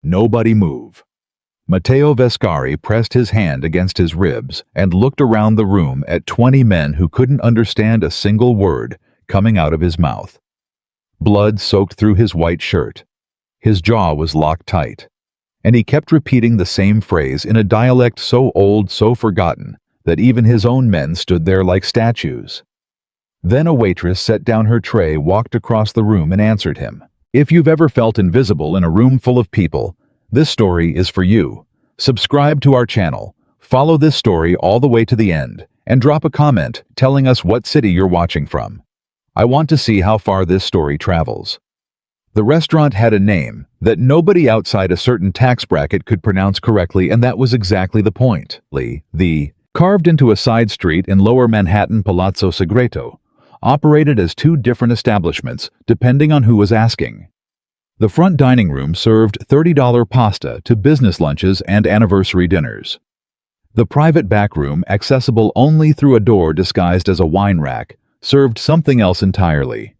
Nobody move." Matteo Vescari pressed his hand against his ribs and looked around the room at 20 men who couldn't understand a single word coming out of his mouth. Blood soaked through his white shirt. His jaw was locked tight, and he kept repeating the same phrase in a dialect so old, so forgotten, that even his own men stood there like statues. Then a waitress set down her tray, walked across the room, and answered him. If you've ever felt invisible in a room full of people, this story is for you. Subscribe to our channel, follow this story all the way to the end, and drop a comment telling us what city you're watching from. I want to see how far this story travels. The restaurant had a name that nobody outside a certain tax bracket could pronounce correctly, and that was exactly the point. The carved into a side street in Lower Manhattan Palazzo Segreto operated as two different establishments depending on who was asking. The front dining room served $30 pasta to business lunches and anniversary dinners. The private back room, accessible only through a door disguised as a wine rack, served something else entirely.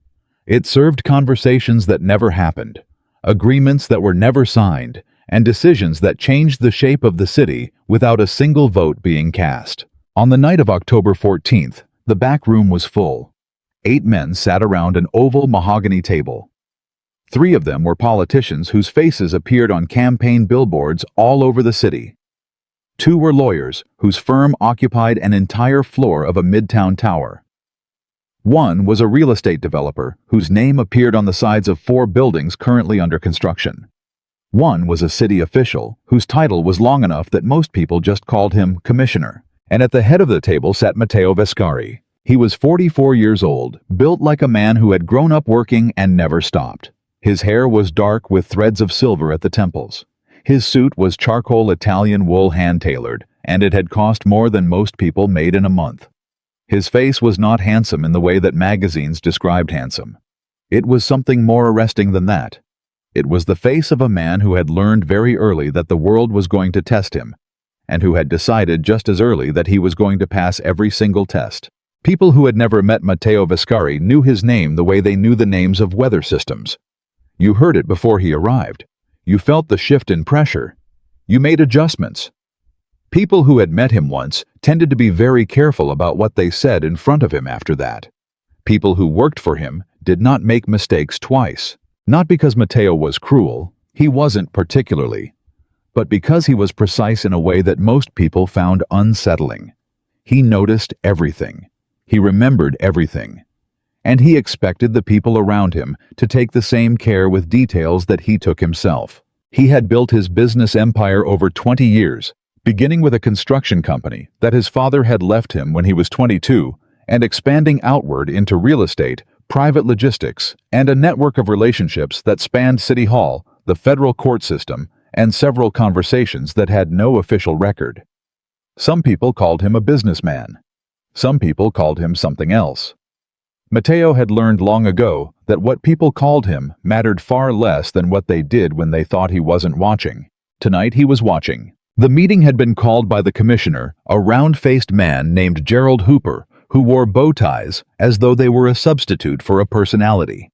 It served conversations that never happened, agreements that were never signed, and decisions that changed the shape of the city without a single vote being cast. On the night of October 14th, the back room was full. 8 men sat around an oval mahogany table. 3 of them were politicians whose faces appeared on campaign billboards all over the city. 2 were lawyers whose firm occupied an entire floor of a midtown tower. 1 was a real estate developer whose name appeared on the sides of 4 buildings currently under construction. 1 was a city official whose title was long enough that most people just called him commissioner. And at the head of the table sat Matteo Vescari. He was 44 years old, built like a man who had grown up working and never stopped. His hair was dark with threads of silver at the temples. His suit was charcoal Italian wool hand-tailored, and it had cost more than most people made in a month. His face was not handsome in the way that magazines described handsome. It was something more arresting than that. It was the face of a man who had learned very early that the world was going to test him, and who had decided just as early that he was going to pass every single test. People who had never met Matteo Vescari knew his name the way they knew the names of weather systems. You heard it before he arrived. You felt the shift in pressure. You made adjustments. People who had met him once tended to be very careful about what they said in front of him after that. People who worked for him did not make mistakes twice. Not because Matteo was cruel, he wasn't particularly, but because he was precise in a way that most people found unsettling. He noticed everything. He remembered everything. And he expected the people around him to take the same care with details that he took himself. He had built his business empire over 20 years, beginning with a construction company that his father had left him when he was 22, and expanding outward into real estate, private logistics, and a network of relationships that spanned City Hall, the federal court system, and several conversations that had no official record. Some people called him a businessman. Some people called him something else. Matteo had learned long ago that what people called him mattered far less than what they did when they thought he wasn't watching. Tonight he was watching. The meeting had been called by the commissioner, a round-faced man named Gerald Hooper, who wore bow ties as though they were a substitute for a personality.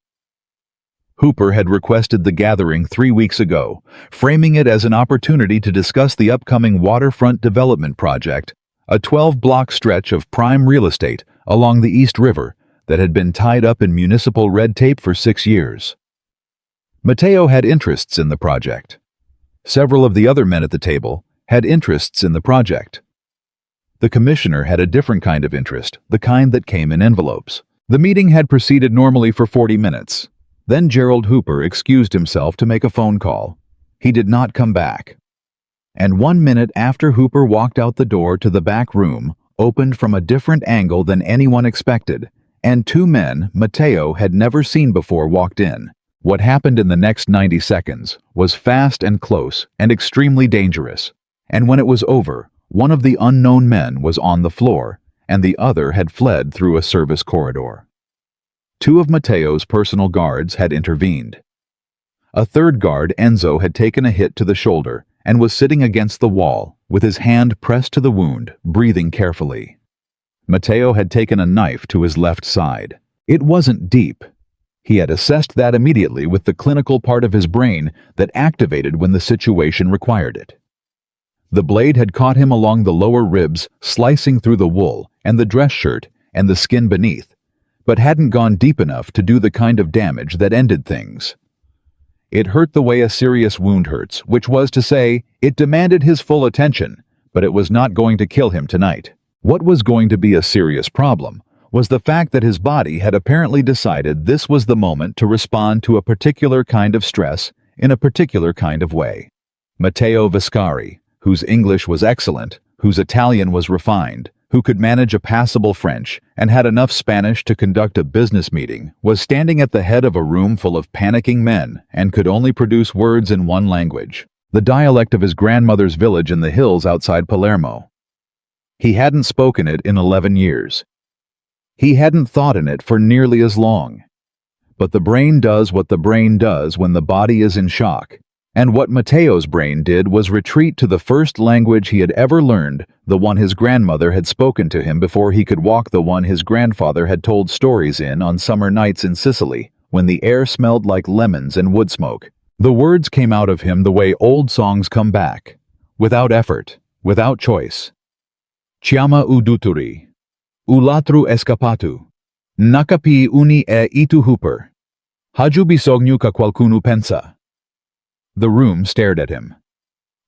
Hooper had requested the gathering 3 weeks ago, framing it as an opportunity to discuss the upcoming waterfront development project, a 12-block stretch of prime real estate along the East River that had been tied up in municipal red tape for 6 years. Matteo had interests in the project. Several of the other men at the table had interests in the project. The commissioner had a different kind of interest, the kind that came in envelopes. The meeting had proceeded normally for 40 minutes. Then Gerald Hooper excused himself to make a phone call. He did not come back. And 1 minute after Hooper walked out the door to the back room, opened from a different angle than anyone expected, and 2 men Matteo had never seen before walked in. What happened in the next 90 seconds was fast and close and extremely dangerous. And when it was over, one of the unknown men was on the floor, and the other had fled through a service corridor. 2 of Matteo's personal guards had intervened. A third guard, Enzo, had taken a hit to the shoulder and was sitting against the wall, with his hand pressed to the wound, breathing carefully. Matteo had taken a knife to his left side. It wasn't deep. He had assessed that immediately with the clinical part of his brain that activated when the situation required it. The blade had caught him along the lower ribs, slicing through the wool and the dress shirt and the skin beneath, but hadn't gone deep enough to do the kind of damage that ended things. It hurt the way a serious wound hurts, which was to say, it demanded his full attention, but it was not going to kill him tonight. What was going to be a serious problem was the fact that his body had apparently decided this was the moment to respond to a particular kind of stress in a particular kind of way. Matteo Vescari, whose English was excellent, whose Italian was refined, who could manage a passable French and had enough Spanish to conduct a business meeting, was standing at the head of a room full of panicking men and could only produce words in one language, the dialect of his grandmother's village in the hills outside Palermo. He hadn't spoken it in 11 years. He hadn't thought in it for nearly as long. But the brain does what the brain does when the body is in shock, and what Matteo's brain did was retreat to the first language he had ever learned, the one his grandmother had spoken to him before he could walk, the one his grandfather had told stories in on summer nights in Sicily, when the air smelled like lemons and wood smoke. The words came out of him the way old songs come back, without effort, without choice. Chiama uduturi. Ulatru escapatu. Nakapi uni e itu hooper. Haju bisognu ka qualcuno pensa. The room stared at him.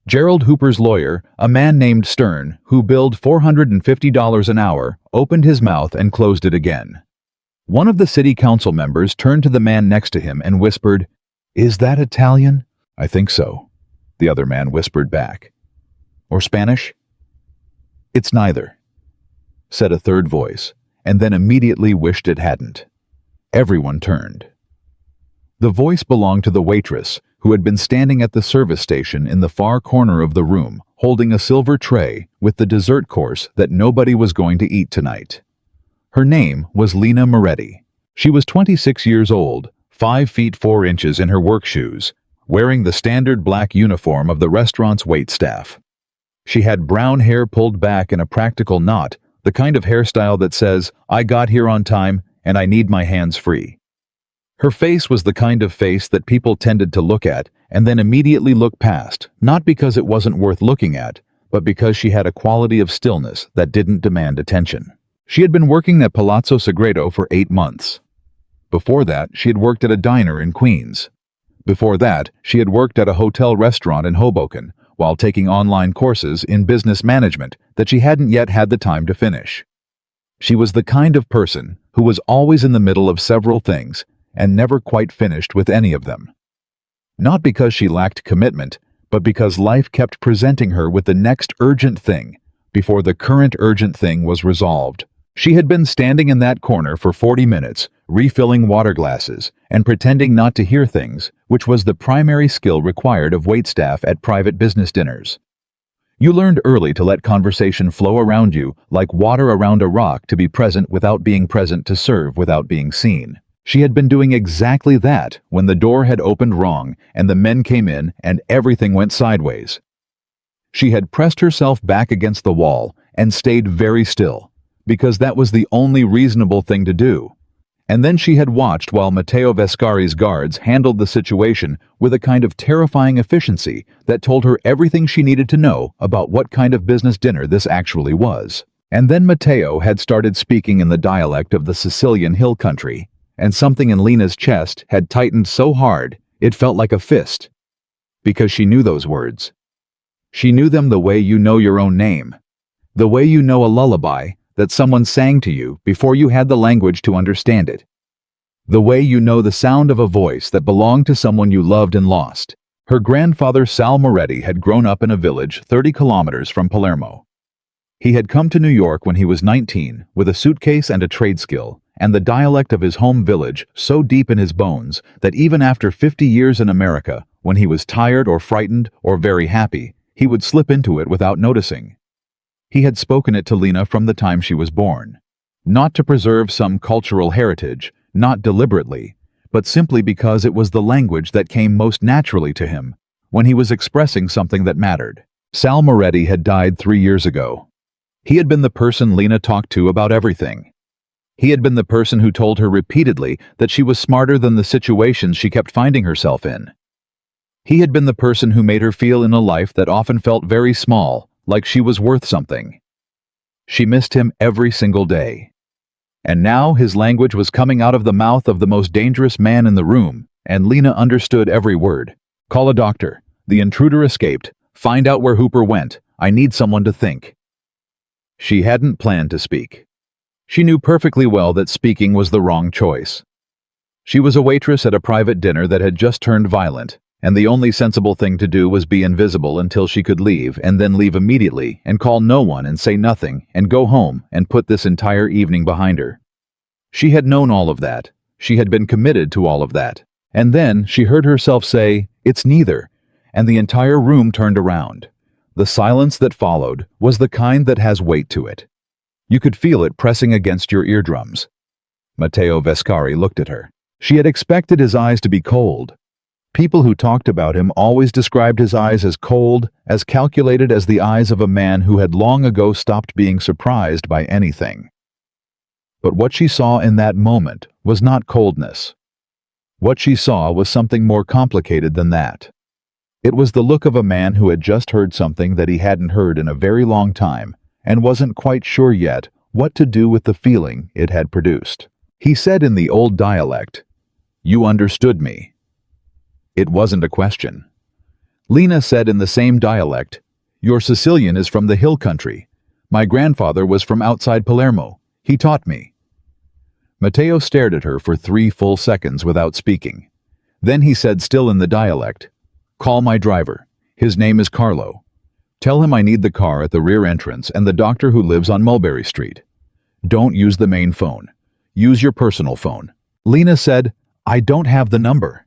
Gerald Hooper's lawyer, a man named Stern, who billed $450 an hour, opened his mouth and closed it again. One of the city council members turned to the man next to him and whispered, "Is that Italian?" "I think so," the other man whispered back. "Or Spanish?" "It's neither," said a third voice, and then immediately wished it hadn't. Everyone turned. The voice belonged to the waitress, who had been standing at the service station in the far corner of the room, holding a silver tray with the dessert course that nobody was going to eat tonight. Her name was Lena Moretti. She was 26 years old, 5 feet 4 inches in her work shoes, wearing the standard black uniform of the restaurant's wait staff. She had brown hair pulled back in a practical knot, the kind of hairstyle that says, "I got here on time and I need my hands free." Her face was the kind of face that people tended to look at and then immediately look past, not because it wasn't worth looking at, but because she had a quality of stillness that didn't demand attention. She had been working at Palazzo Segreto for 8 months. Before that, she had worked at a diner in Queens. Before that, she had worked at a hotel restaurant in Hoboken, while taking online courses in business management that she hadn't yet had the time to finish. She was the kind of person who was always in the middle of several things and never quite finished with any of them. Not because she lacked commitment, but because life kept presenting her with the next urgent thing before the current urgent thing was resolved. She had been standing in that corner for 40 minutes, refilling water glasses and pretending not to hear things, which was the primary skill required of waitstaff at private business dinners. You learned early to let conversation flow around you like water around a rock, to be present without being present, to serve without being seen. She had been doing exactly that when the door had opened wrong and the men came in and everything went sideways. She had pressed herself back against the wall and stayed very still, because that was the only reasonable thing to do. And then she had watched while Matteo Vescari's guards handled the situation with a kind of terrifying efficiency that told her everything she needed to know about what kind of business dinner this actually was. And then Matteo had started speaking in the dialect of the Sicilian hill country, and something in Lena's chest had tightened so hard it felt like a fist. Because she knew those words. She knew them the way you know your own name, the way you know a lullaby that someone sang to you before you had the language to understand it, the way you know the sound of a voice that belonged to someone you loved and lost. Her grandfather Sal Moretti had grown up in a village 30 kilometers from Palermo. He had come to New York when he was 19 with a suitcase and a trade skill, and the dialect of his home village so deep in his bones that even after 50 years in America, when he was tired or frightened or very happy, he would slip into it without noticing. He had spoken it to Lena from the time she was born, not to preserve some cultural heritage, not deliberately, but simply because it was the language that came most naturally to him when he was expressing something that mattered. Sal Moretti had died 3 years ago. He had been the person Lena talked to about everything. He had been the person who told her repeatedly that she was smarter than the situations she kept finding herself in. He had been the person who made her feel in a life that often felt very small, like she was worth something. She missed him every single day. And now his language was coming out of the mouth of the most dangerous man in the room, and Lena understood every word. "Call a doctor. The intruder escaped. Find out where Hooper went. I need someone to think." She hadn't planned to speak. She knew perfectly well that speaking was the wrong choice. She was a waitress at a private dinner that had just turned violent, and the only sensible thing to do was be invisible until she could leave, and then leave immediately and call no one and say nothing and go home and put this entire evening behind her. She had known all of that. She had been committed to all of that. And then she heard herself say, "It's neither," and the entire room turned around. The silence that followed was the kind that has weight to it. You could feel it pressing against your eardrums. Matteo Vescari looked at her. She had expected his eyes to be cold. People who talked about him always described his eyes as cold, as calculated as the eyes of a man who had long ago stopped being surprised by anything. But what she saw in that moment was not coldness. What she saw was something more complicated than that. It was the look of a man who had just heard something that he hadn't heard in a very long time and wasn't quite sure yet what to do with the feeling it had produced. He said in the old dialect, "You understood me." It wasn't a question. Lena said in the same dialect, "Your Sicilian is from the hill country. My grandfather was from outside Palermo. He taught me." Matteo stared at her for 3 full seconds without speaking. Then he said, still in the dialect, "Call my driver. His name is Carlo. Tell him I need the car at the rear entrance and the doctor who lives on Mulberry Street. Don't use the main phone. Use your personal phone." Lena said, "I don't have the number."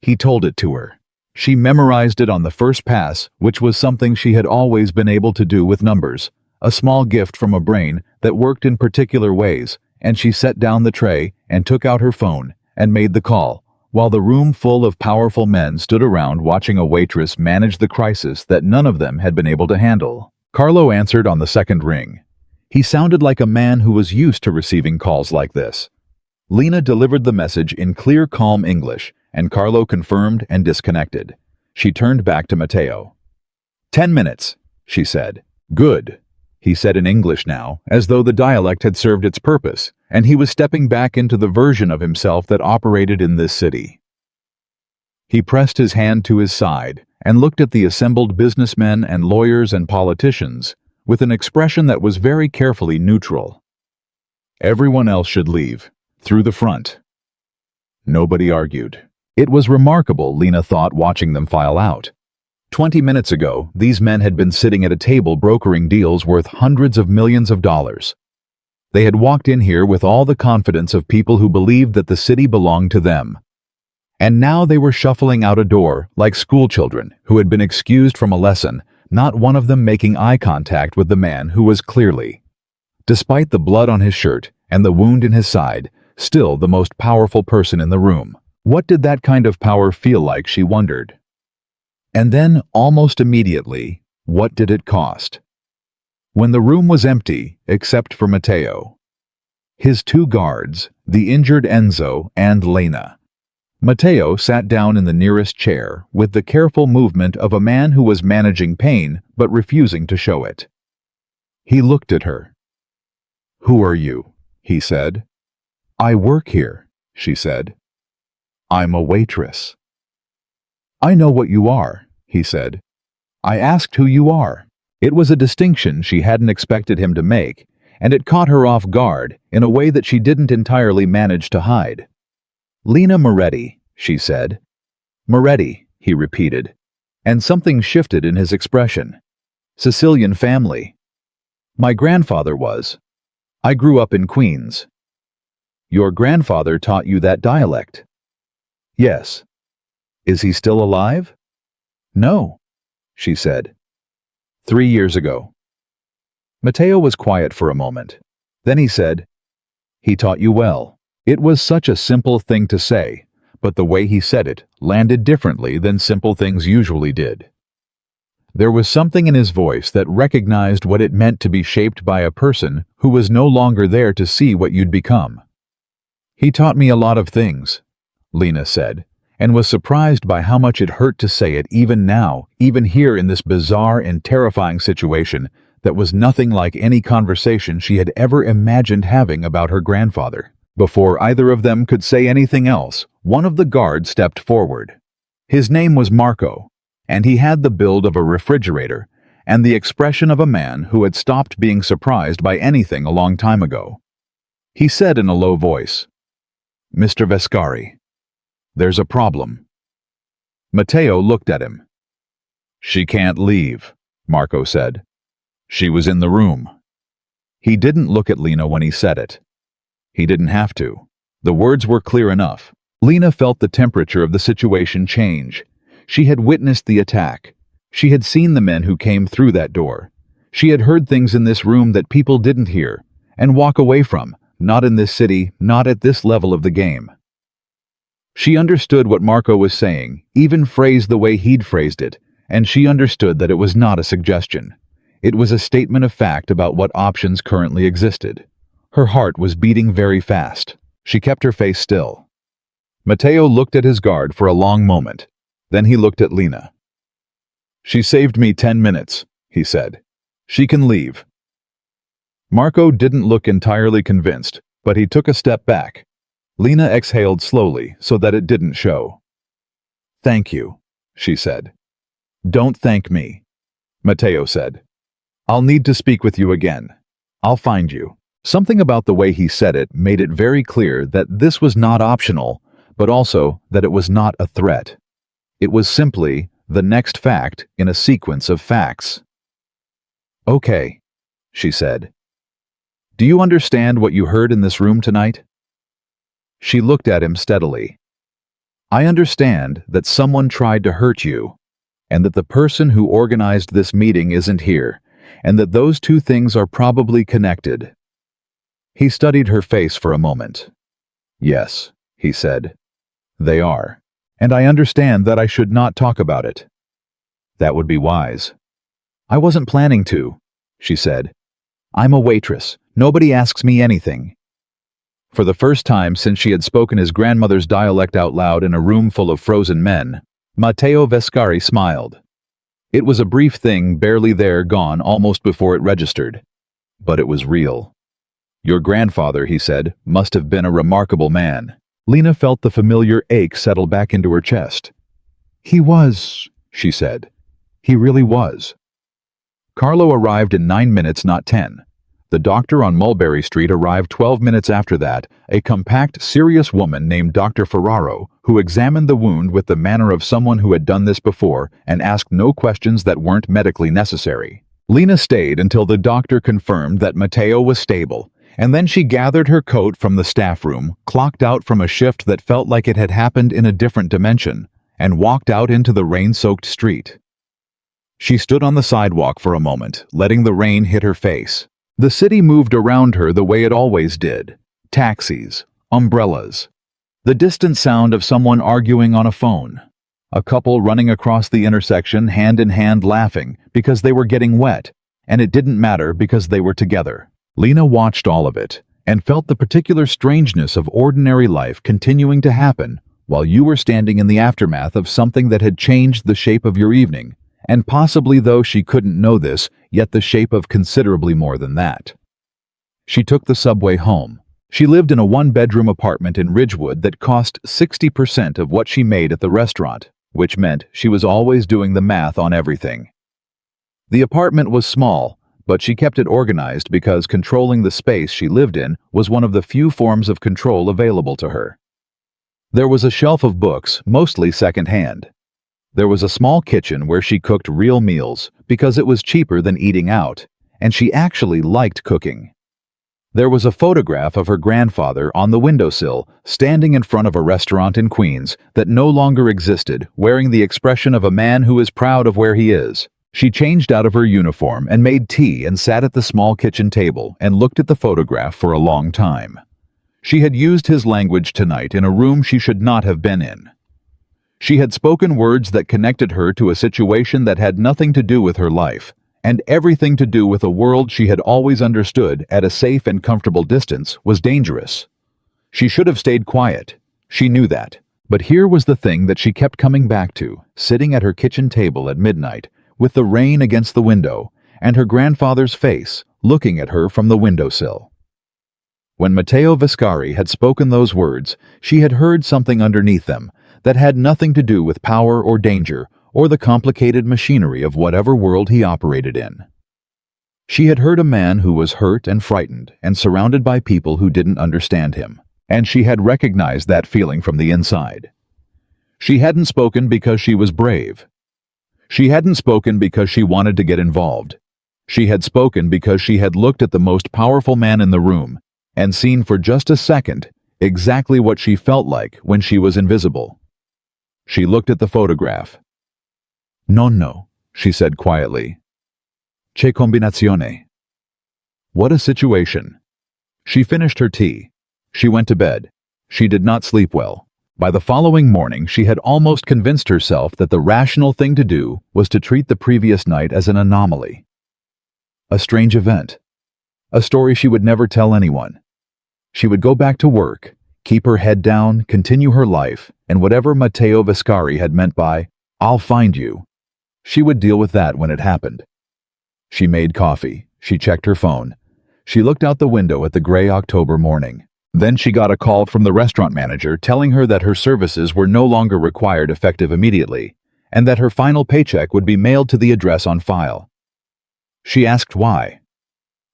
He told it to her. She memorized it on the first pass, which was something she had always been able to do with numbers, a small gift from a brain that worked in particular ways, and she set down the tray and took out her phone and made the call, while the room full of powerful men stood around watching a waitress manage the crisis that none of them had been able to handle. Carlo answered on the second ring. He sounded like a man who was used to receiving calls like this. Lena delivered the message in clear, calm English, and Carlo confirmed and disconnected. She turned back to Matteo. 10 minutes, she said. Good, he said in English now, as though the dialect had served its purpose, and he was stepping back into the version of himself that operated in this city. He pressed his hand to his side and looked at the assembled businessmen and lawyers and politicians with an expression that was very carefully neutral. Everyone else should leave, through the front. Nobody argued. It was remarkable, Lena thought, watching them file out. 20 minutes ago, these men had been sitting at a table brokering deals worth hundreds of millions of dollars. They had walked in here with all the confidence of people who believed that the city belonged to them. And now they were shuffling out a door like schoolchildren who had been excused from a lesson, not one of them making eye contact with the man who was clearly, despite the blood on his shirt and the wound in his side, still the most powerful person in the room. What did that kind of power feel like, she wondered. And then, almost immediately, what did it cost? When the room was empty, except for Matteo, his 2 guards, the injured Enzo and Lena, Matteo sat down in the nearest chair with the careful movement of a man who was managing pain but refusing to show it. He looked at her. "Who are you?" he said. "I work here," she said. "I'm a waitress." "I know what you are," he said. "I asked who you are." It was a distinction she hadn't expected him to make, and it caught her off guard in a way that she didn't entirely manage to hide. "Lena Moretti," she said. "Moretti," he repeated, and something shifted in his expression. "Sicilian family. My grandfather was. I grew up in Queens." "Your grandfather taught you that dialect?" "Yes." "Is he still alive?" "No," she said. 3 years ago." Matteo was quiet for a moment. Then he said, "He taught you well." It was such a simple thing to say, but the way he said it landed differently than simple things usually did. There was something in his voice that recognized what it meant to be shaped by a person who was no longer there to see what you'd become. "He taught me a lot of things," Lena said, and was surprised by how much it hurt to say it even now, even here in this bizarre and terrifying situation that was nothing like any conversation she had ever imagined having about her grandfather. Before either of them could say anything else, one of the guards stepped forward. His name was Marco, and he had the build of a refrigerator and the expression of a man who had stopped being surprised by anything a long time ago. He said in a low voice, "Mr. Vescari, there's a problem." Matteo looked at him. "She can't leave," Marco said. "She was in the room." He didn't look at Lena when he said it. He didn't have to. The words were clear enough. Lena felt the temperature of the situation change. She had witnessed the attack. She had seen the men who came through that door. She had heard things in this room that people didn't hear and walk away from, not in this city, not at this level of the game. She understood what Marco was saying, even phrased the way he'd phrased it, and she understood that it was not a suggestion. It was a statement of fact about what options currently existed. Her heart was beating very fast. She kept her face still. Matteo looked at his guard for a long moment. Then he looked at Lena. "She saved me 10 minutes, he said. "She can leave." Marco didn't look entirely convinced, but he took a step back. Lena exhaled slowly so that it didn't show. "Thank you," she said. "Don't thank me," Matteo said. "I'll need to speak with you again. I'll find you." Something about the way he said it made it very clear that this was not optional, but also that it was not a threat. It was simply the next fact in a sequence of facts. "Okay," she said. "Do you understand what you heard in this room tonight?" She looked at him steadily. "I understand that someone tried to hurt you, and that the person who organized this meeting isn't here, and that those two things are probably connected." He studied her face for a moment. "Yes," he said. "They are. And I understand that I should not talk about it." "That would be wise." "I wasn't planning to," she said. "I'm a waitress. Nobody asks me anything." For the first time since she had spoken his grandmother's dialect out loud in a room full of frozen men, Matteo Vescari smiled. It was a brief thing, barely there, gone almost before it registered. But it was real. "Your grandfather," he said, "must have been a remarkable man." Lena felt the familiar ache settle back into her chest. "He was," she said. "He really was." Carlo arrived in 9 minutes, not 10. The doctor on Mulberry Street arrived 12 minutes after that, a compact, serious woman named Dr. Ferraro, who examined the wound with the manner of someone who had done this before and asked no questions that weren't medically necessary. Lena stayed until the doctor confirmed that Matteo was stable, and then she gathered her coat from the staff room, clocked out from a shift that felt like it had happened in a different dimension, and walked out into the rain-soaked street. She stood on the sidewalk for a moment, letting the rain hit her face. The city moved around her the way it always did. Taxis, umbrellas, the distant sound of someone arguing on a phone, a couple running across the intersection hand in hand laughing because they were getting wet, and it didn't matter because they were together. Lena watched all of it and felt the particular strangeness of ordinary life continuing to happen while you were standing in the aftermath of something that had changed the shape of your evening, and possibly, though she couldn't know this, yet the shape of considerably more than that. She took the subway home. She lived in a one-bedroom apartment in Ridgewood that cost 60% of what she made at the restaurant, which meant she was always doing the math on everything. The apartment was small, but she kept it organized because controlling the space she lived in was one of the few forms of control available to her. There was a shelf of books, mostly second-hand. There was a small kitchen where she cooked real meals because it was cheaper than eating out, and she actually liked cooking. There was a photograph of her grandfather on the windowsill, standing in front of a restaurant in Queens that no longer existed, wearing the expression of a man who is proud of where he is. She changed out of her uniform and made tea and sat at the small kitchen table and looked at the photograph for a long time. She had used his language tonight in a room she should not have been in. She had spoken words that connected her to a situation that had nothing to do with her life, and everything to do with a world she had always understood at a safe and comfortable distance was dangerous. She should have stayed quiet. She knew that. But here was the thing that she kept coming back to, sitting at her kitchen table at midnight, with the rain against the window, and her grandfather's face looking at her from the windowsill. When Matteo Vescari had spoken those words, she had heard something underneath them that had nothing to do with power or danger or the complicated machinery of whatever world he operated in. She had heard a man who was hurt and frightened and surrounded by people who didn't understand him, and she had recognized that feeling from the inside. She hadn't spoken because she was brave. She hadn't spoken because she wanted to get involved. She had spoken because she had looked at the most powerful man in the room and seen for just a second exactly what she felt like when she was invisible. She looked at the photograph. "Nonno," she said quietly. "Che combinazione." What a situation. She finished her tea. She went to bed. She did not sleep well. By the following morning, she had almost convinced herself that the rational thing to do was to treat the previous night as an anomaly. A strange event. A story she would never tell anyone. She would go back to work, keep her head down, continue her life, and whatever Matteo Vescari had meant by, "I'll find you," she would deal with that when it happened. She made coffee. She checked her phone. She looked out the window at the gray October morning. Then she got a call from the restaurant manager telling her that her services were no longer required effective immediately, and that her final paycheck would be mailed to the address on file. She asked why.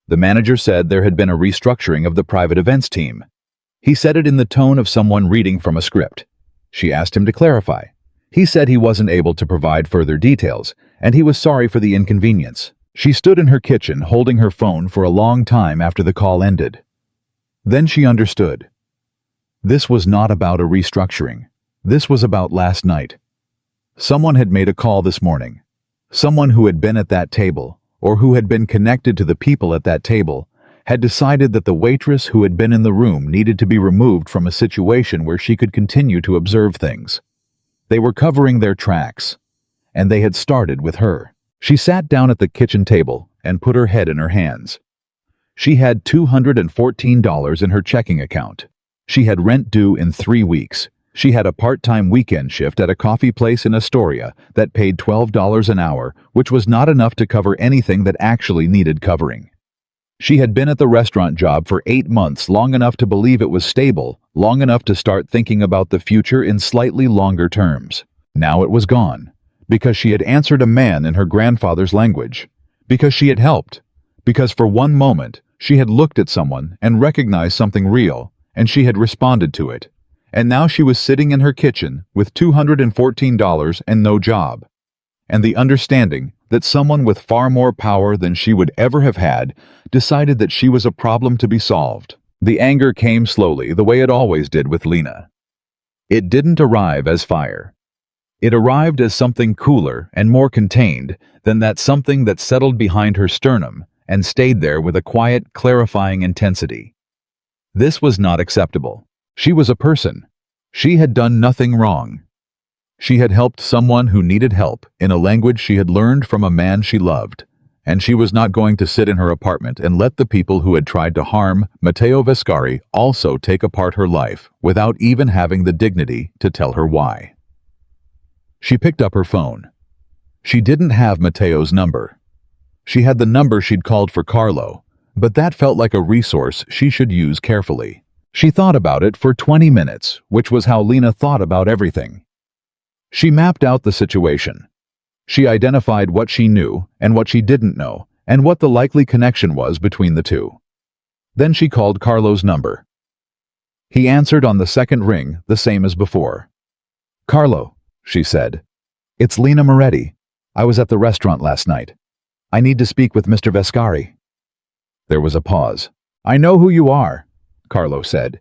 The manager said there had been a restructuring of the private events team. He said it in the tone of someone reading from a script. She asked him to clarify. He said he wasn't able to provide further details, and he was sorry for the inconvenience. She stood in her kitchen holding her phone for a long time after the call ended. Then she understood. This was not about a restructuring. This was about last night. Someone had made a call this morning. Someone who had been at that table, or who had been connected to the people at that table, had decided that the waitress who had been in the room needed to be removed from a situation where she could continue to observe things. They were covering their tracks, and they had started with her. She sat down at the kitchen table and put her head in her hands. She had $214 in her checking account. She had rent due in 3 weeks. She had a part-time weekend shift at a coffee place in Astoria that paid $12 an hour, which was not enough to cover anything that actually needed covering. She had been at the restaurant job for 8 months, long enough to believe it was stable, long enough to start thinking about the future in slightly longer terms. Now it was gone, because she had answered a man in her grandfather's language, because she had helped, because for one moment she had looked at someone and recognized something real, and she had responded to it. And now she was sitting in her kitchen with $214 and no job. And the understanding that someone with far more power than she would ever have had decided that she was a problem to be solved. The anger came slowly, the way it always did with Lena. It didn't arrive as fire. It arrived as something cooler and more contained than that something that settled behind her sternum and stayed there with a quiet, clarifying intensity. This was not acceptable. She was a person. She had done nothing wrong. She had helped someone who needed help in a language she had learned from a man she loved, and she was not going to sit in her apartment and let the people who had tried to harm Matteo Vescari also take apart her life without even having the dignity to tell her why. She picked up her phone. She didn't have Matteo's number. She had the number she'd called for Carlo, but that felt like a resource she should use carefully. She thought about it for 20 minutes, which was how Lena thought about everything. She mapped out the situation. She identified what she knew and what she didn't know, and what the likely connection was between the two. Then she called Carlo's number. He answered on the second ring, the same as before. "Carlo," she said. "It's Lena Moretti. I was at the restaurant last night. I need to speak with Mr. Vescari." There was a pause. "I know who you are," Carlo said.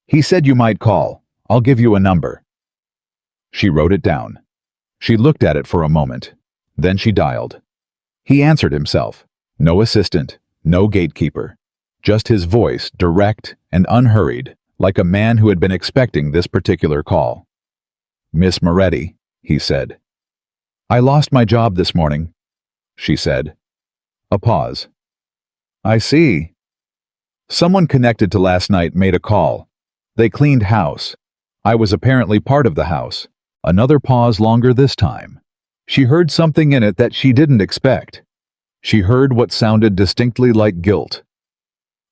"He said you might call. I'll give you a number." She wrote it down. She looked at it for a moment. Then she dialed. He answered himself. No assistant, no gatekeeper. Just his voice, direct and unhurried, like a man who had been expecting this particular call. Miss Moretti, he said. I lost my job this morning, she said. A pause. I see. Someone connected to last night made a call. They cleaned house. I was apparently part of the house. Another pause longer this time. She heard something in it that she didn't expect. She heard what sounded distinctly like guilt.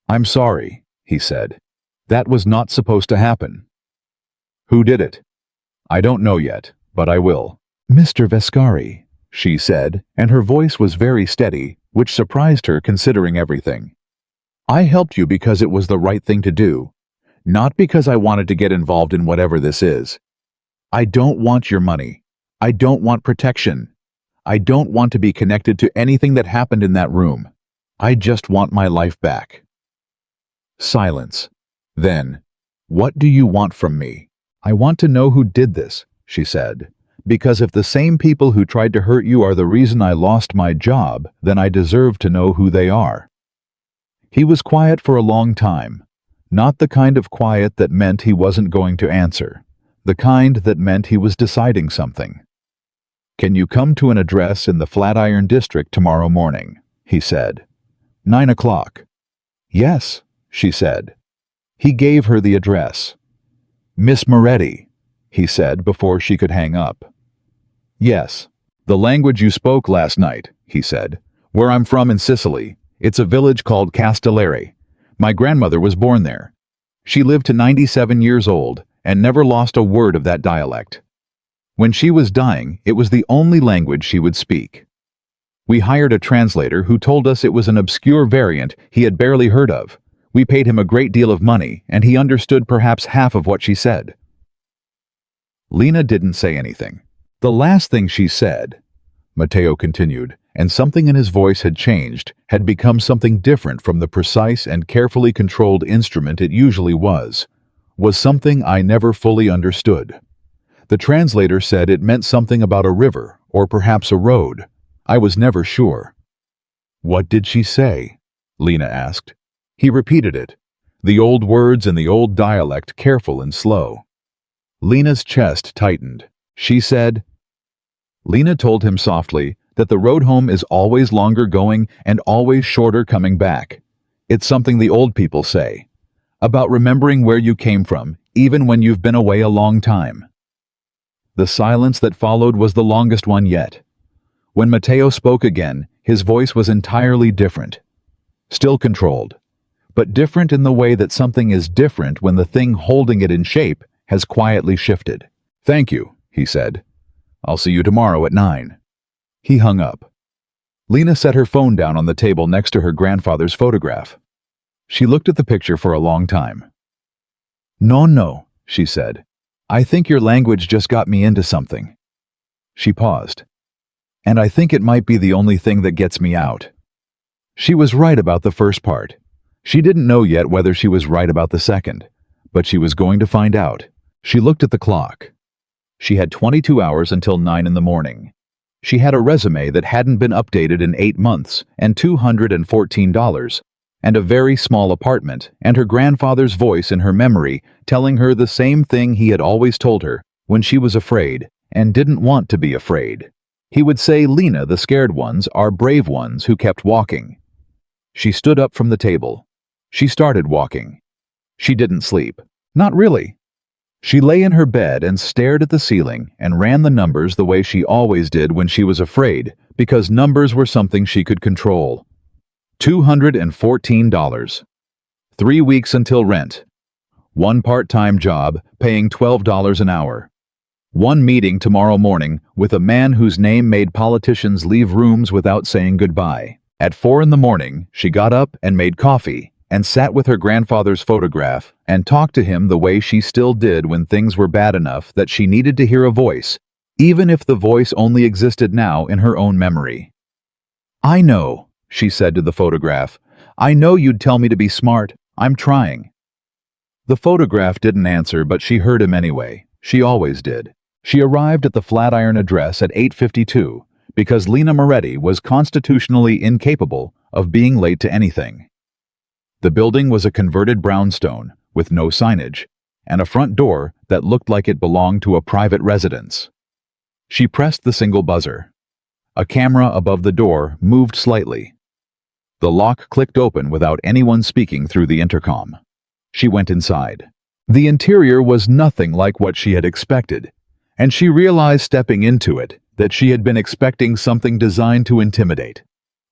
I'm sorry, he said. That was not supposed to happen. Who did it? I don't know yet, but I will. Mr. Vescari, she said, and her voice was very steady, which surprised her considering everything. I helped you because it was the right thing to do, not because I wanted to get involved in whatever this is. I don't want your money. I don't want protection. I don't want to be connected to anything that happened in that room. I just want my life back. Silence. Then, what do you want from me? I want to know who did this, she said, because if the same people who tried to hurt you are the reason I lost my job, then I deserve to know who they are. He was quiet for a long time, not the kind of quiet that meant he wasn't going to answer, the kind that meant he was deciding something. Can you come to an address in the Flatiron District tomorrow morning? He said. 9 o'clock. Yes, she said. He gave her the address. Miss Moretti, he said before she could hang up. Yes, the language you spoke last night, he said. Where I'm from in Sicily, it's a village called Castellari. My grandmother was born there. She lived to 97 years old and never lost a word of that dialect. When she was dying, it was the only language she would speak. We hired a translator who told us it was an obscure variant he had barely heard of. We paid him a great deal of money, and he understood perhaps half of what she said. Lena didn't say anything. The last thing she said, Matteo continued, and something in his voice had changed, had become something different from the precise and carefully controlled instrument it usually was something I never fully understood. The translator said it meant something about a river, or perhaps a road. I was never sure. What did she say? Lena asked. He repeated it, the old words in the old dialect, careful and slow. Lena's chest tightened. She said, Lena told him softly that the road home is always longer going and always shorter coming back. It's something the old people say, about remembering where you came from, even when you've been away a long time. The silence that followed was the longest one yet. When Matteo spoke again, his voice was entirely different. Still controlled, but different in the way that something is different when the thing holding it in shape has quietly shifted. Thank you, he said. I'll see you tomorrow at 9. He hung up. Lena set her phone down on the table next to her grandfather's photograph. She looked at the picture for a long time. No, she said. I think your language just got me into something. She paused. And I think it might be the only thing that gets me out. She was right about the first part. She didn't know yet whether she was right about the second, but she was going to find out. She looked at the clock. She had 22 hours until 9 in the morning. She had a resume that hadn't been updated in 8 months and $214, and a very small apartment, and her grandfather's voice in her memory telling her the same thing he had always told her when she was afraid and didn't want to be afraid. He would say Lena, the scared ones, are brave ones who kept walking. She stood up from the table. She started walking. She didn't sleep. Not really. She lay in her bed and stared at the ceiling and ran the numbers the way she always did when she was afraid, because numbers were something she could control. $214. 3 weeks until rent. 1 part-time job paying $12 an hour. 1 meeting tomorrow morning with a man whose name made politicians leave rooms without saying goodbye. At 4 in the morning, she got up and made coffee and sat with her grandfather's photograph and talked to him the way she still did when things were bad enough that she needed to hear a voice, even if the voice only existed now in her own memory. I know, she said to the photograph. I know you'd tell me to be smart. I'm trying. The photograph didn't answer, but she heard him anyway. She always did. She arrived at the Flatiron address at 8:52 because Lena Moretti was constitutionally incapable of being late to anything. The building was a converted brownstone with no signage, and a front door that looked like it belonged to a private residence. She pressed the single buzzer. A camera above the door moved slightly. The lock clicked open without anyone speaking through the intercom. She went inside. The interior was nothing like what she had expected, and she realized stepping into it that she had been expecting something designed to intimidate.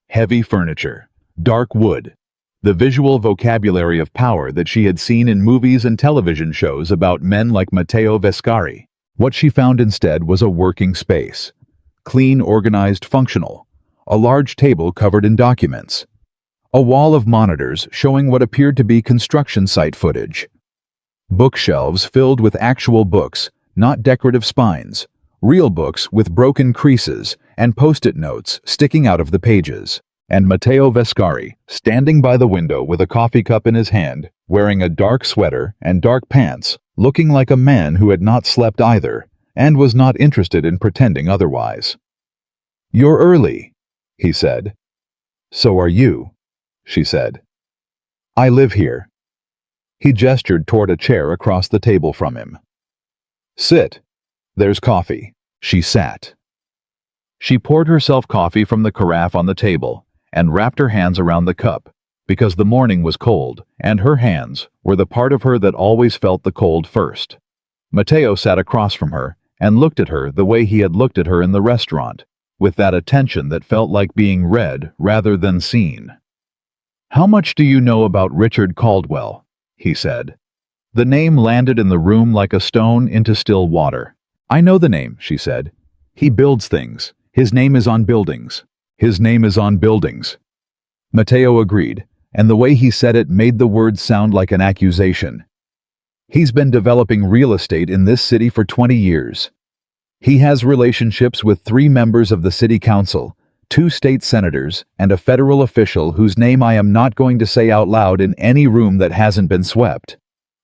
Heavy furniture, dark wood, the visual vocabulary of power that she had seen in movies and television shows about men like Matteo Vescari. What she found instead was a working space. Clean, organized, functional. A large table covered in documents. A wall of monitors showing what appeared to be construction site footage. Bookshelves filled with actual books, not decorative spines. Real books with broken creases and post-it notes sticking out of the pages. And Matteo Vescari, standing by the window with a coffee cup in his hand, wearing a dark sweater and dark pants, looking like a man who had not slept either, and was not interested in pretending otherwise. "You're early," he said. "So are you," she said. "I live here." He gestured toward a chair across the table from him. "Sit. There's coffee." She sat. She poured herself coffee from the carafe on the table and wrapped her hands around the cup, because the morning was cold, and her hands were the part of her that always felt the cold first. Matteo sat across from her and looked at her the way he had looked at her in the restaurant, with that attention that felt like being read rather than seen. "How much do you know about Richard Caldwell?" he said. The name landed in the room like a stone into still water. "I know the name," she said. "He builds things. His name is on buildings. His name is on buildings." Matteo agreed, and the way he said it made the words sound like an accusation. "He's been developing real estate in this city for 20 years. He has relationships with 3 members of the city council, 2 state senators, and a federal official whose name I am not going to say out loud in any room that hasn't been swept.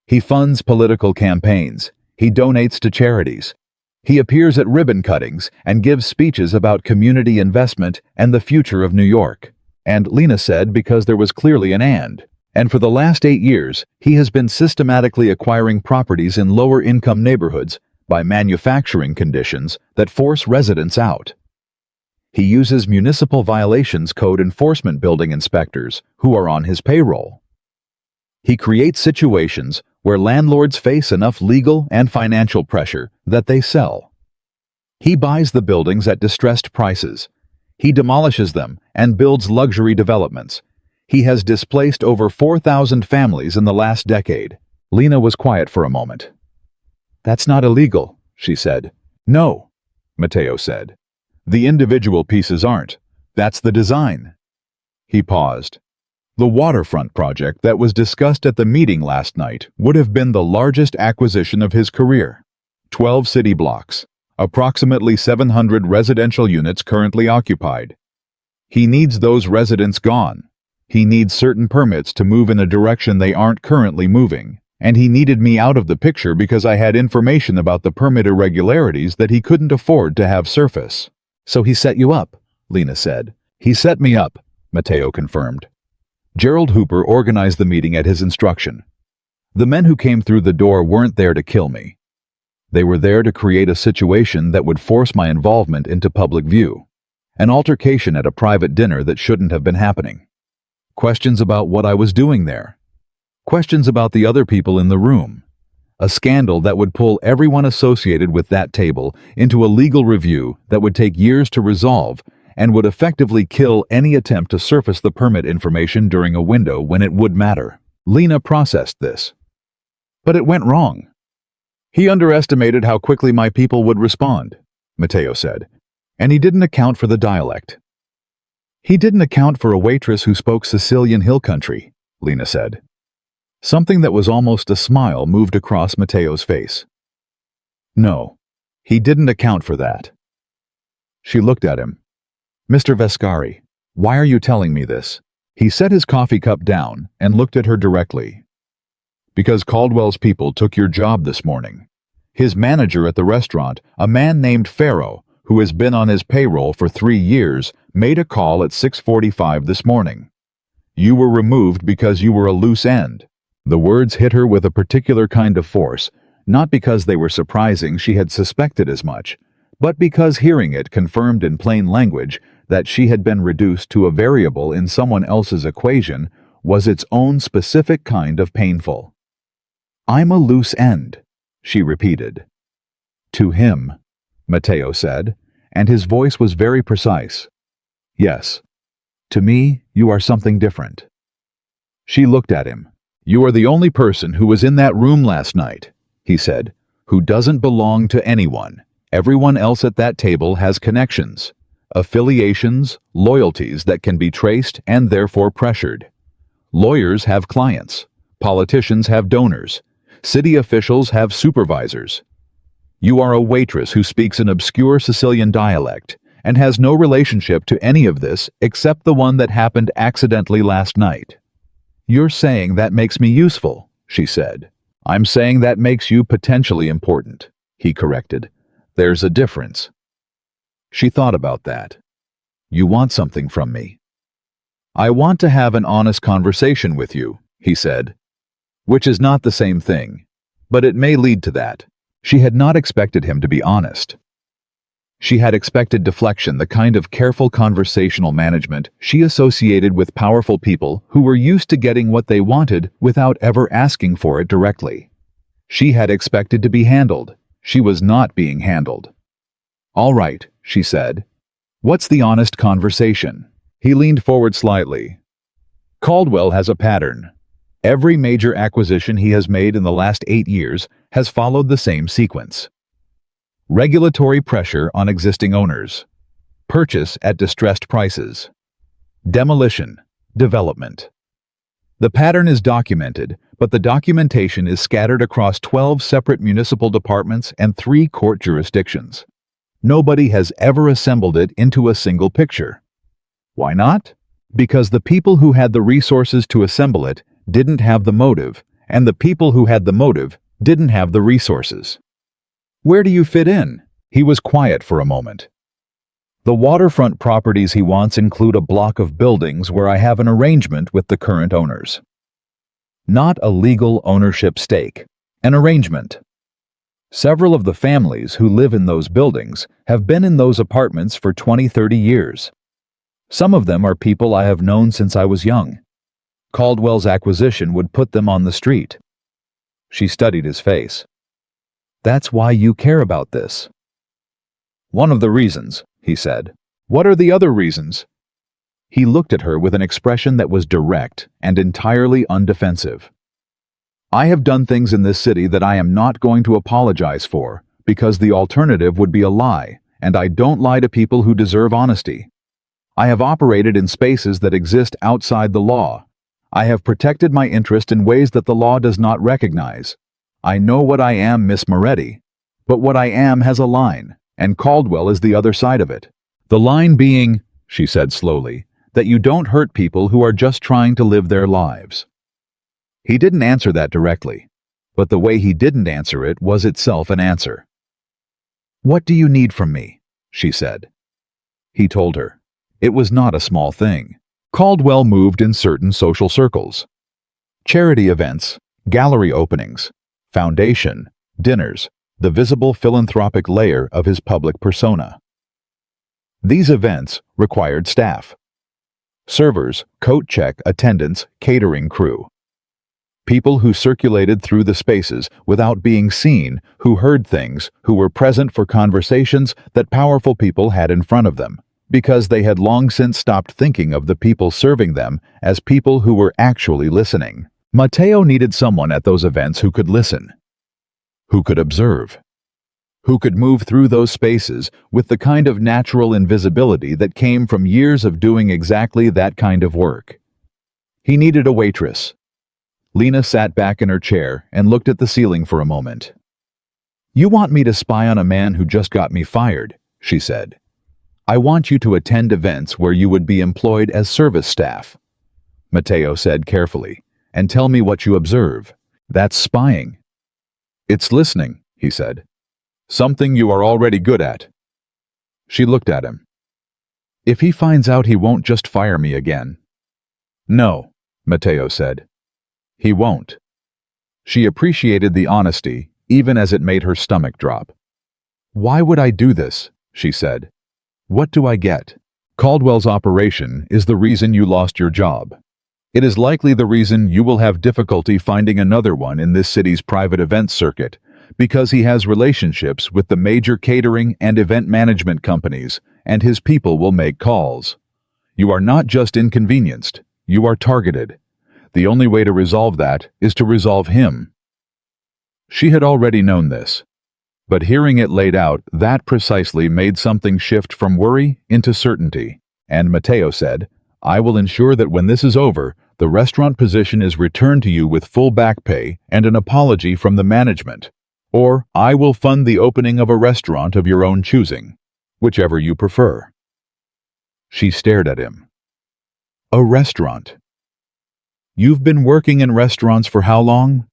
He funds political campaigns. He donates to charities. He appears at ribbon cuttings and gives speeches about community investment and the future of New York." And Lena said because there was clearly an and. "And for the last 8 years, he has been systematically acquiring properties in lower-income neighborhoods by manufacturing conditions that force residents out. He uses municipal violations code enforcement building inspectors who are on his payroll. He creates situations where landlords face enough legal and financial pressure that they sell. He buys the buildings at distressed prices. He demolishes them and builds luxury developments. He has displaced over 4,000 families in the last decade." Lena was quiet for a moment. "That's not illegal," she said. "No," Matteo said. "The individual pieces aren't. That's the design." He paused. "The waterfront project that was discussed at the meeting last night would have been the largest acquisition of his career. 12 city blocks, approximately 700 residential units currently occupied. He needs those residents gone. He needs certain permits to move in a direction they aren't currently moving, and he needed me out of the picture because I had information about the permit irregularities that he couldn't afford to have surface." "So he set you up," Lena said. "He set me up," Matteo confirmed. "Gerald Hooper organized the meeting at his instruction. The men who came through the door weren't there to kill me. They were there to create a situation that would force my involvement into public view. An altercation at a private dinner that shouldn't have been happening. Questions about what I was doing there. Questions about the other people in the room. A scandal that would pull everyone associated with that table into a legal review that would take years to resolve and would effectively kill any attempt to surface the permit information during a window when it would matter." Lena processed this. "But it went wrong." "He underestimated how quickly my people would respond," Matteo said, "and he didn't account for the dialect." "He didn't account for a waitress who spoke Sicilian hill country," Lena said. Something that was almost a smile moved across Matteo's face. "No, he didn't account for that." She looked at him. "Mr. Vescari, why are you telling me this?" He set his coffee cup down and looked at her directly. "Because Caldwell's people took your job this morning. His manager at the restaurant, a man named Farrow, who has been on his payroll for 3 years, made a call at 6:45 this morning. You were removed because you were a loose end. The words hit her with a particular kind of force, not because they were surprising, she had suspected as much, but because hearing it confirmed in plain language that she had been reduced to a variable in someone else's equation was its own specific kind of painful. "I'm a loose end," she repeated. "To him," Matteo said, and his voice was very precise. "Yes. To me, you are something different." She looked at him. "You are the only person who was in that room last night," he said, "who doesn't belong to anyone. Everyone else at that table has connections, affiliations, loyalties that can be traced and therefore pressured. Lawyers have clients. Politicians have donors. City officials have supervisors. You are a waitress who speaks an obscure Sicilian dialect and has no relationship to any of this except the one that happened accidentally last night." "You're saying that makes me useful," she said. "I'm saying that makes you potentially important," he corrected. "There's a difference." She thought about that. "You want something from me." "I want to have an honest conversation with you," he said. Which is not the same thing, but it may lead to that. She had not expected him to be honest. She had expected deflection, the kind of careful conversational management she associated with powerful people who were used to getting what they wanted without ever asking for it directly. She had expected to be handled. She was not being handled. "All right," she said. "What's the honest conversation?" He leaned forward slightly. "Caldwell has a pattern. Every major acquisition he has made in the last 8 years has followed the same sequence. Regulatory pressure on existing owners. Purchase at distressed prices. Demolition. Development. The pattern is documented, but the documentation is scattered across 12 separate municipal departments and 3 court jurisdictions. Nobody has ever assembled it into a single picture. Why not? Because the people who had the resources to assemble it didn't have the motive, and the people who had the motive didn't have the resources. Where do you fit in? He was quiet for a moment. The waterfront properties he wants include a block of buildings where I have an arrangement with the current owners. Not a legal ownership stake, an arrangement. Several of the families who live in those buildings have been in those apartments for 20-30 years. Some of them are people I have known since I was young. Caldwell's acquisition would put them on the street. She studied his face. That's why you care about this. One of the reasons, he said. What are the other reasons? He looked at her with an expression that was direct and entirely undefensive. I have done things in this city that I am not going to apologize for, because the alternative would be a lie, and I don't lie to people who deserve honesty. I have operated in spaces that exist outside the law. I have protected my interest in ways that the law does not recognize. I know what I am, Miss Moretti, but what I am has a line, and Caldwell is the other side of it. The line being, she said slowly, that you don't hurt people who are just trying to live their lives. He didn't answer that directly, but the way he didn't answer it was itself an answer. What do you need from me? She said. He told her. It was not a small thing. Caldwell moved in certain social circles. Charity events, gallery openings, foundation, dinners, the visible philanthropic layer of his public persona. These events required staff. Servers, coat check, attendants, catering crew. People who circulated through the spaces without being seen, who heard things, who were present for conversations that powerful people had in front of them, because they had long since stopped thinking of the people serving them as people who were actually listening. Matteo needed someone at those events who could listen, who could observe, who could move through those spaces with the kind of natural invisibility that came from years of doing exactly that kind of work. He needed a waitress. Lena sat back in her chair and looked at the ceiling for a moment. You want me to spy on a man who just got me fired, she said. I want you to attend events where you would be employed as service staff, Matteo said carefully, and tell me what you observe. That's spying. It's listening, he said. Something you are already good at. She looked at him. If he finds out, he won't just fire me again. No, Matteo said. He won't. She appreciated the honesty, even as it made her stomach drop. "Why would I do this?" she said. "What do I get?" "Caldwell's operation is the reason you lost your job. It is likely the reason you will have difficulty finding another one in this city's private events circuit, because he has relationships with the major catering and event management companies, and his people will make calls. You are not just inconvenienced, you are targeted. The only way to resolve that is to resolve him." She had already known this, but hearing it laid out, that precisely made something shift from worry into certainty. And Mateo said, "I will ensure that when this is over, the restaurant position is returned to you with full back pay and an apology from the management. Or I will fund the opening of a restaurant of your own choosing, whichever you prefer." She stared at him. "A restaurant? You've been working in restaurants for how long?"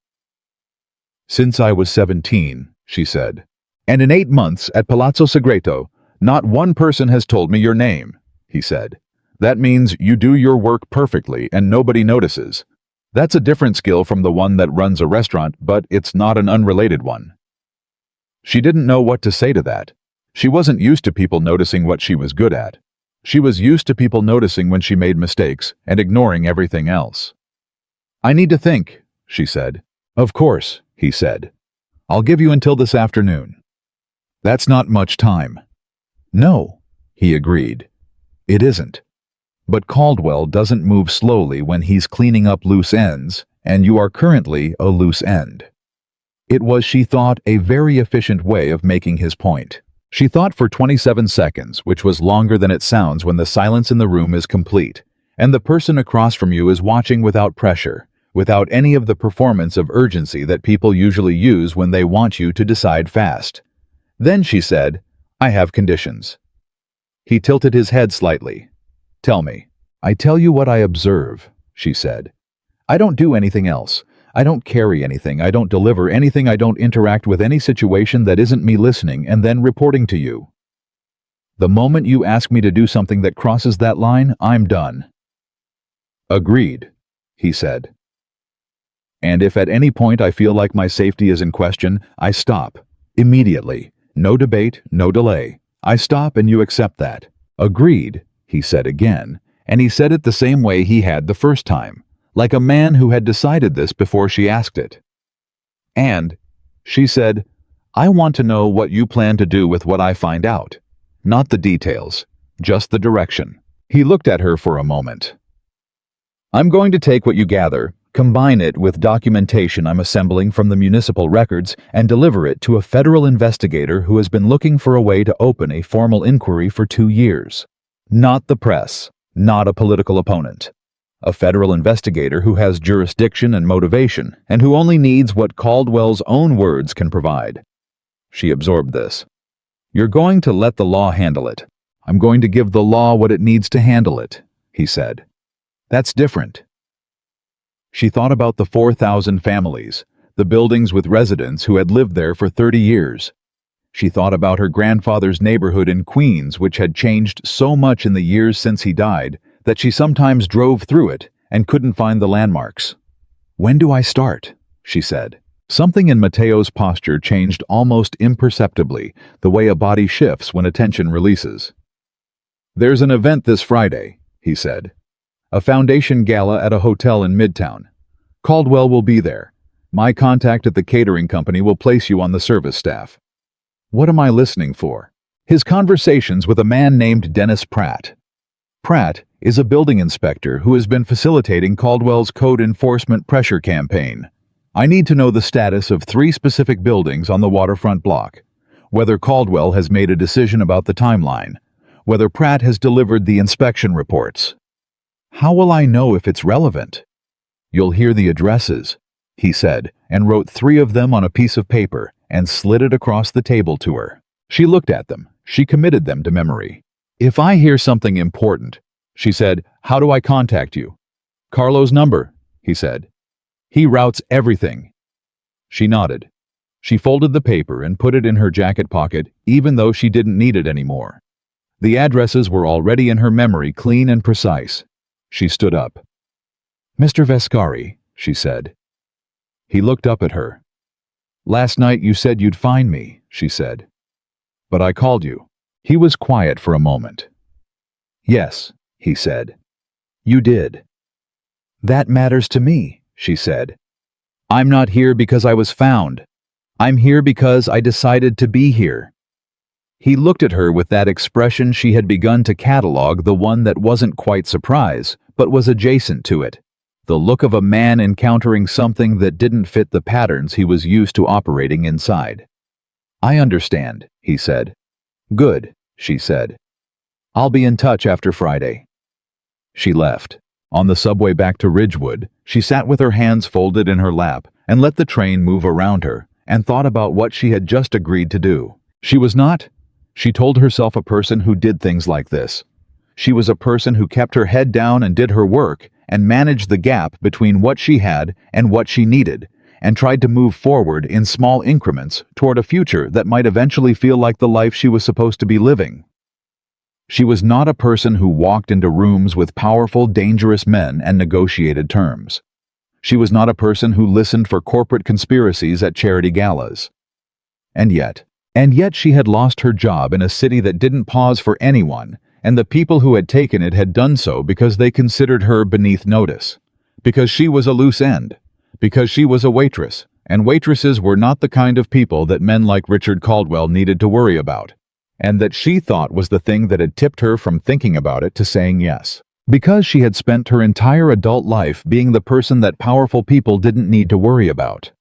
"Since I was 17, she said. "And in 8 months at Palazzo Segreto, not one person has told me your name," he said. "That means you do your work perfectly and nobody notices. That's a different skill from the one that runs a restaurant, but it's not an unrelated one." She didn't know what to say to that. She wasn't used to people noticing what she was good at. She was used to people noticing when she made mistakes and ignoring everything else. "I need to think," she said. "Of course," he said. "I'll give you until this afternoon." "That's not much time." "No," he agreed. "It isn't. But Caldwell doesn't move slowly when he's cleaning up loose ends, and you are currently a loose end." It was, she thought, a very efficient way of making his point. She thought for 27 seconds, which was longer than it sounds when the silence in the room is complete, and the person across from you is watching without pressure, without any of the performance of urgency that people usually use when they want you to decide fast. Then she said, "I have conditions." He tilted his head slightly. "Tell me." "I tell you what I observe," she said. "I don't do anything else. I don't carry anything. I don't deliver anything. I don't interact with any situation that isn't me listening and then reporting to you. The moment you ask me to do something that crosses that line, I'm done." "Agreed," he said. "And if at any point I feel like my safety is in question, I stop. Immediately. No debate, no delay. I stop and you accept that." "Agreed," he said again, and he said it the same way he had the first time, like a man who had decided this before she asked it. "And," she said, "I want to know what you plan to do with what I find out. Not the details, just the direction." He looked at her for a moment. "I'm going to take what you gather, combine it with documentation I'm assembling from the municipal records, and deliver it to a federal investigator who has been looking for a way to open a formal inquiry for 2 years. Not the press, not a political opponent. A federal investigator who has jurisdiction and motivation, and who only needs what Caldwell's own words can provide." She absorbed this. "You're going to let the law handle it. I'm going to give the law what it needs to handle it," he said. "That's different." She thought about the 4,000 families, the buildings with residents who had lived there for 30 years. She thought about her grandfather's neighborhood in Queens, which had changed so much in the years since he died that she sometimes drove through it and couldn't find the landmarks. "When do I start?" she said. Something in Mateo's posture changed almost imperceptibly, the way a body shifts when attention releases. "There's an event this Friday," he said. "A foundation gala at a hotel in Midtown. Caldwell will be there. My contact at the catering company will place you on the service staff." What am I listening for? His conversations with a man named Dennis Pratt. Pratt is a building inspector who has been facilitating Caldwell's code enforcement pressure campaign. I need to know the status of 3 specific buildings on the waterfront block, whether Caldwell has made a decision about the timeline, whether Pratt has delivered the inspection reports. How will I know if it's relevant? "You'll hear the addresses," he said, and wrote 3 of them on a piece of paper and slid it across the table to her. She looked at them. She committed them to memory. "If I hear something important," she said, "how do I contact you?" "Carlo's number," he said. "He routes everything." She nodded. She folded the paper and put it in her jacket pocket, even though she didn't need it anymore. The addresses were already in her memory, clean and precise. She stood up. "Mr. Vescari," she said. He looked up at her. "Last night you said you'd find me," she said. "But I called you." He was quiet for a moment. "Yes," he said. "You did." "That matters to me," she said. "I'm not here because I was found. I'm here because I decided to be here." He looked at her with that expression she had begun to catalog, the one that wasn't quite surprise, but was adjacent to it. The look of a man encountering something that didn't fit the patterns he was used to operating inside. "I understand," he said. "Good," she said. "I'll be in touch after Friday." She left. On the subway back to Ridgewood, she sat with her hands folded in her lap and let the train move around her, and thought about what she had just agreed to do. She was not, she told herself, a person who did things like this. She was a person who kept her head down and did her work, and managed the gap between what she had and what she needed, and tried to move forward in small increments toward a future that might eventually feel like the life she was supposed to be living. She was not a person who walked into rooms with powerful, dangerous men and negotiated terms. She was not a person who listened for corporate conspiracies at charity galas. And yet she had lost her job in a city that didn't pause for anyone, and the people who had taken it had done so because they considered her beneath notice, because she was a loose end, because she was a waitress, and waitresses were not the kind of people that men like Richard Caldwell needed to worry about, and that she thought was the thing that had tipped her from thinking about it to saying yes. Because she had spent her entire adult life being the person that powerful people didn't need to worry about.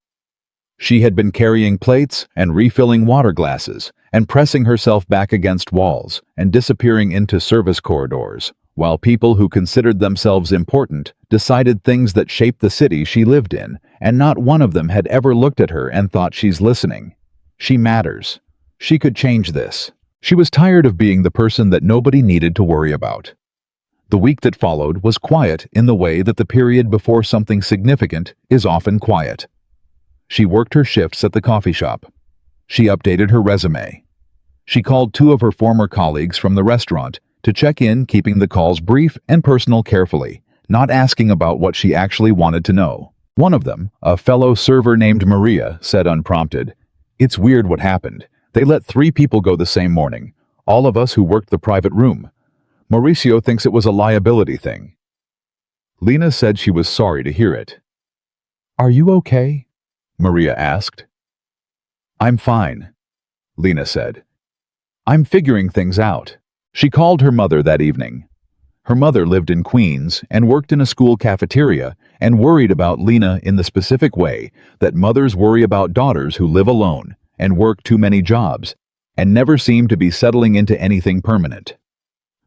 She had been carrying plates and refilling water glasses and pressing herself back against walls and disappearing into service corridors, while people who considered themselves important decided things that shaped the city she lived in, and not one of them had ever looked at her and thought, "She's listening. She matters. She could change this." She was tired of being the person that nobody needed to worry about. The week that followed was quiet in the way that the period before something significant is often quiet. She worked her shifts at the coffee shop. She updated her resume. She called 2 of her former colleagues from the restaurant to check in, keeping the calls brief and personal carefully, not asking about what she actually wanted to know. One of them, a fellow server named Maria, said unprompted, "It's weird what happened. They let 3 people go the same morning, all of us who worked the private room. Mauricio thinks it was a liability thing." Lena said she was sorry to hear it. "Are you okay?" Maria asked. "I'm fine," Lena said. "I'm figuring things out." She called her mother that evening. Her mother lived in Queens and worked in a school cafeteria and worried about Lena in the specific way that mothers worry about daughters who live alone and work too many jobs and never seem to be settling into anything permanent.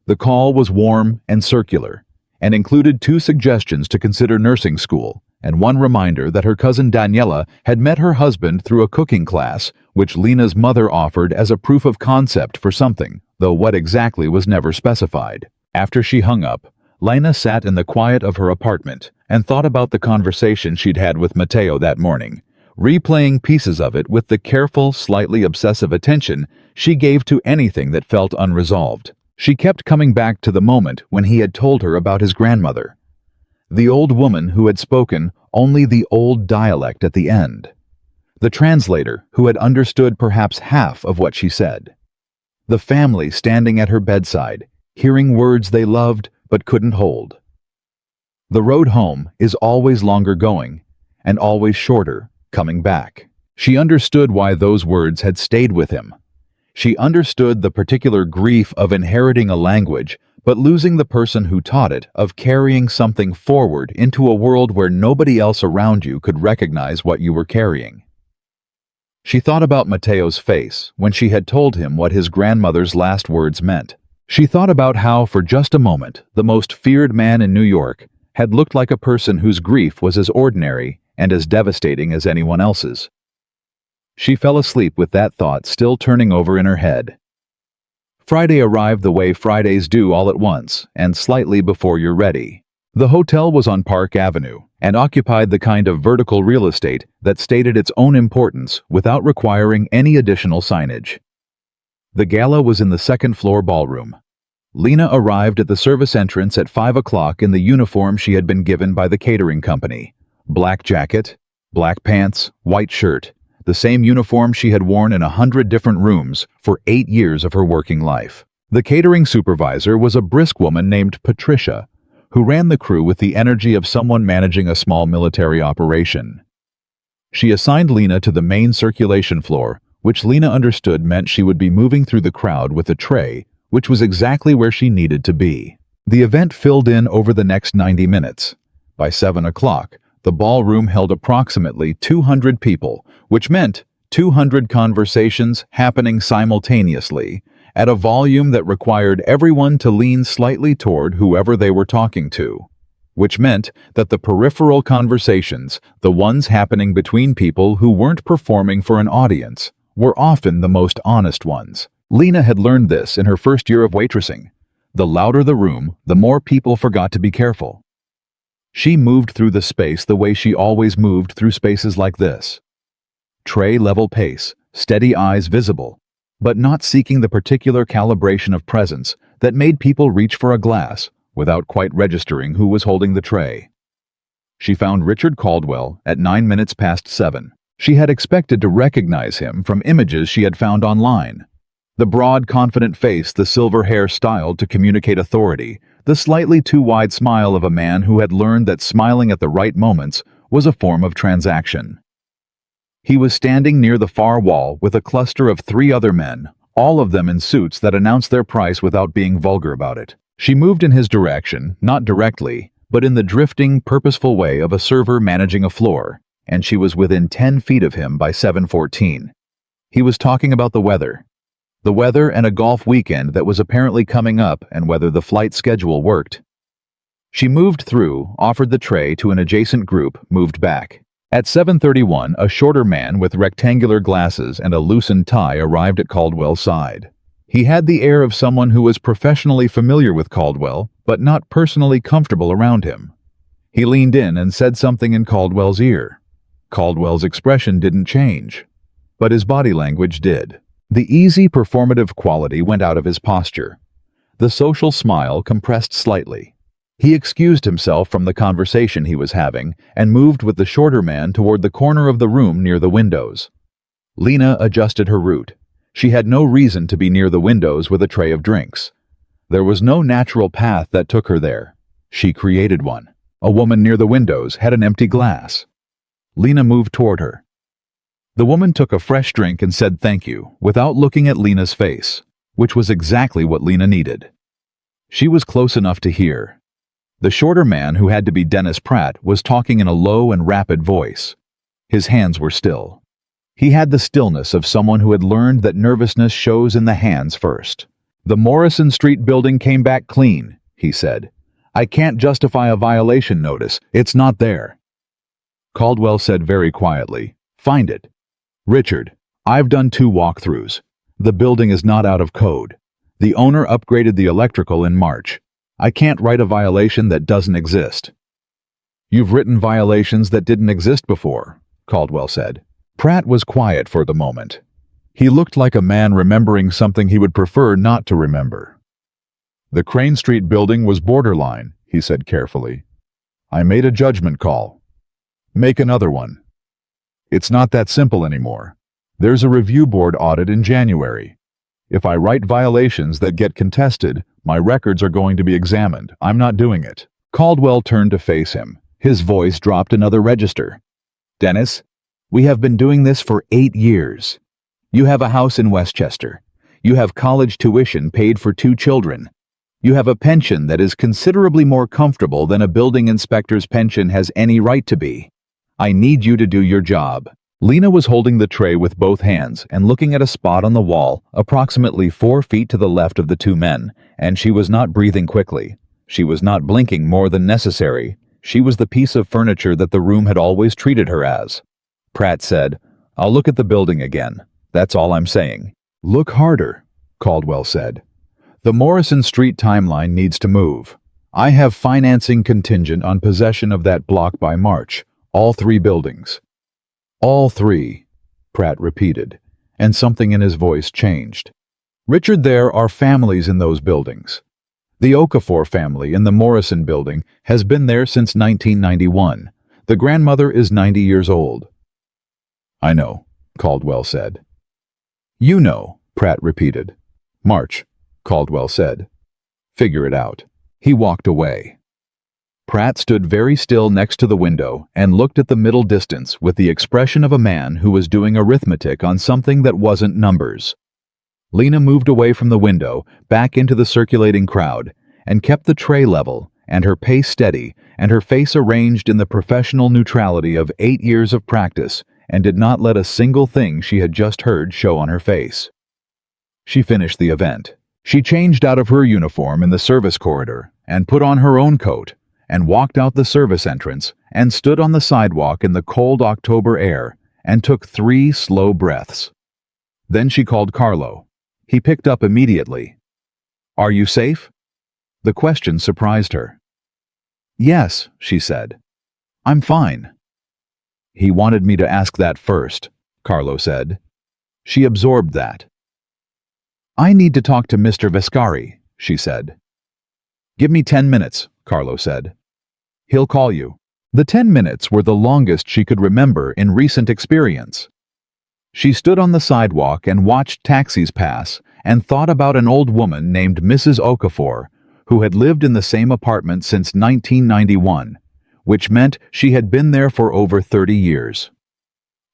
The call was warm and circular, and included 2 suggestions to consider nursing school, and 1 reminder that her cousin Daniela had met her husband through a cooking class, which Lena's mother offered as a proof of concept for something, though what exactly was never specified. After she hung up, Lena sat in the quiet of her apartment and thought about the conversation she'd had with Mateo that morning, replaying pieces of it with the careful, slightly obsessive attention she gave to anything that felt unresolved. She kept coming back to the moment when he had told her about his grandmother, the old woman who had spoken only the old dialect at the end, the translator who had understood perhaps half of what she said, the family standing at her bedside, hearing words they loved but couldn't hold. The road home is always longer going, and always shorter coming back. She understood why those words had stayed with him. She understood the particular grief of inheriting a language, but losing the person who taught it, of carrying something forward into a world where nobody else around you could recognize what you were carrying. She thought about Mateo's face when she had told him what his grandmother's last words meant. She thought about how, for just a moment, the most feared man in New York had looked like a person whose grief was as ordinary and as devastating as anyone else's. She fell asleep with that thought still turning over in her head. Friday arrived the way Fridays do, all at once, and slightly before you're ready. The hotel was on Park Avenue and occupied the kind of vertical real estate that stated its own importance without requiring any additional signage. The gala was in the second-floor ballroom. Lena arrived at the service entrance at 5 o'clock in the uniform she had been given by the catering company: black jacket, Black pants, white shirt, the same uniform she had worn in 100 different rooms for 8 years of her working life. The catering supervisor was a brisk woman named Patricia, who ran the crew with the energy of someone managing a small military operation. She assigned Lena to the main circulation floor, which Lena understood meant she would be moving through the crowd with a tray, which was exactly where she needed to be. The event filled in over the next 90 minutes. By 7 o'clock, the ballroom held approximately 200 people, which meant 200 conversations happening simultaneously at a volume that required everyone to lean slightly toward whoever they were talking to, which meant that the peripheral conversations, the ones happening between people who weren't performing for an audience, were often the most honest ones. Lena had learned this in her first year of waitressing. The louder the room, the more people forgot to be careful. She moved through the space the way she always moved through spaces like this. Tray-level pace, steady eyes visible, but not seeking the particular calibration of presence that made people reach for a glass without quite registering who was holding the tray. She found Richard Caldwell at 9 minutes past 7. She had expected to recognize him from images she had found online. The broad, confident face, the silver hair styled to communicate authority, the slightly too wide smile of a man who had learned that smiling at the right moments was a form of transaction. He was standing near the far wall with a cluster of 3 other men, all of them in suits that announced their price without being vulgar about it. She moved in his direction, not directly, but in the drifting, purposeful way of a server managing a floor, and she was within 10 feet of him by 7:14. He was talking about the weather. The weather and a golf weekend that was apparently coming up and whether the flight schedule worked. She moved through, offered the tray to an adjacent group, moved back. At 7:31, a shorter man with rectangular glasses and a loosened tie arrived at Caldwell's side. He had the air of someone who was professionally familiar with Caldwell, but not personally comfortable around him. He leaned in and said something in Caldwell's ear. Caldwell's expression didn't change, but his body language did. The easy performative quality went out of his posture. The social smile compressed slightly. He excused himself from the conversation he was having and moved with the shorter man toward the corner of the room near the windows. Lena adjusted her route. She had no reason to be near the windows with a tray of drinks. There was no natural path that took her there. She created one. A woman near the windows had an empty glass. Lena moved toward her. The woman took a fresh drink and said thank you, without looking at Lena's face, which was exactly what Lena needed. She was close enough to hear. The shorter man, who had to be Dennis Pratt, was talking in a low and rapid voice. His hands were still. He had the stillness of someone who had learned that nervousness shows in the hands first. "The Morrison Street building came back clean," he said. "I can't justify a violation notice. It's not there." Caldwell said very quietly, "Find it." "Richard, I've done 2 walkthroughs. The building is not out of code. The owner upgraded the electrical in March. I can't write a violation that doesn't exist." "You've written violations that didn't exist before," Caldwell said. Pratt was quiet for the moment. He looked like a man remembering something he would prefer not to remember. "The Crane Street building was borderline," he said carefully. "I made a judgment call. Make another one. It's not that simple anymore. There's a review board audit in January. If I write violations that get contested, my records are going to be examined. I'm not doing it." Caldwell turned to face him. His voice dropped another register. "Dennis, we have been doing this for 8 years. You have a house in Westchester. You have college tuition paid for 2 children. You have a pension that is considerably more comfortable than a building inspector's pension has any right to be. I need you to do your job." Lena was holding the tray with both hands and looking at a spot on the wall approximately 4 feet to the left of the 2 men, and she was not breathing quickly. She was not blinking more than necessary. She was the piece of furniture that the room had always treated her as. Pratt said, "I'll look at the building again. That's all I'm saying." "Look harder," Caldwell said. "The Morrison Street timeline needs to move. I have financing contingent on possession of that block by March. All 3 buildings." "All 3, Pratt repeated, and something in his voice changed. "Richard, there are families in those buildings. The Okafor family in the Morrison building has been there since 1991. The grandmother is 90 years old. I know, Caldwell said. You know, Pratt repeated. March, Caldwell said. Figure it out. He walked away. Pratt stood very still next to the window and looked at the middle distance with the expression of a man who was doing arithmetic on something that wasn't numbers. Lena moved away from the window, back into the circulating crowd, and kept the tray level and her pace steady and her face arranged in the professional neutrality of 8 years of practice, and did not let a single thing she had just heard show on her face. She finished the event. She changed out of her uniform in the service corridor and put on her own coat and walked out the service entrance and stood on the sidewalk in the cold October air and took 3 slow breaths. Then she called Carlo. He picked up immediately. Are you safe? The question surprised her. Yes, she said. I'm fine. He wanted me to ask that first, Carlo said. She absorbed that. I need to talk to Mr. Vescari, she said. Give me 10 minutes, Carlo said. He'll call you. The 10 minutes were the longest she could remember in recent experience. She stood on the sidewalk and watched taxis pass and thought about an old woman named Mrs. Okafor, who had lived in the same apartment since 1991, which meant she had been there for over 30 years.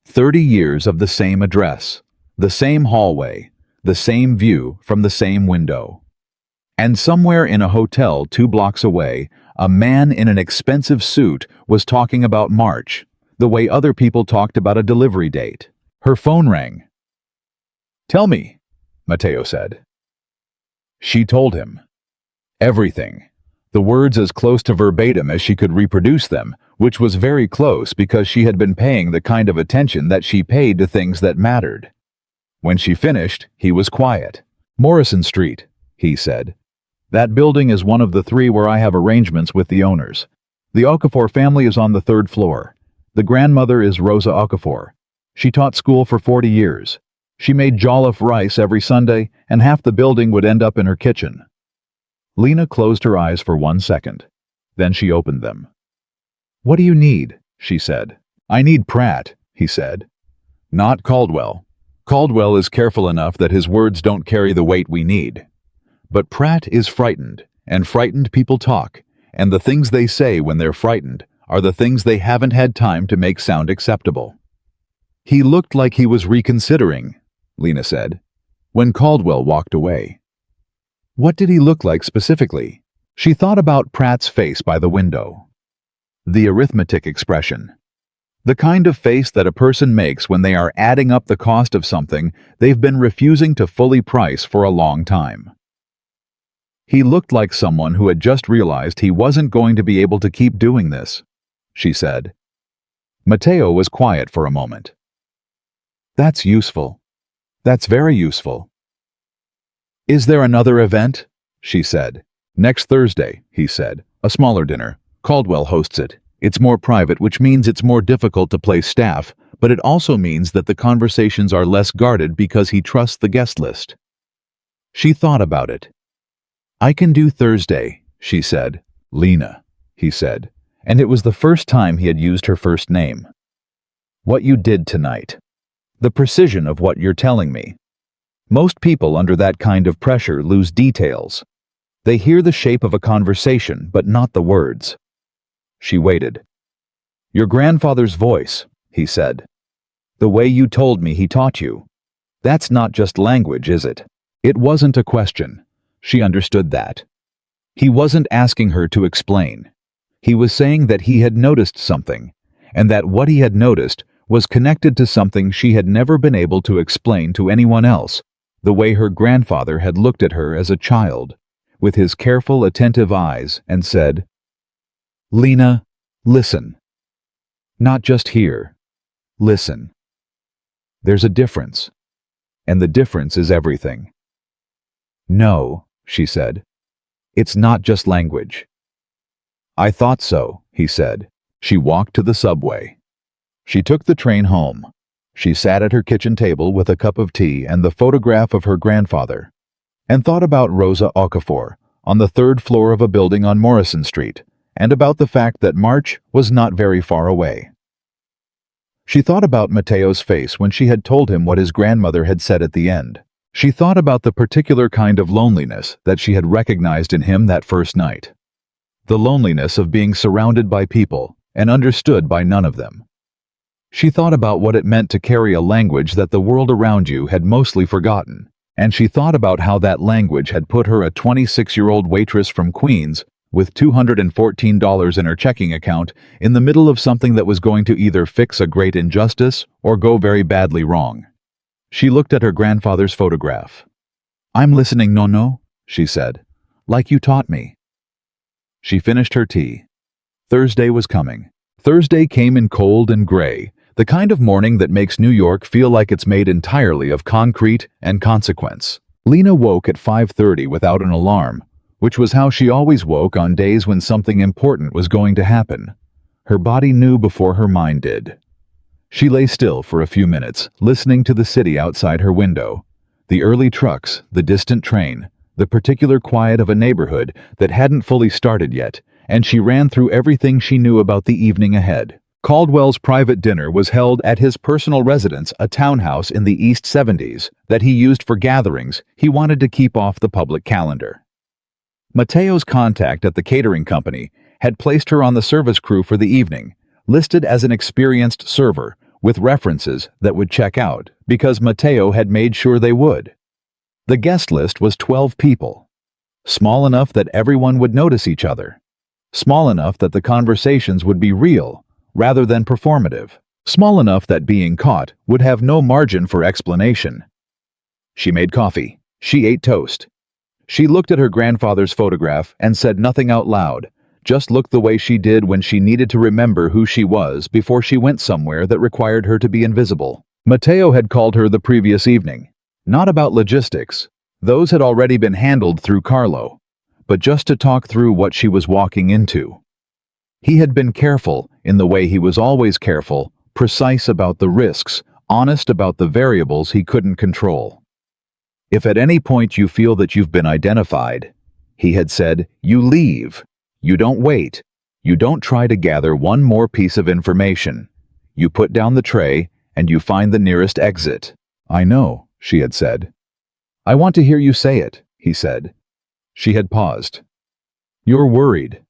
30 years of the same address, the same hallway, the same view from the same window. And somewhere in a hotel 2 blocks away, a man in an expensive suit was talking about March, the way other people talked about a delivery date. Her phone rang. Tell me, Matteo said. She told him. Everything. The words as close to verbatim as she could reproduce them, which was very close because she had been paying the kind of attention that she paid to things that mattered. When she finished, he was quiet. Morrison Street, he said. That building is one of the 3 where I have arrangements with the owners. The Okafor family is on the 3rd floor. The grandmother is Rosa Okafor. She taught school for 40 years. She made jollof rice every Sunday, and half the building would end up in her kitchen. Lena closed her eyes for 1 second. Then she opened them. What do you need? She said. I need Pratt, he said. Not Caldwell. Caldwell is careful enough that his words don't carry the weight we need. But Pratt is frightened, and frightened people talk, and the things they say when they're frightened are the things they haven't had time to make sound acceptable. He looked like he was reconsidering, Lena said, when Caldwell walked away. What did he look like specifically? She thought about Pratt's face by the window. The arithmetic expression. The kind of face that a person makes when they are adding up the cost of something they've been refusing to fully price for a long time. He looked like someone who had just realized he wasn't going to be able to keep doing this, she said. Matteo was quiet for a moment. That's useful. That's very useful. Is there another event? She said. Next Thursday, he said. A smaller dinner. Caldwell hosts it. It's more private, which means it's more difficult to place staff, but it also means that the conversations are less guarded because he trusts the guest list. She thought about it. I can do Thursday, she said. Lena, he said, and it was the first time he had used her first name. What you did tonight. The precision of what you're telling me. Most people under that kind of pressure lose details. They hear the shape of a conversation, but not the words. She waited. Your grandfather's voice, he said. The way you told me he taught you. That's not just language, is it? It wasn't a question. She understood that. He wasn't asking her to explain. He was saying that he had noticed something, and that what he had noticed was connected to something she had never been able to explain to anyone else, the way her grandfather had looked at her as a child, with his careful, attentive eyes, and said, Lena, listen. Not just hear. Listen. There's a difference, and the difference is everything. No, she said. It's not just language. I thought so, he said. She walked to the subway. She took the train home. She sat at her kitchen table with a cup of tea and the photograph of her grandfather, and thought about Rosa Okafor on the 3rd floor of a building on Morrison Street, and about the fact that March was not very far away. She thought about Mateo's face when she had told him what his grandmother had said at the end. She thought about the particular kind of loneliness that she had recognized in him that first night. The loneliness of being surrounded by people and understood by none of them. She thought about what it meant to carry a language that the world around you had mostly forgotten, and she thought about how that language had put her, a 26-year-old waitress from Queens, with $214 in her checking account, in the middle of something that was going to either fix a great injustice or go very badly wrong. She looked at her grandfather's photograph. "I'm listening, Nono," she said, "like you taught me." She finished her tea. Thursday was coming. Thursday came in cold and gray, the kind of morning that makes New York feel like it's made entirely of concrete and consequence. Lena woke at 5:30 without an alarm, which was how she always woke on days when something important was going to happen. Her body knew before her mind did. She lay still for a few minutes, listening to the city outside her window. The early trucks, the distant train, the particular quiet of a neighborhood that hadn't fully started yet, and she ran through everything she knew about the evening ahead. Caldwell's private dinner was held at his personal residence, a townhouse in the East 70s that he used for gatherings he wanted to keep off the public calendar. Mateo's contact at the catering company had placed her on the service crew for the evening, listed as an experienced server with references that would check out because Mateo had made sure they would. The guest list was 12 people, small enough that everyone would notice each other, small enough that the conversations would be real rather than performative, small enough that being caught would have no margin for explanation. She made coffee. She ate toast. She looked at her grandfather's photograph and said nothing out loud, just looked the way she did when she needed to remember who she was before she went somewhere that required her to be invisible. Mateo had called her the previous evening, not about logistics. Those had already been handled through Carlo, but just to talk through what she was walking into. He had been careful in the way he was always careful, precise about the risks, honest about the variables he couldn't control. "If at any point you feel that you've been identified," he had said, "you leave. You don't wait. You don't try to gather one more piece of information. You put down the tray and you find the nearest exit." "I know," she had said. "I want to hear you say it," he said. She had paused. "You're worried."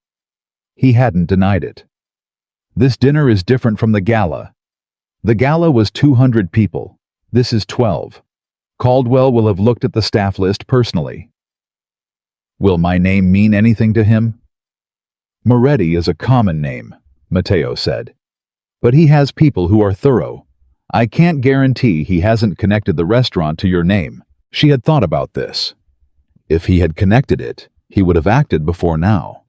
He hadn't denied it. "This dinner is different from the gala. The gala was 200 people. This is 12. Caldwell will have looked at the staff list personally." "Will my name mean anything to him?" "Moretti is a common name," Mateo said. "But he has people who are thorough. I can't guarantee he hasn't connected the restaurant to your name." She had thought about this. If he had connected it, he would have acted before now.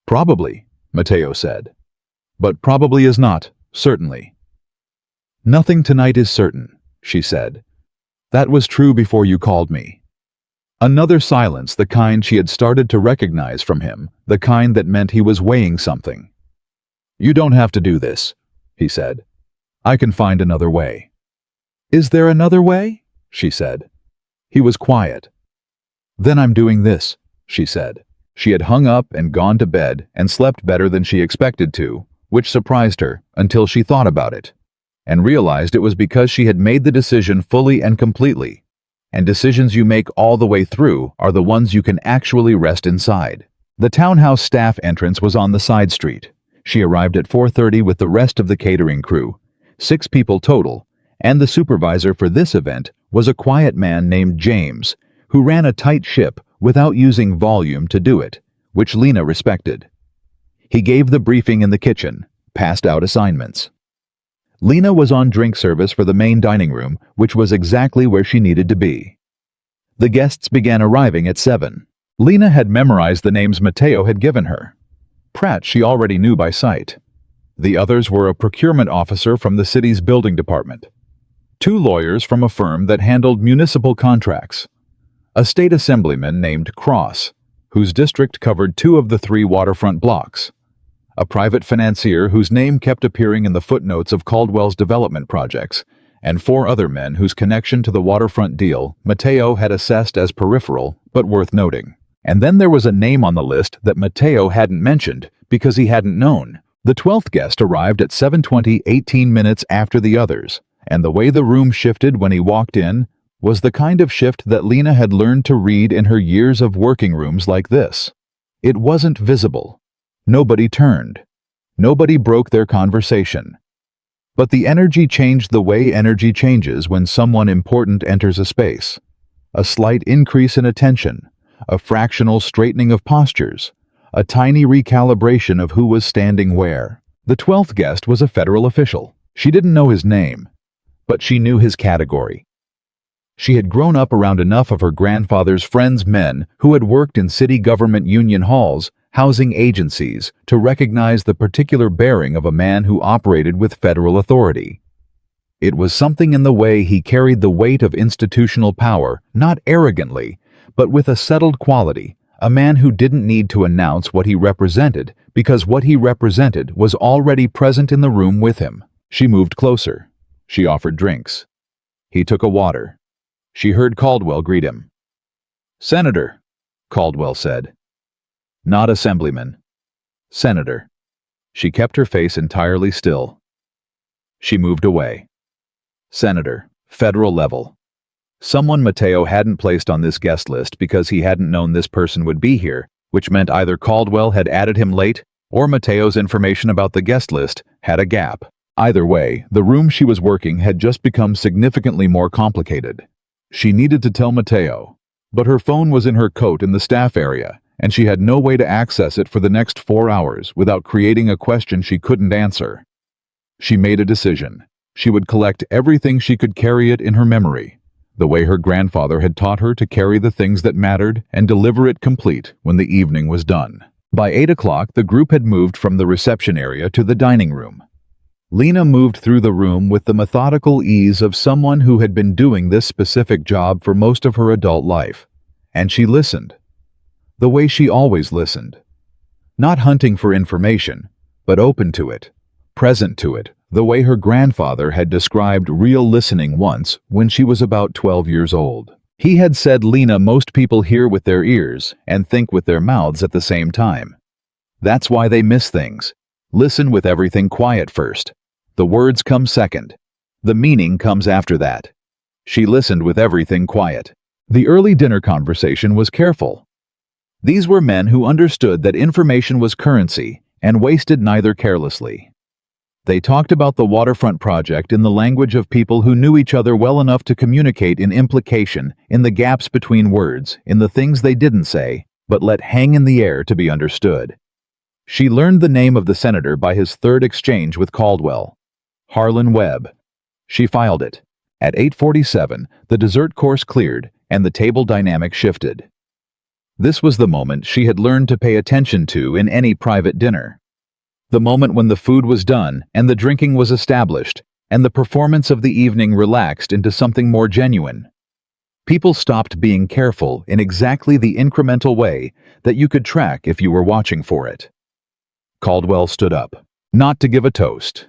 "Probably," Mateo said. "But probably is not, certainly." "Nothing tonight is certain," she said. "That was true before you called me." Another silence, the kind she had started to recognize from him, the kind that meant he was weighing something. "You don't have to do this," he said. "I can find another way." "Is there another way?" she said. He was quiet. "Then I'm doing this," she said. She had hung up and gone to bed and slept better than she expected to, which surprised her until she thought about it, and realized it was because she had made the decision fully and completely. And decisions you make all the way through are the ones you can actually rest inside. The townhouse staff entrance was on the side street. She arrived at 4:30 with the rest of the catering crew, 6 people total, and the supervisor for this event was a quiet man named James, who ran a tight ship without using volume to do it, which Lena respected. He gave the briefing in the kitchen, passed out assignments. Lena was on drink service for the main dining room, which was exactly where she needed to be. The guests began arriving at 7. Lena had memorized the names Mateo had given her. Pratt she already knew by sight. The others were a procurement officer from the city's building department, 2 lawyers from a firm that handled municipal contracts, a state assemblyman named Cross, whose district covered 2 of the 3 waterfront blocks, a private financier whose name kept appearing in the footnotes of Caldwell's development projects, and 4 other men whose connection to the waterfront deal Mateo had assessed as peripheral but worth noting. And then there was a name on the list that Mateo hadn't mentioned because he hadn't known. The 12th guest arrived at 7:20, 18 minutes after the others, and the way the room shifted when he walked in was the kind of shift that Lena had learned to read in her years of working rooms like this. It wasn't visible. Nobody turned. Nobody broke their conversation. But the energy changed the way energy changes when someone important enters a space. A slight increase in attention, a fractional straightening of postures, a tiny recalibration of who was standing where. The 12th guest was a federal official. She didn't know his name, but she knew his category. She had grown up around enough of her grandfather's friends' men who had worked in city government union halls, housing agencies, to recognize the particular bearing of a man who operated with federal authority. It was something in the way he carried the weight of institutional power, not arrogantly, but with a settled quality, a man who didn't need to announce what he represented because what he represented was already present in the room with him. She moved closer. She offered drinks. He took a water. She heard Caldwell greet him. "Senator," Caldwell said. "Not assemblyman. Senator." She kept her face entirely still. She moved away. "Senator, federal level." Someone Mateo hadn't placed on this guest list because he hadn't known this person would be here, which meant either Caldwell had added him late or Mateo's information about the guest list had a gap. Either way, the room she was working had just become significantly more complicated. She needed to tell Mateo, but her phone was in her coat in the staff area, and she had no way to access it for the next 4 hours without creating a question she couldn't answer. She made a decision. She would collect everything she could, carry it in her memory, the way her grandfather had taught her to carry the things that mattered and deliver it complete when the evening was done. By 8 o'clock, the group had moved from the reception area to the dining room. Lena moved through the room with the methodical ease of someone who had been doing this specific job for most of her adult life, and she listened. The way she always listened. Not hunting for information, but open to it, present to it, the way her grandfather had described real listening once when she was about 12 years old. He had said, "Lena, most people hear with their ears and think with their mouths at the same time. That's why they miss things. Listen with everything quiet first. The words come second. The meaning comes after that." She listened with everything quiet. The early dinner conversation was careful. These were men who understood that information was currency and wasted neither carelessly. They talked about the waterfront project in the language of people who knew each other well enough to communicate in implication, in the gaps between words, in the things they didn't say, but let hang in the air to be understood. She learned the name of the senator by his third exchange with Caldwell. Harlan Webb. She filed it. At 8:47, the dessert course cleared and the table dynamic shifted. This was the moment she had learned to pay attention to in any private dinner. The moment when the food was done and the drinking was established and the performance of the evening relaxed into something more genuine. People stopped being careful in exactly the incremental way that you could track if you were watching for it. Caldwell stood up, not to give a toast.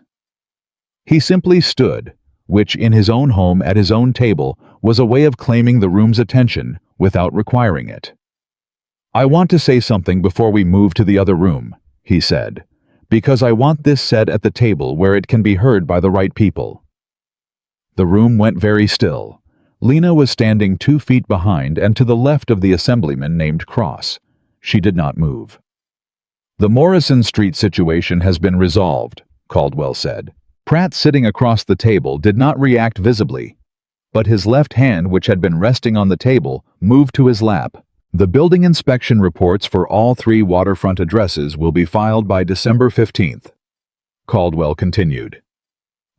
He simply stood, which in his own home at his own table was a way of claiming the room's attention without requiring it. "I want to say something before we move to the other room," he said, "because I want this said at the table where it can be heard by the right people." The room went very still. Lena was standing 2 feet behind and to the left of the assemblyman named Cross. She did not move. "The Morrison Street situation has been resolved," Caldwell said. Pratt, sitting across the table, did not react visibly, but his left hand, which had been resting on the table, moved to his lap. "The building inspection reports for all 3 waterfront addresses will be filed by December 15th. Caldwell continued.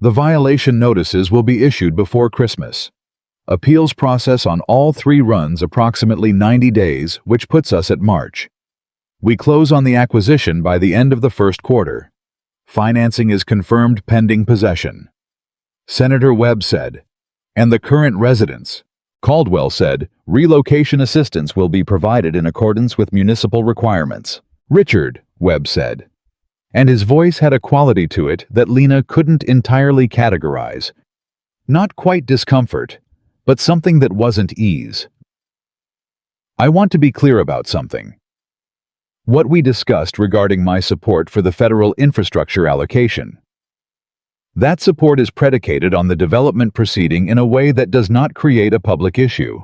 "The violation notices will be issued before Christmas. Appeals process on all 3 runs approximately 90 days, which puts us at March. We close on the acquisition by the end of the first quarter. Financing is confirmed pending possession." Senator Webb said, "And the current residents." Caldwell said, "Relocation assistance will be provided in accordance with municipal requirements." "Richard," Webb said. And his voice had a quality to it that Lena couldn't entirely categorize. Not quite discomfort, but something that wasn't ease. "I want to be clear about something. What we discussed regarding my support for the federal infrastructure allocation. That support is predicated on the development proceeding in a way that does not create a public issue.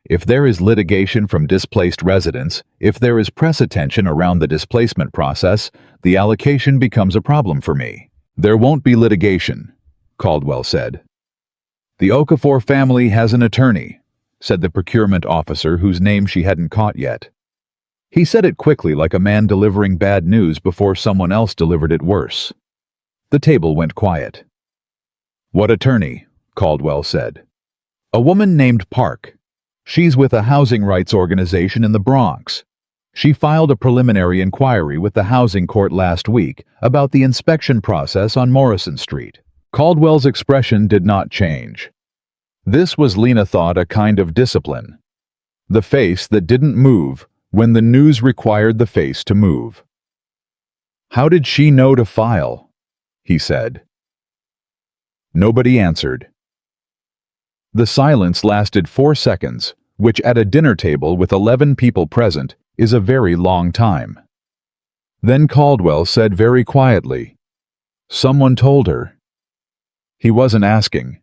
If there is litigation from displaced residents, if there is press attention around the displacement process, the allocation becomes a problem for me. There won't be litigation, Caldwell said. The Okafor family has an attorney, said the procurement officer whose name she hadn't caught yet. He said it quickly like a man delivering bad news before someone else delivered it worse. The table went quiet. What attorney? Caldwell said. A woman named Park. She's with a housing rights organization in the Bronx. She filed a preliminary inquiry with the housing court last week about the inspection process on Morrison Street. Caldwell's expression did not change. This was, Lena thought, a kind of discipline. The face that didn't move when the news required the face to move. How did she know to file? He said. Nobody answered. The silence lasted 4 seconds, which at a dinner table with 11 people present is a very long time. Then Caldwell said very quietly, "Someone told her." He wasn't asking.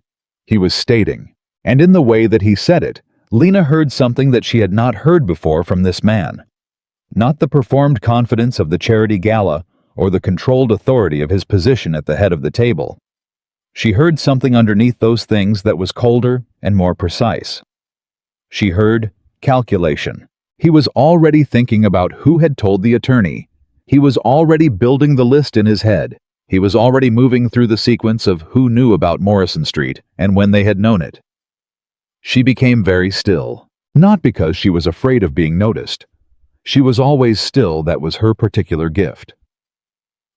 He was stating. And in the way that he said it, Lena heard something that she had not heard before from this man. Not the performed confidence of the charity gala or the controlled authority of his position at the head of the table. She heard something underneath those things that was colder and more precise. She heard calculation. He was already thinking about who had told the attorney. He was already building the list in his head. He was already moving through the sequence of who knew about Morrison Street and when they had known it. She became very still, not because she was afraid of being noticed. She was always still, that was her particular gift.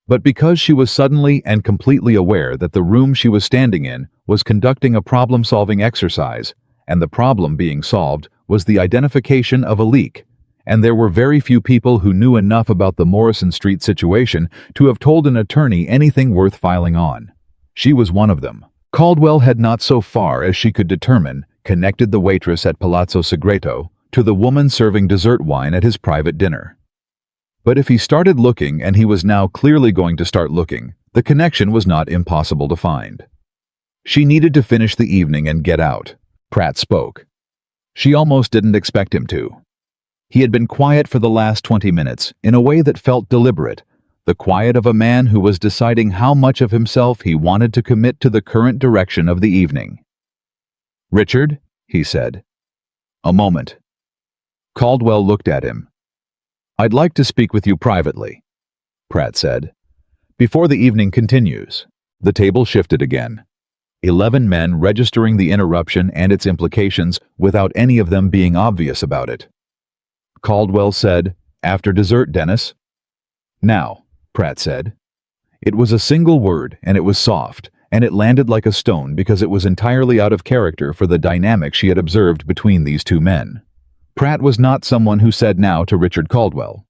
But because she was suddenly and completely aware that the room she was standing in was conducting a problem-solving exercise, and the problem being solved was the identification of a leak, and there were very few people who knew enough about the Morrison Street situation to have told an attorney anything worth filing on. She was one of them. Caldwell had not, so far as she could determine, connected the waitress at Palazzo Segreto to the woman serving dessert wine at his private dinner. But if he started looking, and he was now clearly going to start looking, the connection was not impossible to find. She needed to finish the evening and get out. Pratt spoke. She almost didn't expect him to. He had been quiet for the last 20 minutes in a way that felt deliberate, the quiet of a man who was deciding how much of himself he wanted to commit to the current direction of the evening. "Richard," he said. "A moment." Caldwell looked at him. "I'd like to speak with you privately," Pratt said, "before the evening continues." The table shifted again. 11 men registering the interruption and its implications without any of them being obvious about it. Caldwell said, "After dessert, Dennis." "Now," Pratt said. It was a single word, and it was soft, and it landed like a stone because it was entirely out of character for the dynamic she had observed between these two men. Pratt was not someone who said now to Richard Caldwell.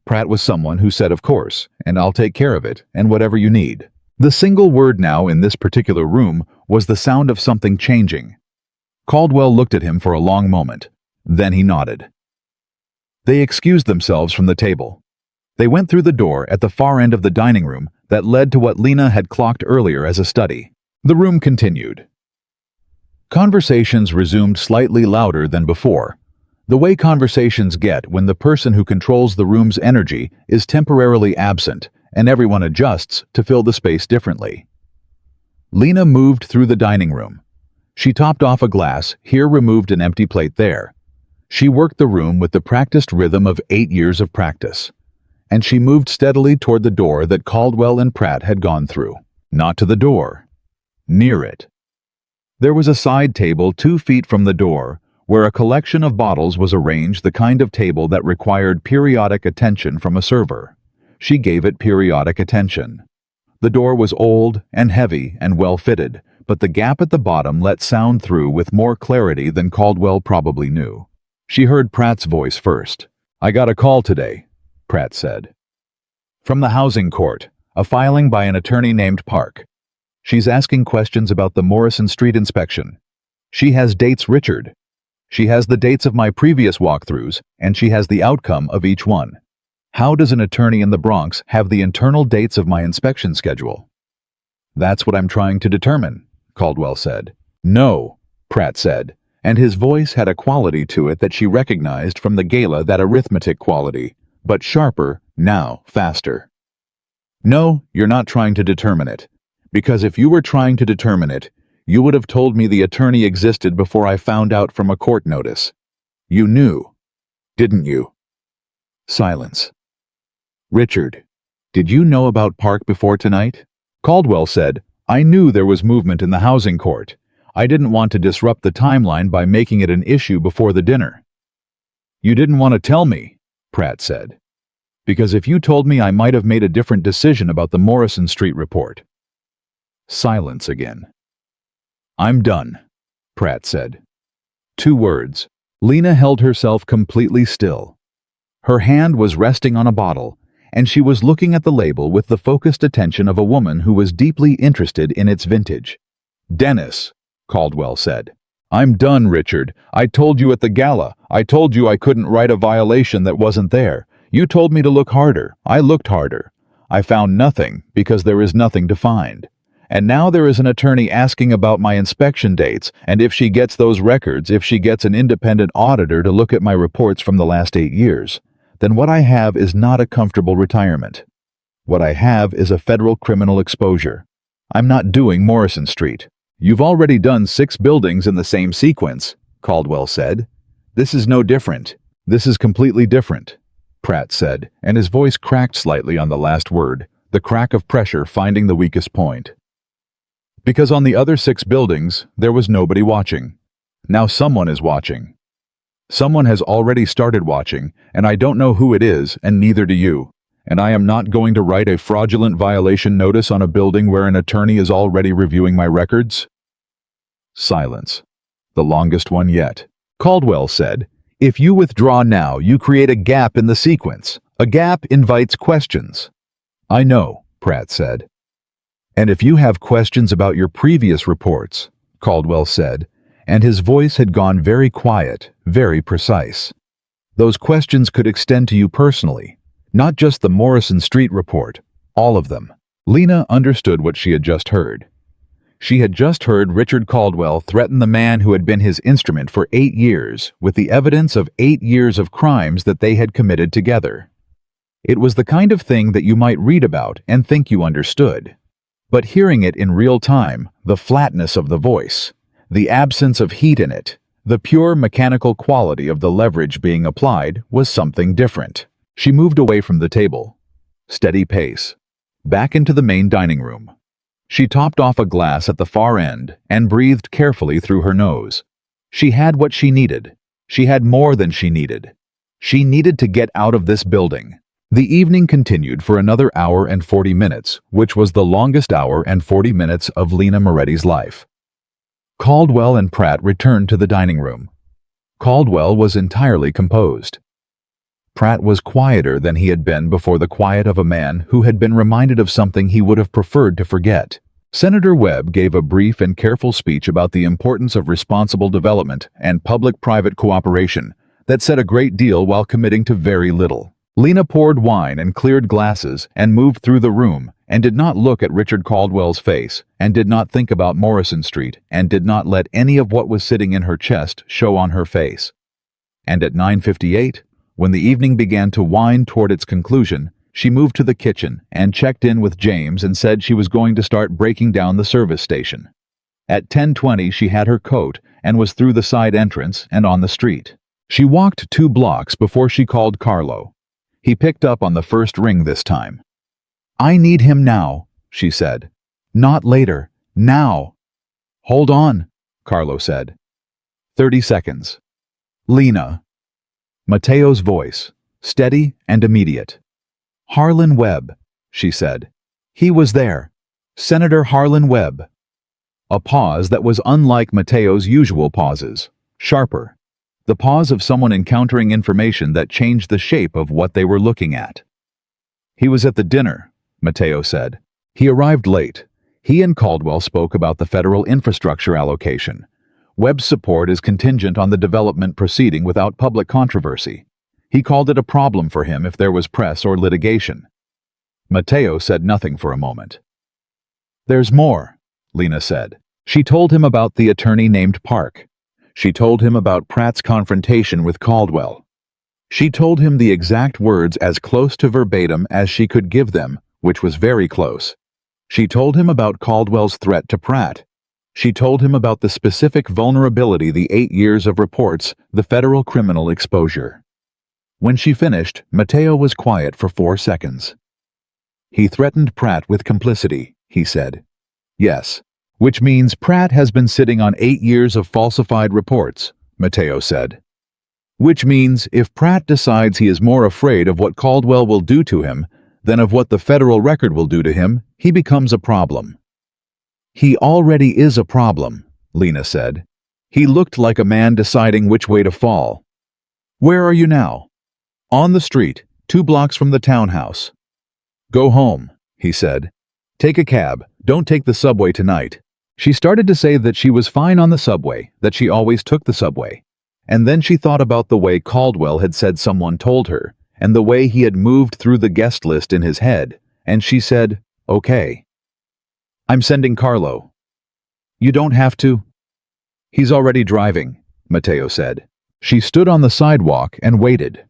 Pratt was someone who said, "Of course, and I'll take care of it, and whatever you need." The single word now in this particular room was the sound of something changing. Caldwell looked at him for a long moment. Then he nodded. They excused themselves from the table. They went through the door at the far end of the dining room that led to what Lena had clocked earlier as a study. The room continued. Conversations resumed slightly louder than before. The way conversations get when the person who controls the room's energy is temporarily absent and everyone adjusts to fill the space differently. Lena moved through the dining room. She topped off a glass, here removed an empty plate there. She worked the room with the practiced rhythm of 8 years of practice. And she moved steadily toward the door that Caldwell and Pratt had gone through. Not to the door. Near it. There was a side table 2 feet from the door, where a collection of bottles was arranged, the kind of table that required periodic attention from a server. She gave it periodic attention. The door was old and heavy and well-fitted, but the gap at the bottom let sound through with more clarity than Caldwell probably knew. She heard Pratt's voice first. "I got a call today," Pratt said. "From the housing court, a filing by an attorney named Park. She's asking questions about the Morrison Street inspection. She has dates, Richard. She has the dates of my previous walkthroughs, and she has the outcome of each one. How does an attorney in the Bronx have the internal dates of my inspection schedule? That's what I'm trying to determine, Caldwell said. No, Pratt said, and his voice had a quality to it that she recognized from the gala, that arithmetic quality, but sharper, now faster. No, you're not trying to determine it, because if you were trying to determine it, you would have told me the attorney existed before I found out from a court notice. You knew, didn't you? Silence. Richard, did you know about Park before tonight? Caldwell said, I knew there was movement in the housing court. I didn't want to disrupt the timeline by making it an issue before the dinner. You didn't want to tell me, Pratt said, because if you told me I might have made a different decision about the Morrison Street report. Silence again. I'm done, Pratt said. 2 words. Lena held herself completely still. Her hand was resting on a bottle, and she was looking at the label with the focused attention of a woman who was deeply interested in its vintage. Dennis, Caldwell said. I'm done, Richard. I told you at the gala. I told you I couldn't write a violation that wasn't there. You told me to look harder. I looked harder. I found nothing because there is nothing to find. And now there is an attorney asking about my inspection dates, and if she gets those records, if she gets an independent auditor to look at my reports from the last 8 years, then what I have is not a comfortable retirement. What I have is a federal criminal exposure. I'm not doing Morrison Street. You've already done 6 buildings in the same sequence, Caldwell said. This is no different. This is completely different, Pratt said, and his voice cracked slightly on the last word, the crack of pressure finding the weakest point. Because on the other 6 buildings, there was nobody watching. Now someone is watching. Someone has already started watching, and I don't know who it is, and neither do you. And I am not going to write a fraudulent violation notice on a building where an attorney is already reviewing my records. Silence. The longest one yet. Caldwell said, if you withdraw now, you create a gap in the sequence. A gap invites questions. I know, Pratt said. And if you have questions about your previous reports, Caldwell said, and his voice had gone very quiet, very precise. Those questions could extend to you personally, not just the Morrison Street report, all of them. Lena understood what she had just heard. She had just heard Richard Caldwell threaten the man who had been his instrument for 8 years with the evidence of 8 years of crimes that they had committed together. It was the kind of thing that you might read about and think you understood. But hearing it in real time, the flatness of the voice, the absence of heat in it, the pure mechanical quality of the leverage being applied was something different. She moved away from the table. Steady pace. Back into the main dining room. She topped off a glass at the far end and breathed carefully through her nose. She had what she needed. She had more than she needed. She needed to get out of this building. The evening continued for another hour and 40 minutes, which was the longest hour and 40 minutes of Lena Moretti's life. Caldwell and Pratt returned to the dining room. Caldwell was entirely composed. Pratt was quieter than he had been before, the quiet of a man who had been reminded of something he would have preferred to forget. Senator Webb gave a brief and careful speech about the importance of responsible development and public-private cooperation that said a great deal while committing to very little. Lena poured wine and cleared glasses and moved through the room and did not look at Richard Caldwell's face and did not think about Morrison Street and did not let any of what was sitting in her chest show on her face. And at 9:58, when the evening began to wind toward its conclusion, she moved to the kitchen and checked in with James and said she was going to start breaking down the service station. At 10:20 she had her coat and was through the side entrance and on the street. She walked 2 blocks before she called Carlo. He picked up on the first ring this time. I need him now, she said. Not later. Now. Hold on, Carlo said. 30 seconds. Lena. Mateo's voice, steady and immediate. Harlan Webb, she said. He was there. Senator Harlan Webb. A pause that was unlike Mateo's usual pauses, sharper. The pause of someone encountering information that changed the shape of what they were looking at. He was at the dinner, Mateo said. He arrived late. He and Caldwell spoke about the federal infrastructure allocation. Webb's support is contingent on the development proceeding without public controversy. He called it a problem for him if there was press or litigation. Mateo said nothing for a moment. "There's more," Lena said. She told him about the attorney named Park. She told him about Pratt's confrontation with Caldwell. She told him the exact words as close to verbatim as she could give them, which was very close. She told him about Caldwell's threat to Pratt. She told him about the specific vulnerability, the 8 years of reports, the federal criminal exposure. When she finished, Mateo was quiet for 4 seconds. "He threatened Pratt with complicity," he said. "Yes, which means Pratt has been sitting on 8 years of falsified reports," Mateo said. "Which means if Pratt decides he is more afraid of what Caldwell will do to him than of what the federal record will do to him, he becomes a problem." "He already is a problem," Lena said. "He looked like a man deciding which way to fall." "Where are you now?" "On the street, 2 blocks from the townhouse." "Go home," he said. "Take a cab. Don't take the subway tonight." She started to say that she was fine on the subway, that she always took the subway. And then she thought about the way Caldwell had said someone told her, and the way he had moved through the guest list in his head, and she said, "Okay. I'm sending Carlo." "You don't have to." "He's already driving," Mateo said. She stood on the sidewalk and waited.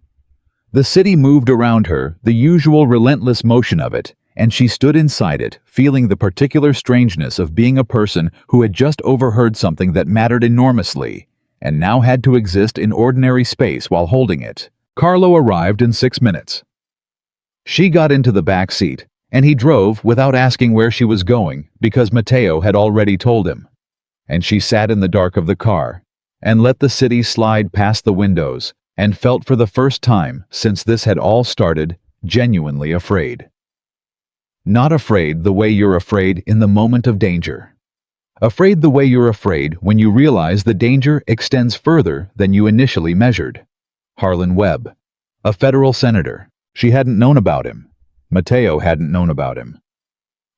The city moved around her, the usual relentless motion of it, and she stood inside it, feeling the particular strangeness of being a person who had just overheard something that mattered enormously, and now had to exist in ordinary space while holding it. Carlo arrived in 6 minutes. She got into the back seat, and he drove without asking where she was going because Mateo had already told him. And she sat in the dark of the car, and let the city slide past the windows, and felt for the first time since this had all started, genuinely afraid. Not afraid the way you're afraid in the moment of danger. Afraid the way you're afraid when you realize the danger extends further than you initially measured. Harlan Webb, a federal senator. She hadn't known about him. Mateo hadn't known about him.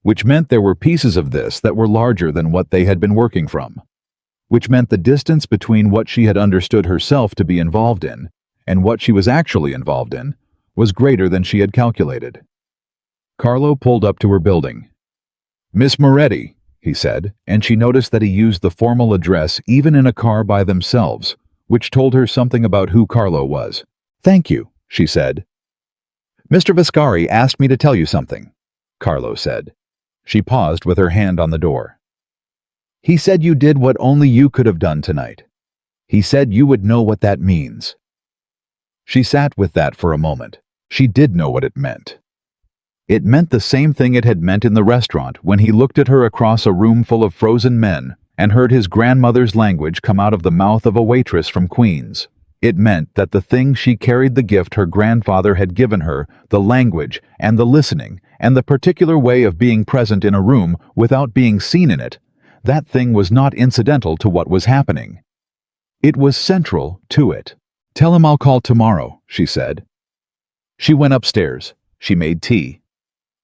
Which meant there were pieces of this that were larger than what they had been working from. Which meant the distance between what she had understood herself to be involved in and what she was actually involved in was greater than she had calculated. Carlo pulled up to her building. "Miss Moretti," he said, and she noticed that he used the formal address even in a car by themselves, which told her something about who Carlo was. "Thank you," she said. "Mr. Vascari asked me to tell you something," Carlo said. She paused with her hand on the door. "He said you did what only you could have done tonight. He said you would know what that means." She sat with that for a moment. She did know what it meant. It meant the same thing it had meant in the restaurant when he looked at her across a room full of frozen men and heard his grandmother's language come out of the mouth of a waitress from Queens. It meant that the thing she carried, the gift her grandfather had given her, the language and the listening and the particular way of being present in a room without being seen in it, that thing was not incidental to what was happening. It was central to it. "Tell him I'll call tomorrow," she said. She went upstairs. She made tea.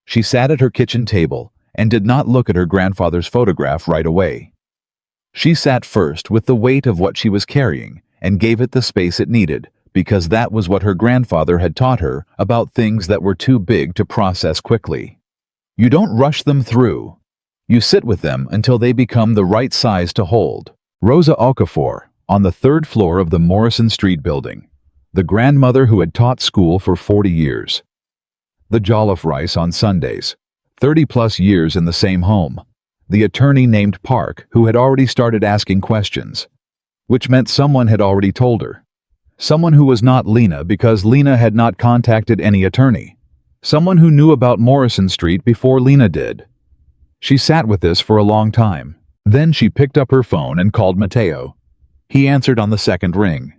She sat at her kitchen table and did not look at her grandfather's photograph right away. She sat first with the weight of what she was carrying and gave it the space it needed, because that was what her grandfather had taught her about things that were too big to process quickly. You don't rush them through. You sit with them until they become the right size to hold. Rosa Okafor, on the 3rd floor of the Morrison Street building, the grandmother who had taught school for 40 years. The jollof rice on Sundays, 30-plus years in the same home. The attorney named Park, who had already started asking questions, which meant someone had already told her. Someone who was not Lena because Lena had not contacted any attorney. Someone who knew about Morrison Street before Lena did. She sat with this for a long time. Then she picked up her phone and called Mateo. He answered on the 2nd ring.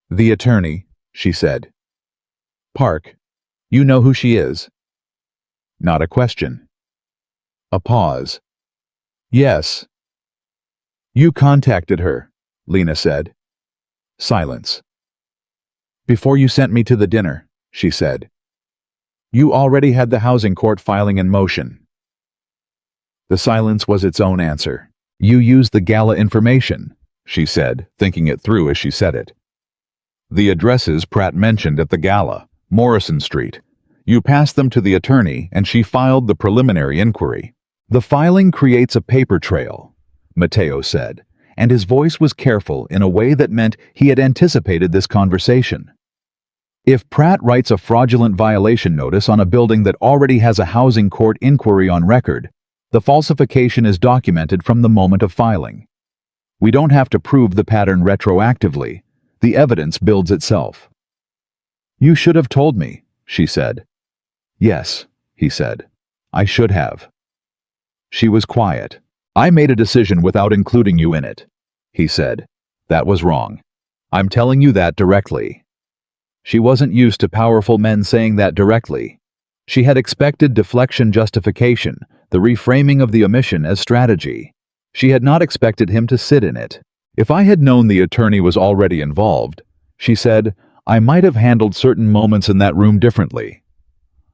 "The attorney," she said. "Park. You know who she is?" Not a question. A pause. "Yes." "You contacted her," Lena said. Silence. "Before you sent me to the dinner," she said. "You already had the housing court filing in motion." The silence was its own answer. "You used the gala information," she said, thinking it through as she said it. The addresses Pratt mentioned at the gala, Morrison Street. You passed them to the attorney and she filed the preliminary inquiry. The filing creates a paper trail, Mateo said, and his voice was careful in a way that meant he had anticipated this conversation. If Pratt writes a fraudulent violation notice on a building that already has a housing court inquiry on record, the falsification is documented from the moment of filing. We don't have to prove the pattern retroactively. The evidence builds itself. You should have told me, she said. Yes, he said. I should have. She was quiet. I made a decision without including you in it, he said. That was wrong. I'm telling you that directly. She wasn't used to powerful men saying that directly. She had expected deflection justification, the reframing of the omission as strategy. She had not expected him to sit in it. If I had known the attorney was already involved, she said, I might have handled certain moments in that room differently.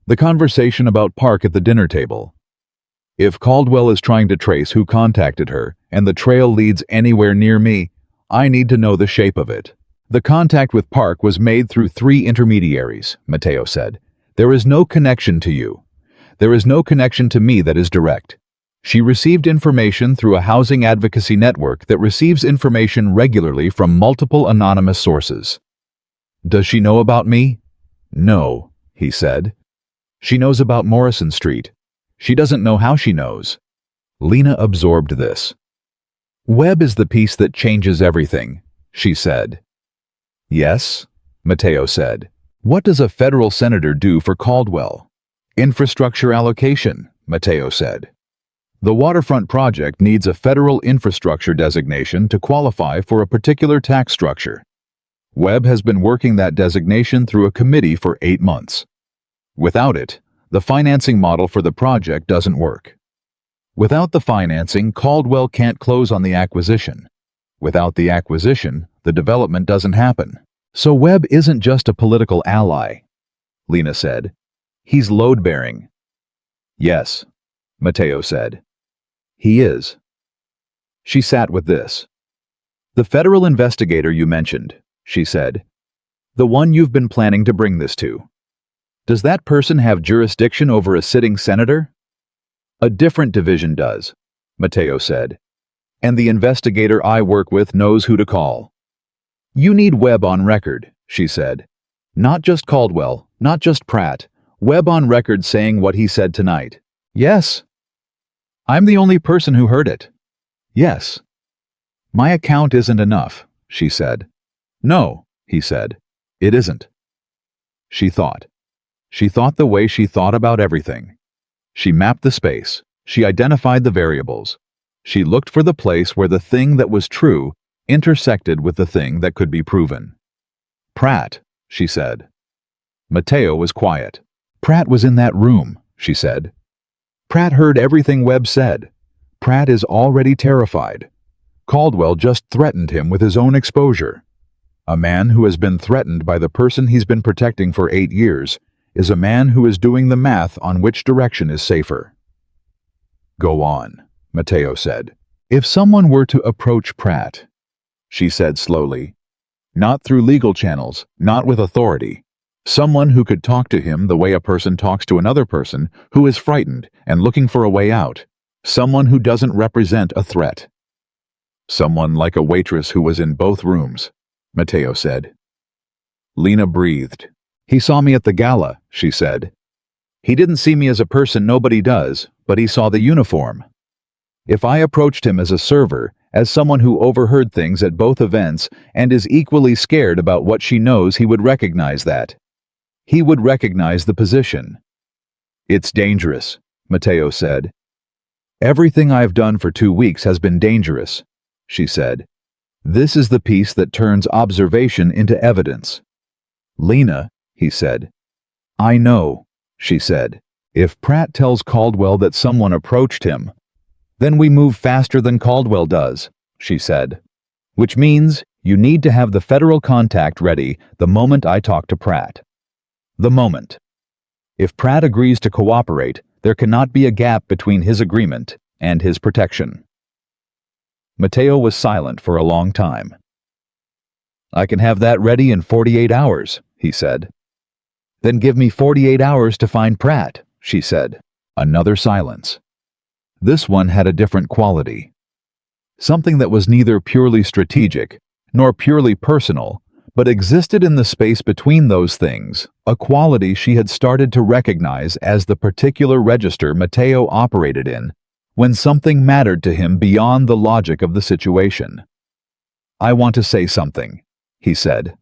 The conversation about Park at the dinner table. If Caldwell is trying to trace who contacted her, and the trail leads anywhere near me, I need to know the shape of it. The contact with Park was made through 3 intermediaries, Mateo said. There is no connection to you. There is no connection to me that is direct. She received information through a housing advocacy network that receives information regularly from multiple anonymous sources. Does she know about me? No, he said. She knows about Morrison Street. She doesn't know how she knows. Lena absorbed this. Webb is the piece that changes everything, she said. Yes, Mateo said. What does a federal senator do for Caldwell? Infrastructure allocation, Mateo said. The waterfront project needs a federal infrastructure designation to qualify for a particular tax structure. Webb has been working that designation through a committee for 8 months. Without it, the financing model for the project doesn't work. Without the financing, Caldwell can't close on the acquisition. Without the acquisition, the development doesn't happen. So Webb isn't just a political ally, Lena said. He's load-bearing. Yes, Mateo said. He is. She sat with this. The federal investigator you mentioned, she said. The one you've been planning to bring this to. Does that person have jurisdiction over a sitting senator? A different division does, Mateo said. And the investigator I work with knows who to call. You need Webb on record, she said. Not just Caldwell, not just Pratt. Webb on record saying what he said tonight. Yes. I'm the only person who heard it. Yes. My account isn't enough, she said. No, he said. It isn't. She thought. She thought the way she thought about everything. She mapped the space. She identified the variables. She looked for the place where the thing that was true intersected with the thing that could be proven. Pratt, she said. Mateo was quiet. Pratt was in that room, she said. Pratt heard everything Webb said. Pratt is already terrified. Caldwell just threatened him with his own exposure. A man who has been threatened by the person he's been protecting for 8 years is a man who is doing the math on which direction is safer. Go on, Mateo said. If someone were to approach Pratt, she said slowly, not through legal channels, not with authority, someone who could talk to him the way a person talks to another person who is frightened and looking for a way out, someone who doesn't represent a threat. Someone like a waitress who was in both rooms, Mateo said. Lena breathed. He saw me at the gala, she said. He didn't see me as a person nobody does, but he saw the uniform. If I approached him as a server, as someone who overheard things at both events and is equally scared about what she knows, he would recognize that. He would recognize the position. It's dangerous, Mateo said. Everything I've done for 2 weeks has been dangerous, she said. This is the piece that turns observation into evidence. Lena, he said. I know, she said. If Pratt tells Caldwell that someone approached him, then we move faster than Caldwell does, she said. Which means you need to have the federal contact ready the moment I talk to Pratt. The moment. If Pratt agrees to cooperate, there cannot be a gap between his agreement and his protection. Mateo was silent for a long time. I can have that ready in 48 hours, he said. Then give me 48 hours to find Pratt, she said. Another silence. This one had a different quality. Something that was neither purely strategic nor purely personal, but existed in the space between those things, a quality she had started to recognize as the particular register Matteo operated in when something mattered to him beyond the logic of the situation. I want to say something, he said.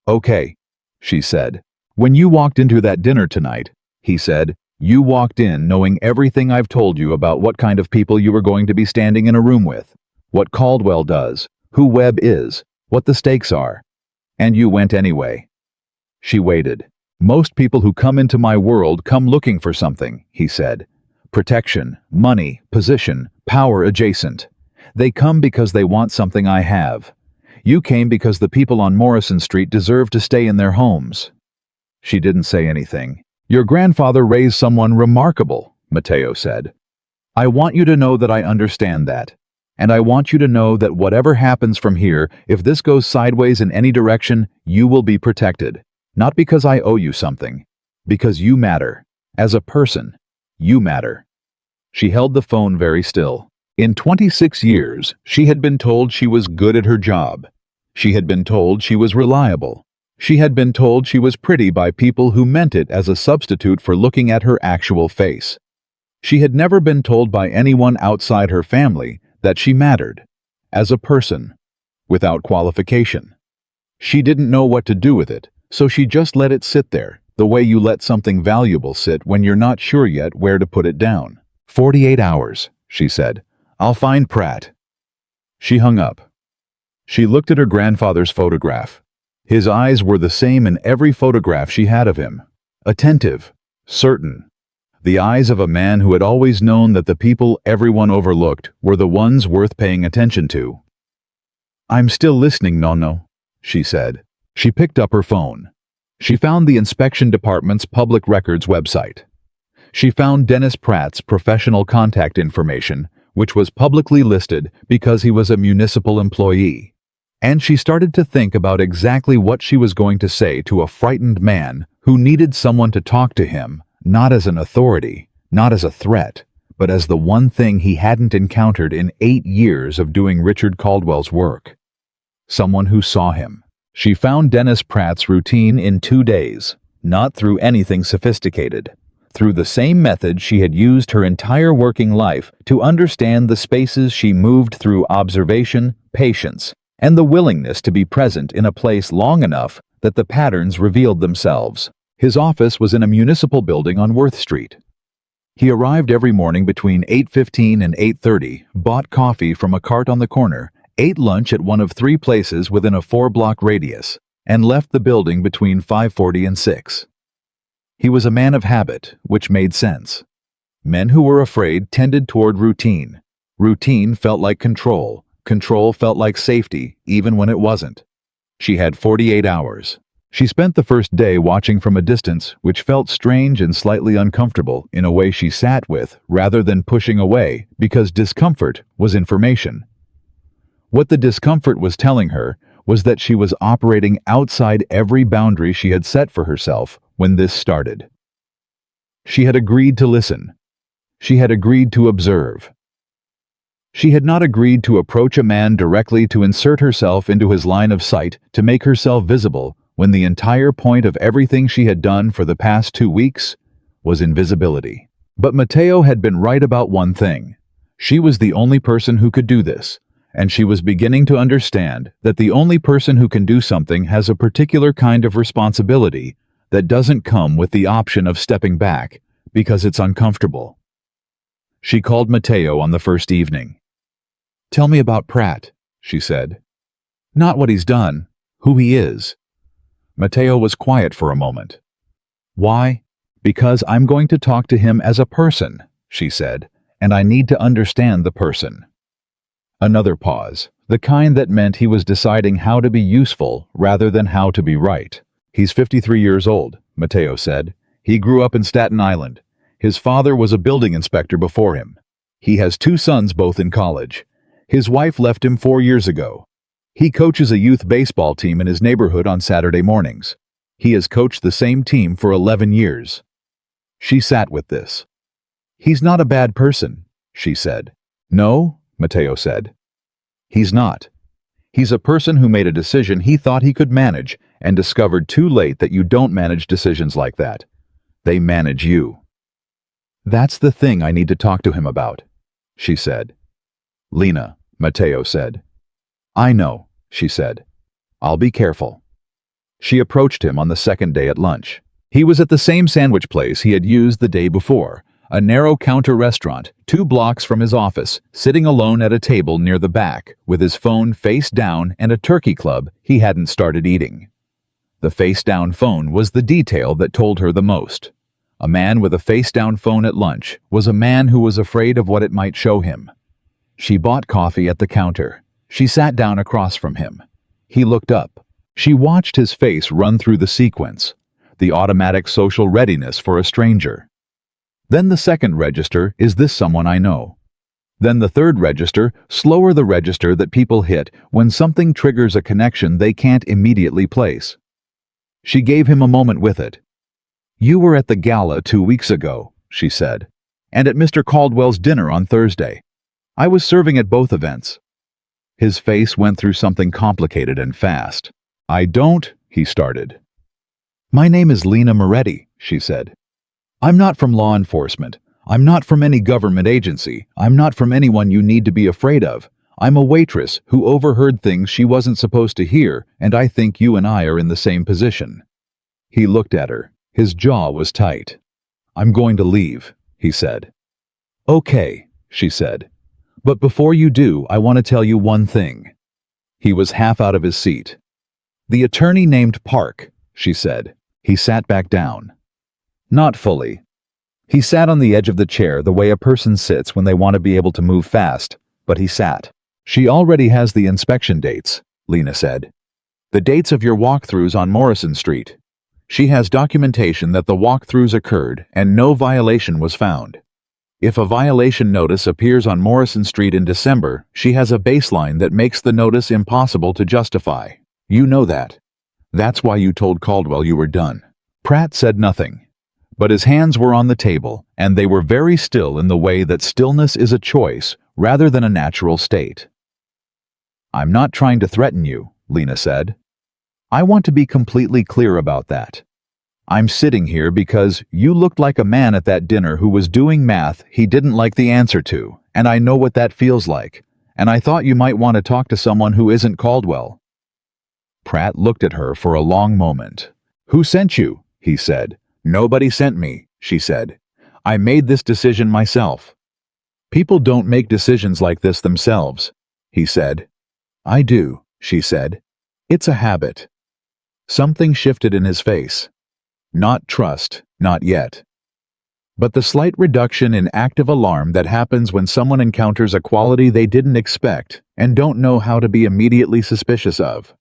Okay, she said. When you walked into that dinner tonight, he said, you walked in knowing everything I've told you about what kind of people you were going to be standing in a room with, what Caldwell does, who Webb is, what the stakes are. And you went anyway. She waited. Most people who come into my world come looking for something, he said. Protection, money, position, power adjacent. They come because they want something I have. You came because the people on Morrison Street deserve to stay in their homes. She didn't say anything. Your grandfather raised someone remarkable, Matteo said. I want you to know that I understand that. And I want you to know that whatever happens from here, if this goes sideways in any direction, you will be protected. Not because I owe you something. Because you matter. As a person, you matter. She held the phone very still. In 26 years, she had been told she was good at her job. She had been told she was reliable. She had been told she was pretty by people who meant it as a substitute for looking at her actual face. She had never been told by anyone outside her family that she mattered, as a person, without qualification. She didn't know what to do with it, so she just let it sit there, the way you let something valuable sit when you're not sure yet where to put it down. 48 hours, she said. I'll find Pratt. She hung up. She looked at her grandfather's photograph. His eyes were the same in every photograph she had of him. Attentive, certain. The eyes of a man who had always known that the people everyone overlooked were the ones worth paying attention to. I'm still listening, Nonno, she said. She picked up her phone. She found the inspection department's public records website. She found Dennis Pratt's professional contact information, which was publicly listed because he was a municipal employee. And she started to think about exactly what she was going to say to a frightened man who needed someone to talk to him, not as an authority, not as a threat, but as the one thing he hadn't encountered in 8 years of doing Richard Caldwell's work. Someone who saw him. She found Dennis Pratt's routine in 2 days, not through anything sophisticated, through the same method she had used her entire working life to understand the spaces she moved through: observation, patience, and the willingness to be present in a place long enough that the patterns revealed themselves. His office was in a municipal building on Worth Street. He arrived every morning between 8:15 and 8:30, bought coffee from a cart on the corner, ate lunch at one of 3 places within a 4-block radius, and left the building between 5:40 and 6. He was a man of habit, which made sense. Men who were afraid tended toward routine. Routine felt like control. Control felt like safety, even when it wasn't. She had 48 hours. She spent the first day watching from a distance, which felt strange and slightly uncomfortable in a way she sat with rather than pushing away, because discomfort was information. What the discomfort was telling her was that she was operating outside every boundary she had set for herself when this started. She had agreed to listen. She had agreed to observe. She had not agreed to approach a man directly to insert herself into his line of sight to make herself visible when the entire point of everything she had done for the past 2 weeks was invisibility. But Matteo had been right about one thing. She was the only person who could do this, and she was beginning to understand that the only person who can do something has a particular kind of responsibility that doesn't come with the option of stepping back because it's uncomfortable. She called Matteo on the first evening. Tell me about Pratt, she said. Not what he's done, who he is. Matteo was quiet for a moment. Why? Because I'm going to talk to him as a person, she said, and I need to understand the person. Another pause, the kind that meant he was deciding how to be useful rather than how to be right. He's 53 years old, Matteo said. He grew up in Staten Island. His father was a building inspector before him. He has 2 sons, both in college. His wife left him 4 years ago. He coaches a youth baseball team in his neighborhood on Saturday mornings. He has coached the same team for 11 years. She sat with this. He's not a bad person, she said. No, Matteo said. He's not. He's a person who made a decision he thought he could manage and discovered too late that you don't manage decisions like that. They manage you. That's the thing I need to talk to him about, she said. Lena, Matteo said. I know, she said. I'll be careful. She approached him on the second day at lunch. He was at the same sandwich place he had used the day before, a narrow counter restaurant 2 blocks from his office, sitting alone at a table near the back, with his phone face down and a turkey club he hadn't started eating. The face-down phone was the detail that told her the most. A man with a face-down phone at lunch was a man who was afraid of what it might show him. She bought coffee at the counter. She sat down across from him. He looked up. She watched his face run through the sequence, the automatic social readiness for a stranger. Then the second register, is this someone I know? Then the third register, slower, the register that people hit when something triggers a connection they can't immediately place. She gave him a moment with it. You were at the gala 2 weeks ago, she said, and at Mr. Caldwell's dinner on Thursday. I was serving at both events. His face went through something complicated and fast. I don't, he started. My name is Lena Moretti, she said. I'm not from law enforcement. I'm not from any government agency. I'm not from anyone you need to be afraid of. I'm a waitress who overheard things she wasn't supposed to hear, and I think you and I are in the same position. He looked at her. His jaw was tight. I'm going to leave, he said. Okay, she said. But before you do, I want to tell you one thing. He was half out of his seat. The attorney named Park, she said. He sat back down. Not fully. He sat on the edge of the chair the way a person sits when they want to be able to move fast, but he sat. She already has the inspection dates, Lena said. The dates of your walkthroughs on Morrison Street. She has documentation that the walkthroughs occurred and no violation was found. If a violation notice appears on Morrison Street in December, she has a baseline that makes the notice impossible to justify. You know that. That's why you told Caldwell you were done. Pratt said nothing. But his hands were on the table, and they were very still in the way that stillness is a choice rather than a natural state. I'm not trying to threaten you, Lena said. I want to be completely clear about that. I'm sitting here because you looked like a man at that dinner who was doing math he didn't like the answer to, and I know what that feels like, and I thought you might want to talk to someone who isn't Caldwell. Pratt looked at her for a long moment. Who sent you? He said. Nobody sent me, she said. I made this decision myself. People don't make decisions like this themselves, he said. I do, she said. It's a habit. Something shifted in his face. Not trust, not yet. But the slight reduction in active alarm that happens when someone encounters a quality they didn't expect and don't know how to be immediately suspicious of.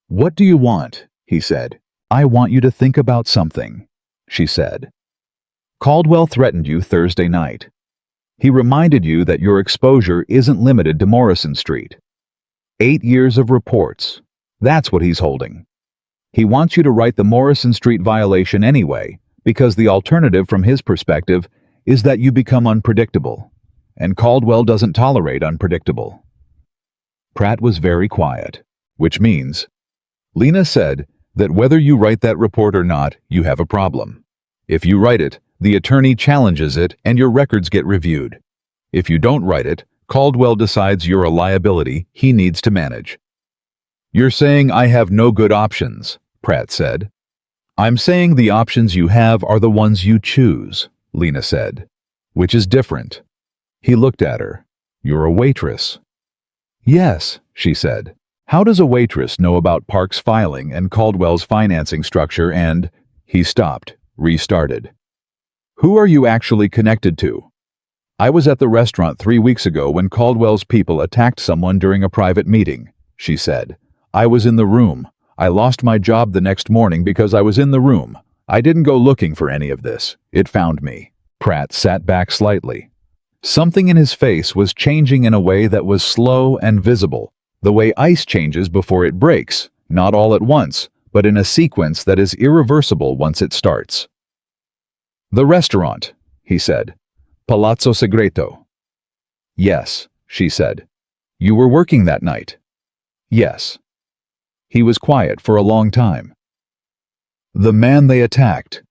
What do you want? He said. I want you to think about something, she said. Caldwell threatened you Thursday night. He reminded you that your exposure isn't limited to Morrison Street. 8 years of reports. That's what he's holding. He wants you to write the Morrison Street violation anyway, because the alternative from his perspective is that you become unpredictable, and Caldwell doesn't tolerate unpredictable. Pratt was very quiet, which means, Lena said that whether you write that report or not, you have a problem. If you write it, the attorney challenges it and your records get reviewed. If you don't write it, Caldwell decides you're a liability he needs to manage. You're saying I have no good options, Pratt said. I'm saying the options you have are the ones you choose, Lena said, which is different. He looked at her. You're a waitress. Yes, she said. How does a waitress know about Park's filing and Caldwell's financing structure and... He stopped, restarted. Who are you actually connected to? I was at the restaurant 3 weeks ago when Caldwell's people attacked someone during a private meeting, she said. I was in the room. I lost my job the next morning because I was in the room. I didn't go looking for any of this. It found me. Pratt sat back slightly. Something in his face was changing in a way that was slow and visible. The way ice changes before it breaks, not all at once, but in a sequence that is irreversible once it starts. "The restaurant," he said. "Palazzo Segreto." "Yes," she said. "You were working that night." "Yes." He was quiet for a long time. "The man they attacked,"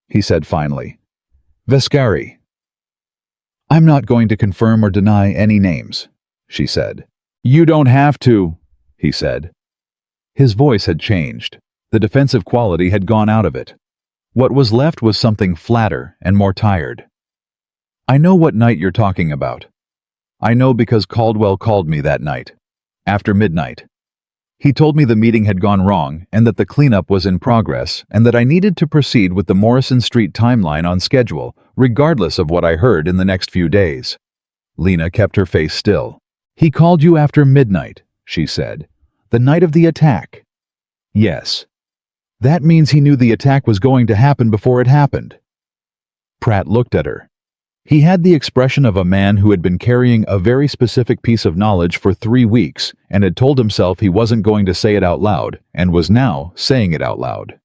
he said finally. "Vescari." "I'm not going to confirm or deny any names," she said. "You don't have to," he said. His voice had changed. The defensive quality had gone out of it. What was left was something flatter and more tired. "I know what night you're talking about. I know because Caldwell called me that night, after midnight. He told me the meeting had gone wrong and that the cleanup was in progress and that I needed to proceed with the Morrison Street timeline on schedule, regardless of what I heard in the next few days." Lena kept her face still. "He called you after midnight," she said. "The night of the attack." "Yes." "That means he knew the attack was going to happen before it happened." Pratt looked at her. He had the expression of a man who had been carrying a very specific piece of knowledge for 3 weeks and had told himself he wasn't going to say it out loud and was now saying it out loud.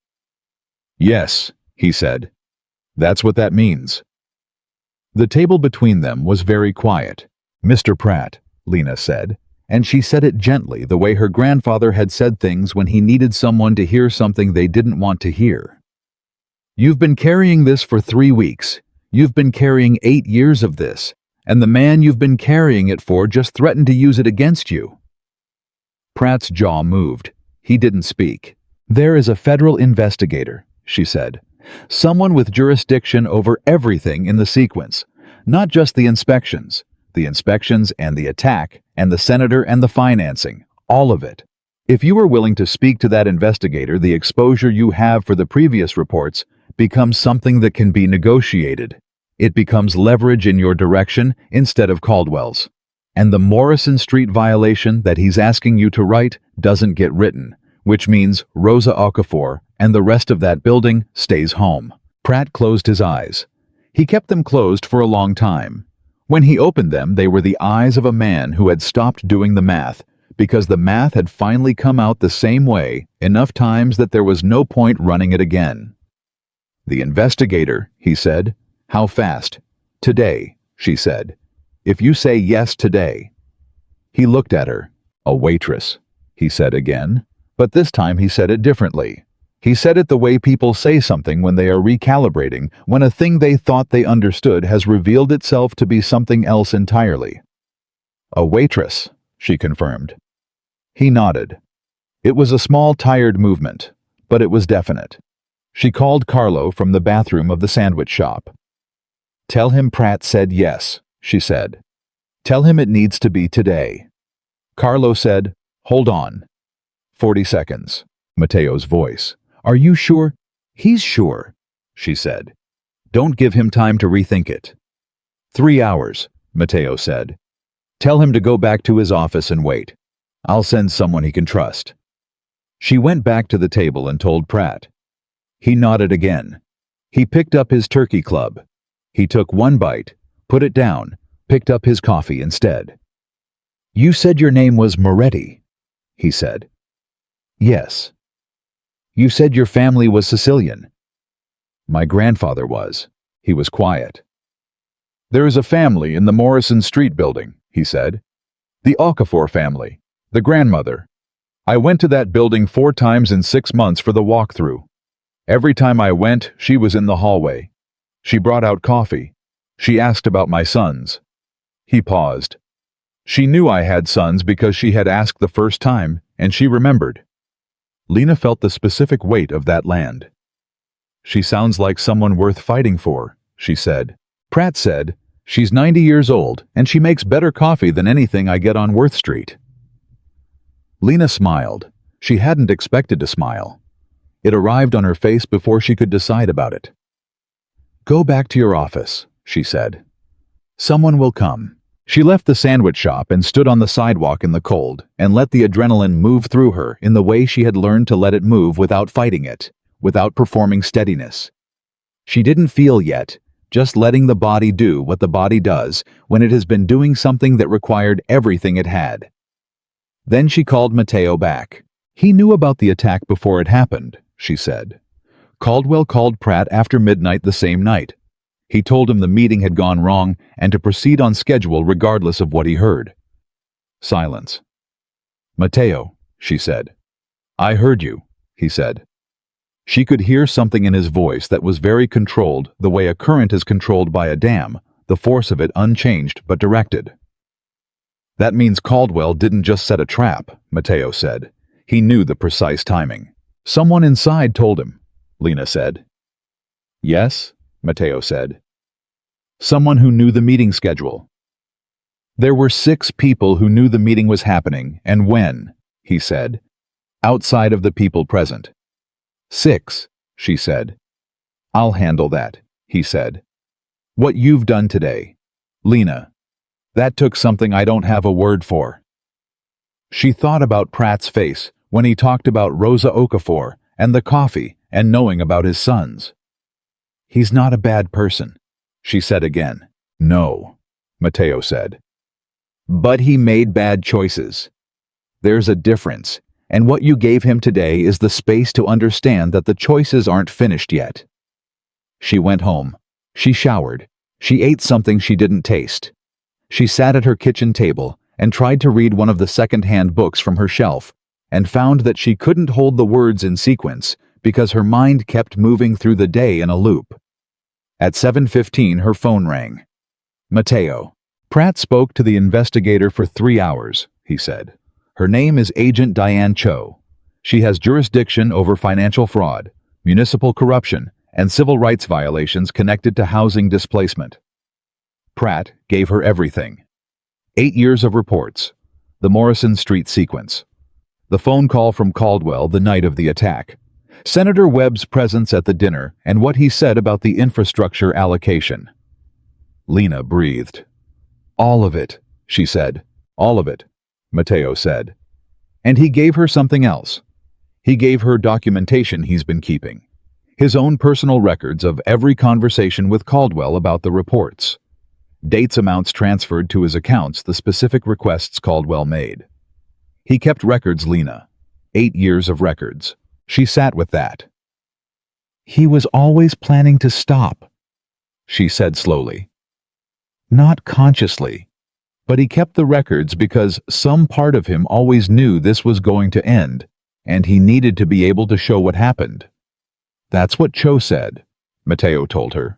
"Yes," he said. "That's what that means." The table between them was very quiet. "Mr. Pratt," Lena said, and she said it gently, the way her grandfather had said things when he needed someone to hear something they didn't want to hear. "You've been carrying this for 3 weeks. You've been carrying 8 years of this, and the man you've been carrying it for just threatened to use it against you." Pratt's jaw moved. He didn't speak. "There is a federal investigator," she said. "Someone with jurisdiction over everything in the sequence, not just the inspections and the attack, and the senator and the financing, all of it. If you are willing to speak to that investigator, the exposure you have for the previous reports becomes something that can be negotiated. It becomes leverage in your direction instead of Caldwell's. And the Morrison Street violation that he's asking you to write doesn't get written, which means Rosa Okafor and the rest of that building stays home." Pratt closed his eyes. He kept them closed for a long time. When he opened them, they were the eyes of a man who had stopped doing the math, because the math had finally come out the same way enough times that there was no point running it again. "The investigator," he said. "How fast?" "Today," she said. "If you say yes today." He looked at her. "A waitress," he said again, but this time he said it differently. He said it the way people say something when they are recalibrating, when a thing they thought they understood has revealed itself to be something else entirely. "A waitress," she confirmed. He nodded. It was a small, tired movement, but it was definite. She called Carlo from the bathroom of the sandwich shop. "Tell him Pratt said yes," she said. "Tell him it needs to be today." Carlo said, "Hold on." 40 seconds. Matteo's voice. "Are you sure?" "He's sure," she said. "Don't give him time to rethink it." 3 hours, Matteo said. "Tell him to go back to his office and wait. I'll send someone he can trust." She went back to the table and told Pratt. He nodded again. He picked up his turkey club. He took one bite, put it down, picked up his coffee instead. "You said your name was Moretti," he said. "Yes." "You said your family was Sicilian." "My grandfather was." He was quiet. "There is a family in the Morrison Street building," he said. "The Okafor family. The grandmother. I went to that building 4 times in 6 months for the walkthrough. Every time I went, she was in the hallway. She brought out coffee. She asked about my sons." He paused. "She knew I had sons because she had asked the first time, and she remembered." Lena felt the specific weight of that land. "She sounds like someone worth fighting for," she said. Pratt said, "She's 90 years old, and she makes better coffee than anything I get on Worth Street." Lena smiled. She hadn't expected to smile. It arrived on her face before she could decide about it. "Go back to your office," she said. "Someone will come." She left the sandwich shop and stood on the sidewalk in the cold and let the adrenaline move through her in the way she had learned to let it move without fighting it, without performing steadiness. She didn't feel yet, just letting the body do what the body does when it has been doing something that required everything it had. Then she called Mateo back. He knew about the attack before it happened, she said. Caldwell called Pratt after midnight the same night. He told him the meeting had gone wrong and to proceed on schedule regardless of what he heard. Silence. Mateo, she said. I heard you, he said. She could hear something in his voice that was very controlled, the way a current is controlled by a dam, the force of it unchanged but directed. That means Caldwell didn't just set a trap, Mateo said. He knew the precise timing. Someone inside told him, Lena said. Yes, Mateo said. Someone who knew the meeting schedule. There were 6 people who knew the meeting was happening and when, he said, outside of the people present. 6, she said. I'll handle that, he said. What you've done today, Lena, that took something I don't have a word for. She thought about Pratt's face when he talked about Rosa Okafor and the coffee and knowing about his sons. He's not a bad person, she said again. No, Mateo said. But he made bad choices. There's a difference, and what you gave him today is the space to understand that the choices aren't finished yet. She went home. She showered. She ate something she didn't taste. She sat at her kitchen table and tried to read one of the second-hand books from her shelf and found that she couldn't hold the words in sequence because her mind kept moving through the day in a loop. At 7:15, her phone rang. Mateo. Pratt spoke to the investigator for 3 hours, he said. Her name is Agent Diane Cho. She has jurisdiction over financial fraud, municipal corruption, and civil rights violations connected to housing displacement. Pratt gave her everything. 8 years of reports. The Morrison Street sequence. The phone call from Caldwell the night of the attack. Senator Webb's presence at the dinner and what he said about the infrastructure allocation. Lena breathed. All of it, she said. All of it, Mateo said. And he gave her something else. He gave her documentation he's been keeping. His own personal records of every conversation with Caldwell about the reports. Dates amounts transferred to his accounts, the specific requests Caldwell made. He kept records, Lena. 8 years of records. She sat with that. He was always planning to stop, she said slowly. Not consciously, but he kept the records because some part of him always knew this was going to end, and he needed to be able to show what happened. That's what Cho said, Mateo told her.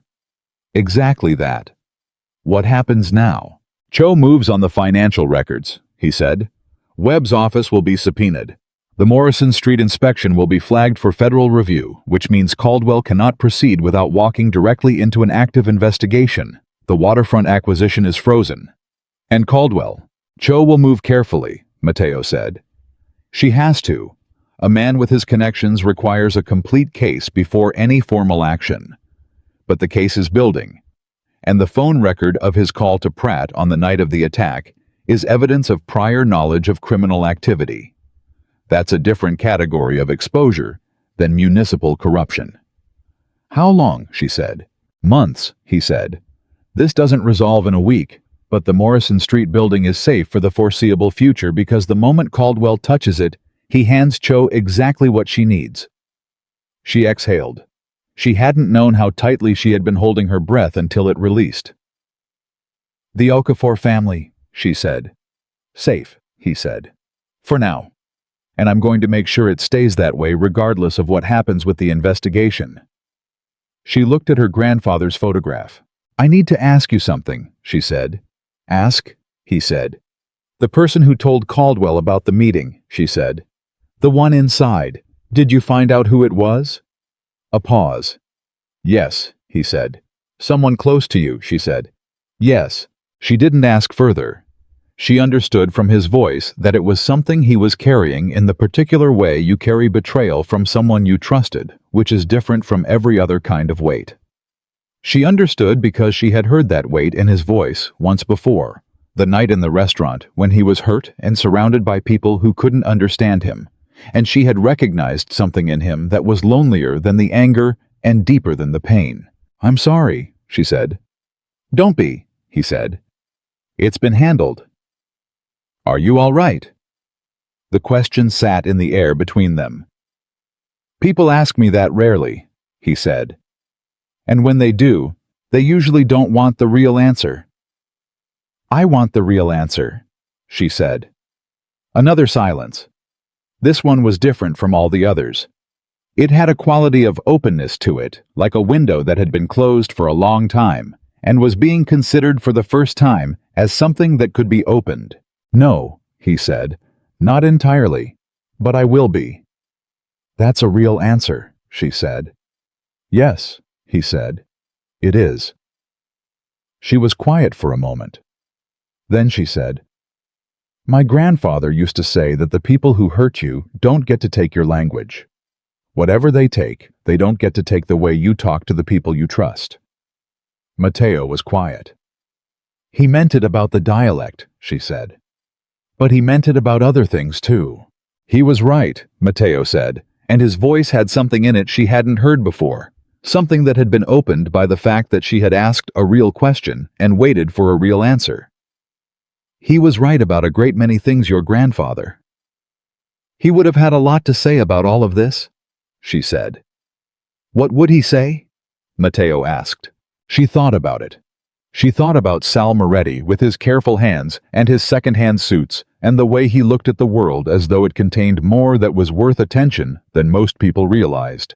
Exactly that. What happens now? Cho moves on the financial records, he said. Webb's office will be subpoenaed. The Morrison Street inspection will be flagged for federal review, which means Caldwell cannot proceed without walking directly into an active investigation. The waterfront acquisition is frozen. And Caldwell. Cho will move carefully, Mateo said. She has to. A man with his connections requires a complete case before any formal action. But the case is building. And the phone record of his call to Pratt on the night of the attack is evidence of prior knowledge of criminal activity. That's a different category of exposure than municipal corruption. How long, she said. Months, he said. This doesn't resolve in a week, but the Morrison Street building is safe for the foreseeable future because the moment Caldwell touches it, he hands Cho exactly what she needs. She exhaled. She hadn't known how tightly she had been holding her breath until it released. The Okafor family, she said. Safe, he said. For now. And I'm going to make sure it stays that way regardless of what happens with the investigation. She looked at her grandfather's photograph. I need to ask you something, she said. Ask, he said. The person who told Caldwell about the meeting, she said. The one inside. Did you find out who it was? A pause. Yes, he said. Someone close to you, she said. Yes. She didn't ask further. She understood from his voice that it was something he was carrying in the particular way you carry betrayal from someone you trusted, which is different from every other kind of weight. She understood because she had heard that weight in his voice once before, the night in the restaurant when he was hurt and surrounded by people who couldn't understand him, and she had recognized something in him that was lonelier than the anger and deeper than the pain. I'm sorry, she said. Don't be, he said. It's been handled. Are you all right? The question sat in the air between them. "People ask me that rarely," he said. "And when they do, they usually don't want the real answer." "I want the real answer," she said. Another silence. This one was different from all the others. It had a quality of openness to it, like a window that had been closed for a long time, and was being considered for the first time as something that could be opened. "No," he said, "not entirely, but I will be." "That's a real answer," she said. "Yes," he said, "it is." She was quiet for a moment. Then she said, "My grandfather used to say that the people who hurt you don't get to take your language. Whatever they take, they don't get to take the way you talk to the people you trust." Matteo was quiet. "He meant it about the dialect," she said. "But he meant it about other things too." "He was right," Matteo said, and his voice had something in it she hadn't heard before, something that had been opened by the fact that she had asked a real question and waited for a real answer. "He was right about a great many things, your grandfather." "He would have had a lot to say about all of this?" she said. "What would he say?" Matteo asked. She thought about it. She thought about Sal Moretti with his careful hands and his second-hand suits and the way he looked at the world as though it contained more that was worth attention than most people realized.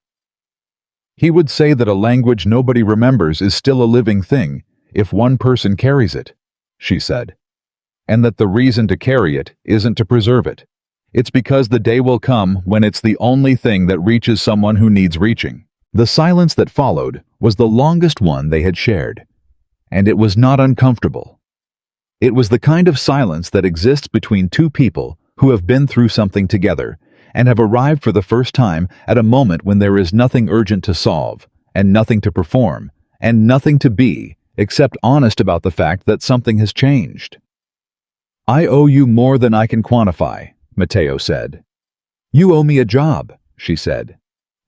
"He would say that a language nobody remembers is still a living thing if one person carries it," she said. "And that the reason to carry it isn't to preserve it. It's because the day will come when it's the only thing that reaches someone who needs reaching." The silence that followed was the longest one they had shared, and it was not uncomfortable. It was the kind of silence that exists between two people who have been through something together and have arrived for the first time at a moment when there is nothing urgent to solve, and nothing to perform, and nothing to be, except honest about the fact that something has changed. "I owe you more than I can quantify," Matteo said. "You owe me a job," she said.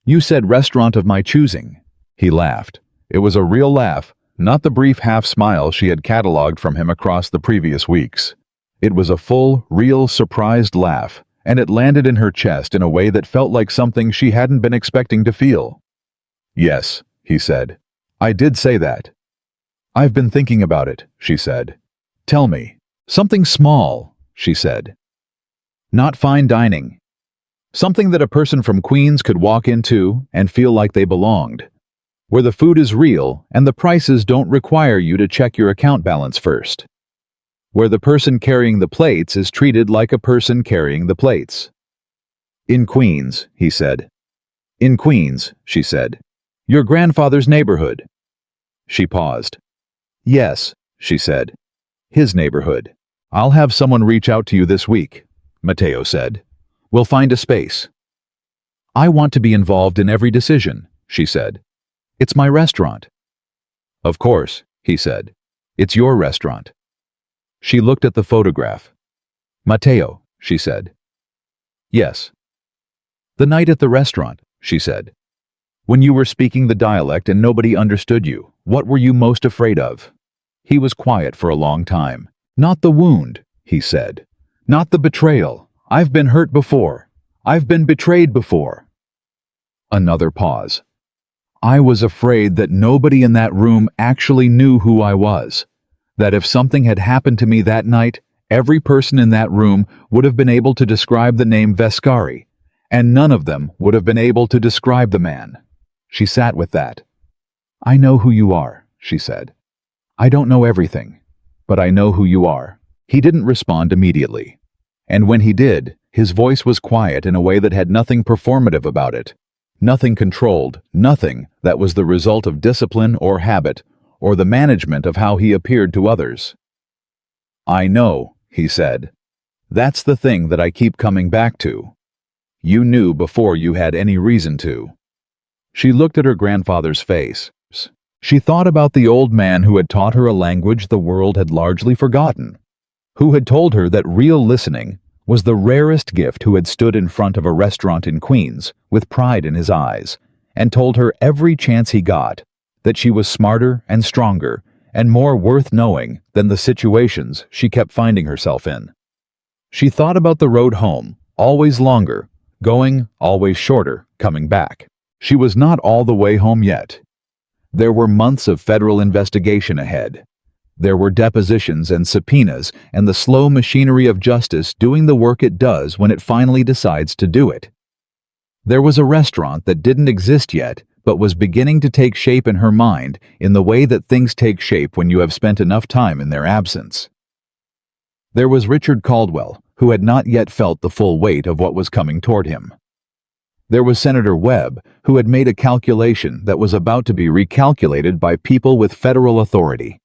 "You said restaurant of my choosing." He laughed. It was a real laugh, not the brief half-smile she had catalogued from him across the previous weeks. It was a full, real, surprised laugh, and it landed in her chest in a way that felt like something she hadn't been expecting to feel. "Yes," he said. "I did say that." "I've been thinking about it," she said. "Tell me." "Something small," she said. "Not fine dining. Something that a person from Queens could walk into and feel like they belonged. Where the food is real and the prices don't require you to check your account balance first. Where the person carrying the plates is treated like a person carrying the plates." "In Queens," he said. "In Queens," she said. "Your grandfather's neighborhood." She paused. "Yes," she said. "His neighborhood." "I'll have someone reach out to you this week," Matteo said. "We'll find a space." "I want to be involved in every decision," she said. "It's my restaurant." "Of course," he said. "It's your restaurant." She looked at the photograph. "Matteo," she said. "Yes." "The night at the restaurant," she said. "When you were speaking the dialect and nobody understood you, what were you most afraid of?" He was quiet for a long time. "Not the wound," he said. "Not the betrayal. I've been hurt before. I've been betrayed before." Another pause. "I was afraid that nobody in that room actually knew who I was. That if something had happened to me that night, every person in that room would have been able to describe the name Vescari, and none of them would have been able to describe the man." She sat with that. "I know who you are," she said. "I don't know everything, but I know who you are." He didn't respond immediately. And when he did, his voice was quiet in a way that had nothing performative about it. Nothing controlled, nothing that was the result of discipline or habit, or the management of how he appeared to others. "I know," he said. "That's the thing that I keep coming back to. You knew before you had any reason to." She looked at her grandfather's face. She thought about the old man who had taught her a language the world had largely forgotten, who had told her that real listening was the rarest gift, who had stood in front of a restaurant in Queens with pride in his eyes and told her every chance he got that she was smarter and stronger and more worth knowing than the situations she kept finding herself in. She thought about the road home, always longer, going, always shorter, coming back. She was not all the way home yet. There were months of federal investigation ahead. There were depositions and subpoenas and the slow machinery of justice doing the work it does when it finally decides to do it. There was a restaurant that didn't exist yet, but was beginning to take shape in her mind in the way that things take shape when you have spent enough time in their absence. There was Richard Caldwell, who had not yet felt the full weight of what was coming toward him. There was Senator Webb, who had made a calculation that was about to be recalculated by people with federal authority.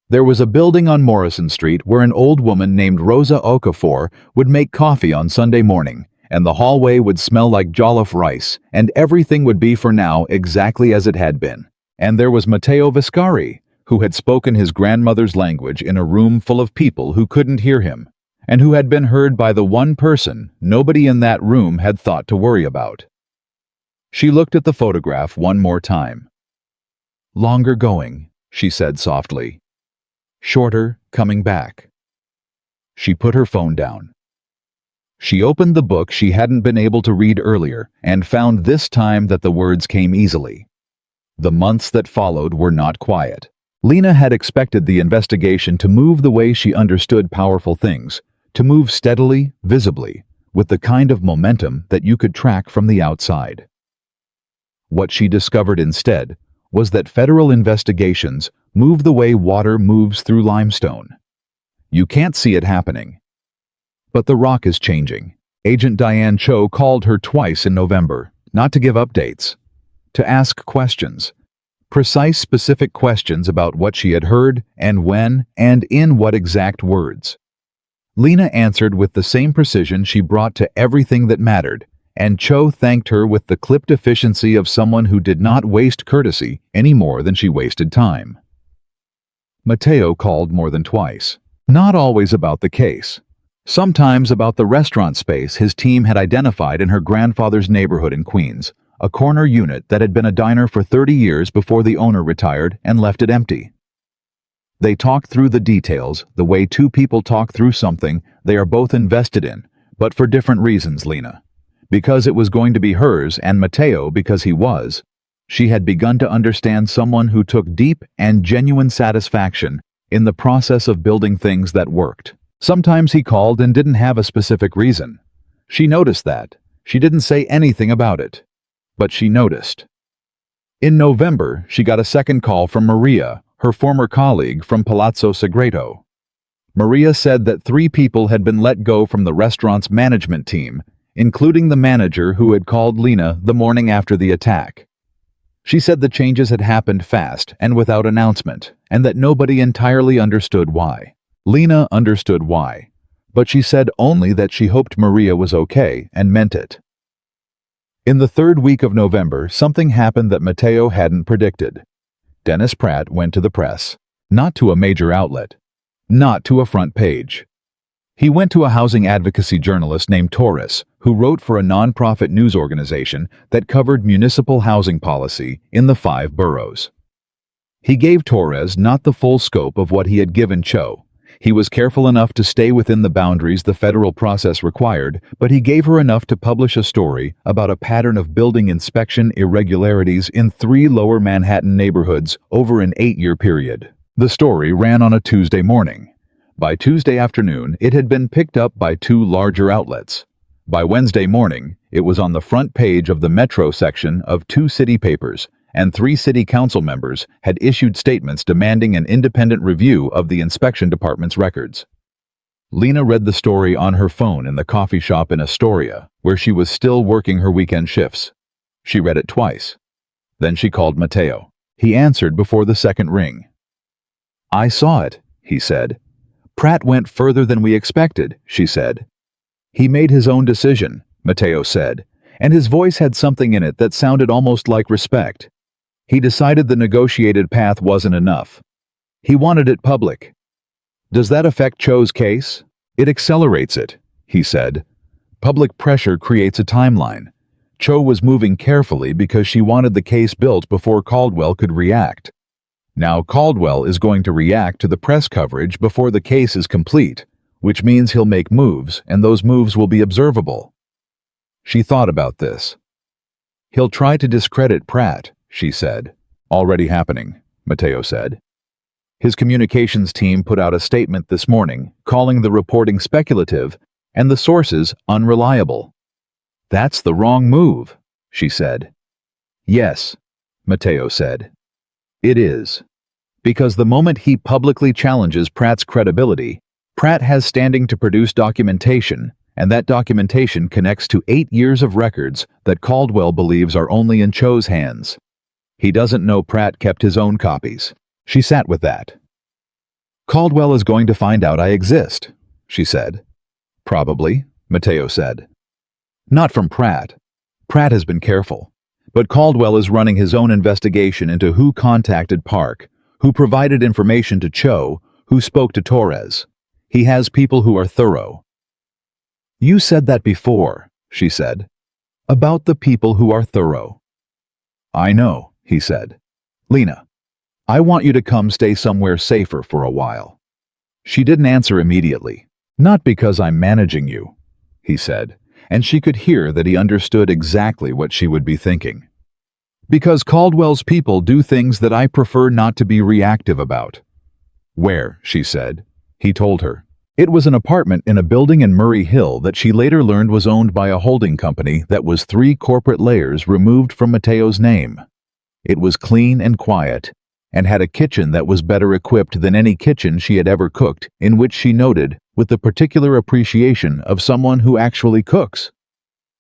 There was a building on Morrison Street where an old woman named Rosa Okafor would make coffee on Sunday morning, and the hallway would smell like jollof rice, and everything would be for now exactly as it had been. And there was Matteo Viscari, who had spoken his grandmother's language in a room full of people who couldn't hear him, and who had been heard by the one person nobody in that room had thought to worry about. She looked at the photograph one more time. "Longer going," she said softly. "Shorter coming back." She put her phone down. She opened the book she hadn't been able to read earlier and found this time that the words came easily. The months that followed were not quiet. Lena had expected the investigation to move the way she understood powerful things, to move steadily, visibly, with the kind of momentum that you could track from the outside. What she discovered instead was that federal investigations move the way water moves through limestone. You can't see it happening. But the rock is changing. Agent Diane Cho called her twice in November, not to give updates, to ask questions. Precise, specific questions about what she had heard and when and in what exact words. Lena answered with the same precision she brought to everything that mattered, and Cho thanked her with the clipped efficiency of someone who did not waste courtesy any more than she wasted time. Matteo called more than twice. Not always about the case. Sometimes about the restaurant space his team had identified in her grandfather's neighborhood in Queens, a corner unit that had been a diner for 30 years before the owner retired and left it empty. They talked through the details, the way two people talk through something they are both invested in, but for different reasons, Lena. Because it was going to be hers, and Matteo because he was. She had begun to understand someone who took deep and genuine satisfaction in the process of building things that worked. Sometimes he called and didn't have a specific reason. She noticed that. She didn't say anything about it. But she noticed. In November, she got a second call from Maria, her former colleague from Palazzo Segreto. Maria said that 3 people had been let go from the restaurant's management team, including the manager who had called Lena the morning after the attack. She said the changes had happened fast and without announcement, and that nobody entirely understood why. Lena understood why, but she said only that she hoped Maria was okay and meant it. In the 3rd week of November, something happened that Matteo hadn't predicted. Dennis Pratt went to the press. Not to a major outlet. Not to a front page. He went to a housing advocacy journalist named Torres, who wrote for a nonprofit news organization that covered municipal housing policy in the 5 boroughs. He gave Torres not the full scope of what he had given Cho. He was careful enough to stay within the boundaries the federal process required, but he gave her enough to publish a story about a pattern of building inspection irregularities in 3 lower Manhattan neighborhoods over an 8-year period. The story ran on a Tuesday morning. By Tuesday afternoon, it had been picked up by 2 larger outlets. By Wednesday morning, it was on the front page of the Metro section of 2 city papers, and 3 city council members had issued statements demanding an independent review of the inspection department's records. Lena read the story on her phone in the coffee shop in Astoria, where she was still working her weekend shifts. She read it twice. Then she called Matteo. He answered before the second ring. "I saw it," he said. "Pratt went further than we expected," she said. "He made his own decision," Matteo said, and his voice had something in it that sounded almost like respect. He decided the negotiated path wasn't enough. He wanted it public. "Does that affect Cho's case?" "It accelerates it," he said. "Public pressure creates a timeline. Cho was moving carefully because she wanted the case built before Caldwell could react. Now Caldwell is going to react to the press coverage before the case is complete, which means he'll make moves, and those moves will be observable. She thought about this. He'll try to discredit Pratt, she said. Already happening, Mateo said. His communications team put out a statement this morning, calling the reporting speculative and the sources unreliable. That's the wrong move, she said. Yes, Mateo said. It is. Because the moment he publicly challenges Pratt's credibility, Pratt has standing to produce documentation, and that documentation connects to 8 years of records that Caldwell believes are only in Cho's hands. He doesn't know Pratt kept his own copies. She sat with that. Caldwell is going to find out I exist, she said. Probably, Mateo said. Not from Pratt. Pratt has been careful. But Caldwell is running his own investigation into who contacted Park, who provided information to Cho, who spoke to Torres. He has people who are thorough. You said that before, she said. About the people who are thorough. I know, he said. Lena, I want you to come stay somewhere safer for a while. She didn't answer immediately. Not because I'm managing you, he said, and she could hear that he understood exactly what she would be thinking. Because Caldwell's people do things that I prefer not to be reactive about. Where, she said. He told her. It was an apartment in a building in Murray Hill that she later learned was owned by a holding company that was 3 corporate layers removed from Mateo's name. It was clean and quiet, and had a kitchen that was better equipped than any kitchen she had ever cooked, in which she noted, with the particular appreciation of someone who actually cooks.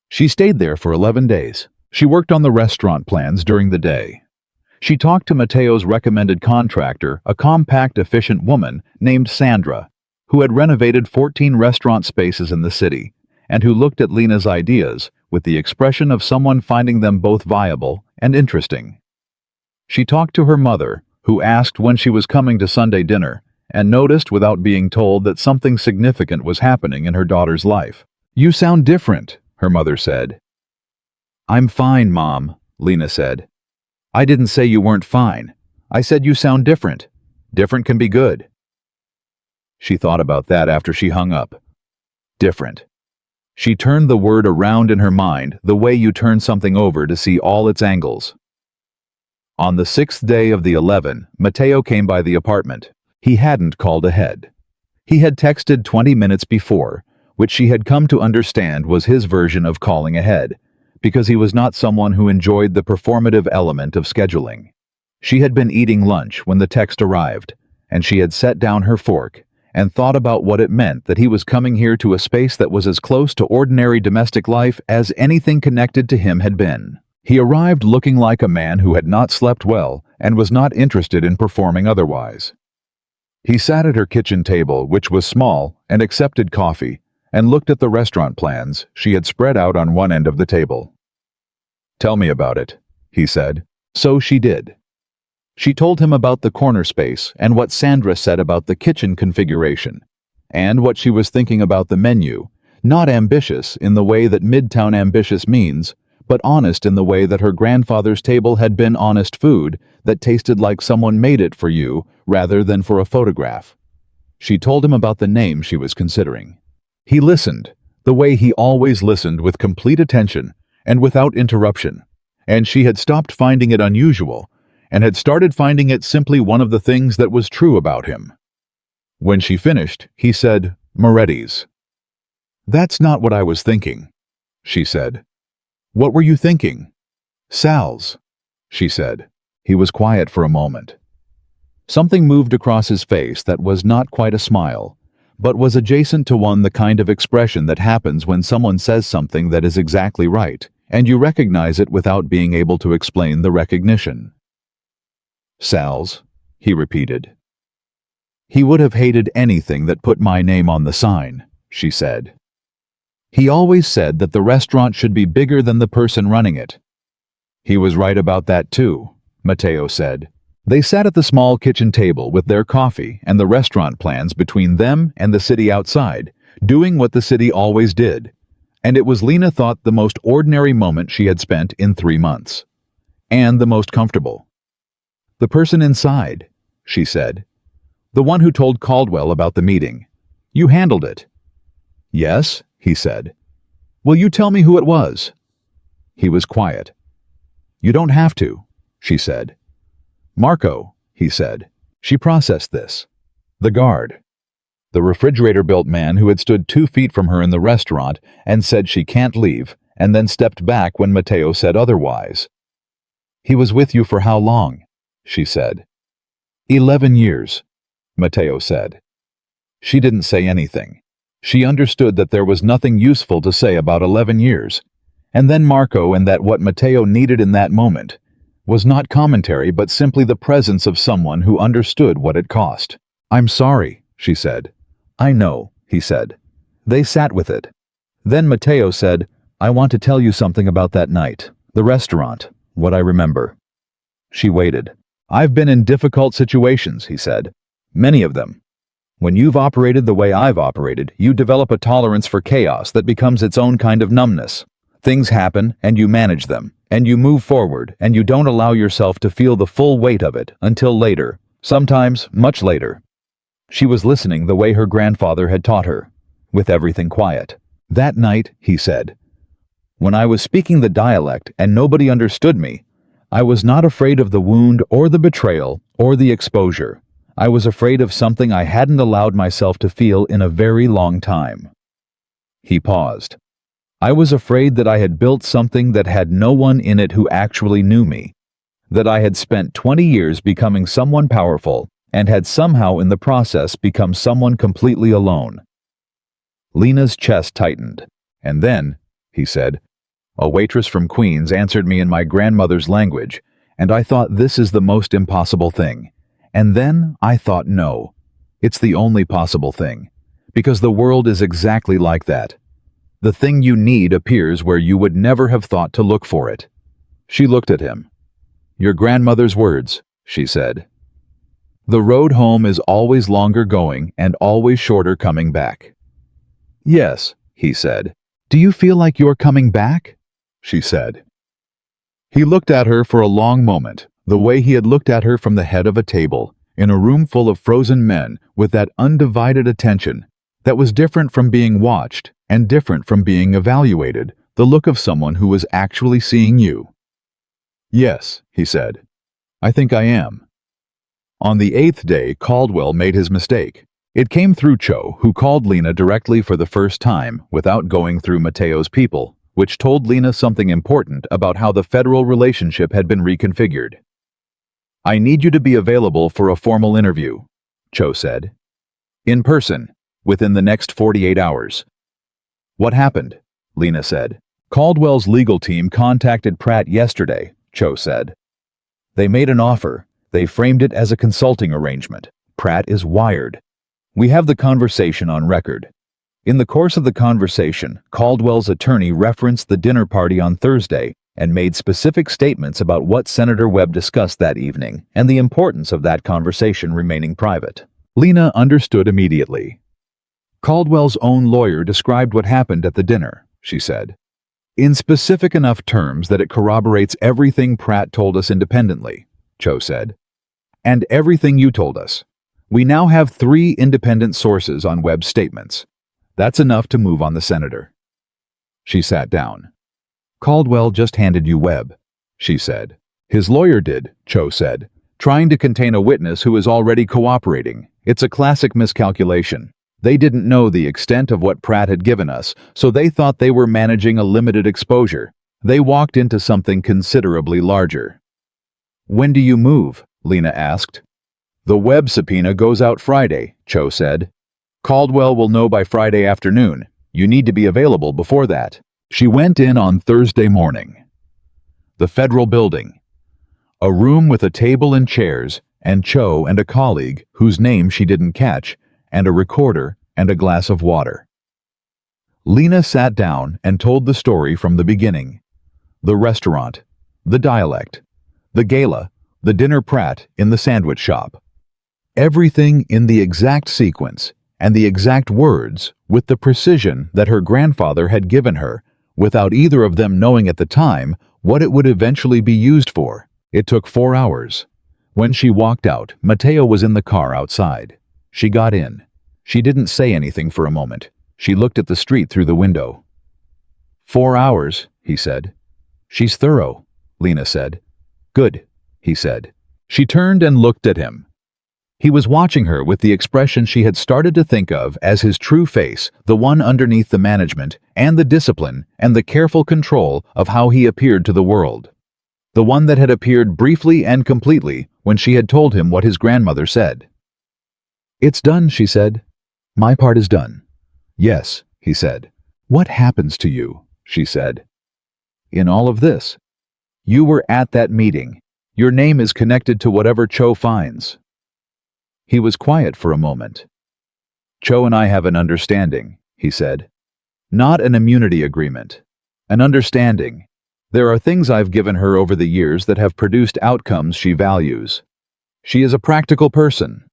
She stayed there for 11 days. She worked on the restaurant plans during the day. She talked to Mateo's recommended contractor, a compact, efficient woman named Sandra, who had renovated 14 restaurant spaces in the city, and who looked at Lena's ideas with the expression of someone finding them both viable and interesting. She talked to her mother, who asked when she was coming to Sunday dinner, and noticed without being told that something significant was happening in her daughter's life. You sound different, her mother said. I'm fine, Mom, Lena said. I didn't say you weren't fine. I said you sound different. Different can be good. She thought about that after she hung up. Different. She turned the word around in her mind the way you turn something over to see all its angles. On the 6th day of the 11, Mateo came by the apartment. He hadn't called ahead. He had texted 20 minutes before, which she had come to understand was his version of calling ahead, because he was not someone who enjoyed the performative element of scheduling. She had been eating lunch when the text arrived, and she had set down her fork and thought about what it meant that he was coming here to a space that was as close to ordinary domestic life as anything connected to him had been. He arrived looking like a man who had not slept well and was not interested in performing otherwise. He sat at her kitchen table, which was small, and accepted coffee, and looked at the restaurant plans she had spread out on one end of the table. Tell me about it, he said. So she did. She told him about the corner space and what Sandra said about the kitchen configuration, and what she was thinking about the menu, not ambitious in the way that Midtown ambitious means, but honest in the way that her grandfather's table had been honest food that tasted like someone made it for you rather than for a photograph. She told him about the name she was considering. He listened, the way he always listened, with complete attention and without interruption, and she had stopped finding it unusual and had started finding it simply one of the things that was true about him. When she finished, he said, Moretti's. That's not what I was thinking, she said. What were you thinking? Sal's, she said. He was quiet for a moment. Something moved across his face that was not quite a smile, but was adjacent to one, the kind of expression that happens when someone says something that is exactly right, and you recognize it without being able to explain the recognition. Sal's, he repeated. He would have hated anything that put my name on the sign, she said. He always said that the restaurant should be bigger than the person running it. He was right about that too, Mateo said. They sat at the small kitchen table with their coffee and the restaurant plans between them and the city outside, doing what the city always did. And it was, Lena thought, the most ordinary moment she had spent in 3 months. And the most comfortable. The person inside, she said. The one who told Caldwell about the meeting. You handled it. Yes, he said. Will you tell me who it was? He was quiet. You don't have to, she said. Marco, he said. She processed this. The guard. The refrigerator-built man who had stood 2 feet from her in the restaurant and said she can't leave, and then stepped back when Matteo said otherwise. He was with you for how long? She said. 11 years, Matteo said. She didn't say anything. She understood that there was nothing useful to say about 11 years. And then Marco, and that what Matteo needed in that moment was not commentary but simply the presence of someone who understood what it cost. I'm sorry, she said. I know, he said. They sat with it. Then Matteo said, I want to tell you something about that night, the restaurant, what I remember. She waited. I've been in difficult situations, he said. Many of them. When you've operated the way I've operated, you develop a tolerance for chaos that becomes its own kind of numbness. Things happen, and you manage them, and you move forward, and you don't allow yourself to feel the full weight of it until later, sometimes much later. She was listening the way her grandfather had taught her, with everything quiet. That night, he said, when I was speaking the dialect and nobody understood me, I was not afraid of the wound or the betrayal or the exposure. I was afraid of something I hadn't allowed myself to feel in a very long time. He paused. I was afraid that I had built something that had no one in it who actually knew me, that I had spent 20 years becoming someone powerful and had somehow in the process become someone completely alone. Lena's chest tightened. And then, he said, a waitress from Queens answered me in my grandmother's language, and I thought this is the most impossible thing. And then I thought no, it's the only possible thing, because the world is exactly like that. The thing you need appears where you would never have thought to look for it. She looked at him. Your grandmother's words, she said. The road home is always longer going and always shorter coming back. Yes, he said. Do you feel like you're coming back? She said. He looked at her for a long moment, the way he had looked at her from the head of a table, in a room full of frozen men with that undivided attention that was different from being watched and different from being evaluated, the look of someone who was actually seeing you. Yes, he said. I think I am. On the 8th day, Caldwell made his mistake. It came through Cho, who called Lena directly for the first time without going through Matteo's people, which told Lena something important about how the federal relationship had been reconfigured. I need you to be available for a formal interview, Cho said. In person, within the next 48 hours. What happened? Lena said. Caldwell's legal team contacted Pratt yesterday, Cho said. They made an offer. They framed it as a consulting arrangement. Pratt is wired. We have the conversation on record. In the course of the conversation, Caldwell's attorney referenced the dinner party on Thursday and made specific statements about what Senator Webb discussed that evening and the importance of that conversation remaining private. Lena understood immediately. Caldwell's own lawyer described what happened at the dinner, she said, in specific enough terms that it corroborates everything Pratt told us independently, Cho said, and everything you told us. We now have 3 independent sources on Webb's statements. That's enough to move on the senator. She sat down. Caldwell just handed you Webb, she said. His lawyer did, Cho said, trying to contain a witness who is already cooperating. It's a classic miscalculation. They didn't know the extent of what Pratt had given us, so they thought they were managing a limited exposure. They walked into something considerably larger. When do you move? Lena asked. The Webb subpoena goes out Friday, Cho said. Caldwell will know by Friday afternoon. You need to be available before that. She went in on Thursday morning. The federal building. A room with a table and chairs, and Cho and a colleague whose name she didn't catch, and a recorder and a glass of water. Lena sat down and told the story from the beginning. The restaurant, the dialect, the gala, the dinner Pratt in the sandwich shop. Everything in the exact sequence and the exact words with the precision that her grandfather had given her, without either of them knowing at the time what it would eventually be used for. It took 4 hours. When she walked out, Matteo was in the car outside. She got in. She didn't say anything for a moment. She looked at the street through the window. 4 hours, he said. She's thorough, Lena said. Good, he said. She turned and looked at him. He was watching her with the expression she had started to think of as his true face, the one underneath the management and the discipline and the careful control of how he appeared to the world. The one that had appeared briefly and completely when she had told him what his grandmother said. It's done, she said. My part is done. Yes, he said. What happens to you? She said. In all of this. You were at that meeting. Your name is connected to whatever Cho finds. He was quiet for a moment. Cho and I have an understanding, he said. Not an immunity agreement. An understanding. There are things I've given her over the years that have produced outcomes she values. She is a practical person.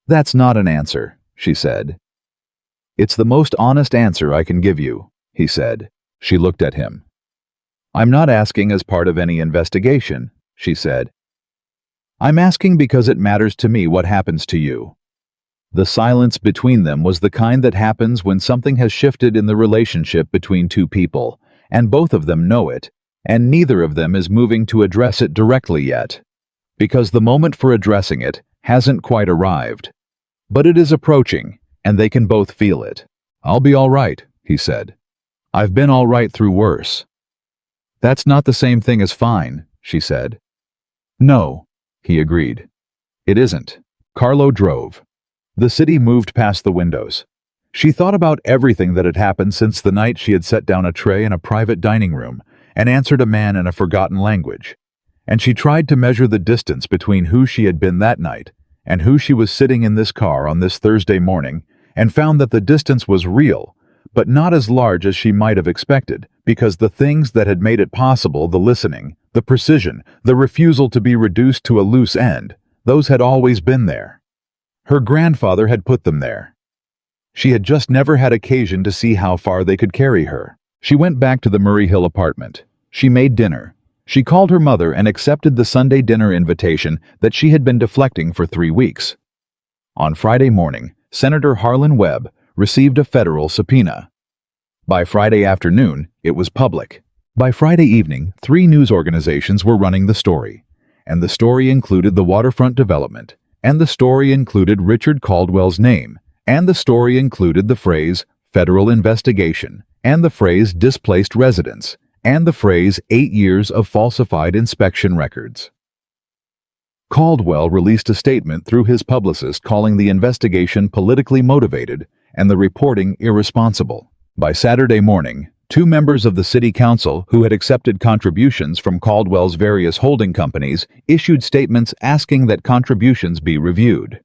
That's not an answer, she said. It's the most honest answer I can give you, he said. She looked at him. I'm not asking as part of any investigation, she said. I'm asking because it matters to me what happens to you. The silence between them was the kind that happens when something has shifted in the relationship between two people, and both of them know it, and neither of them is moving to address it directly yet, because the moment for addressing it hasn't quite arrived. But it is approaching, and they can both feel it. I'll be all right, he said. I've been all right through worse. That's not the same thing as fine, she said. No, he agreed. It isn't. Carlo drove. The city moved past the windows. She thought about everything that had happened since the night she had set down a tray in a private dining room and answered a man in a forgotten language. And she tried to measure the distance between who she had been that night and who she was sitting in this car on this Thursday morning, and found that the distance was real, but not as large as she might have expected, because the things that had made it possible, the listening, the precision, the refusal to be reduced to a loose end, those had always been there. Her grandfather had put them there. She had just never had occasion to see how far they could carry her. She went back to the Murray Hill apartment. She made dinner. She called her mother and accepted the Sunday dinner invitation that she had been deflecting for 3 weeks. On Friday morning, Senator Harlan Webb received a federal subpoena. By Friday afternoon, it was public. By Friday evening, 3 news organizations were running the story, and the story included the waterfront development, and the story included Richard Caldwell's name, and the story included the phrase federal investigation, and the phrase displaced residents, and the phrase 8 years of falsified inspection records. Caldwell released a statement through his publicist calling the investigation politically motivated and the reporting irresponsible. By Saturday morning, 2 members of the city council who had accepted contributions from Caldwell's various holding companies issued statements asking that contributions be reviewed.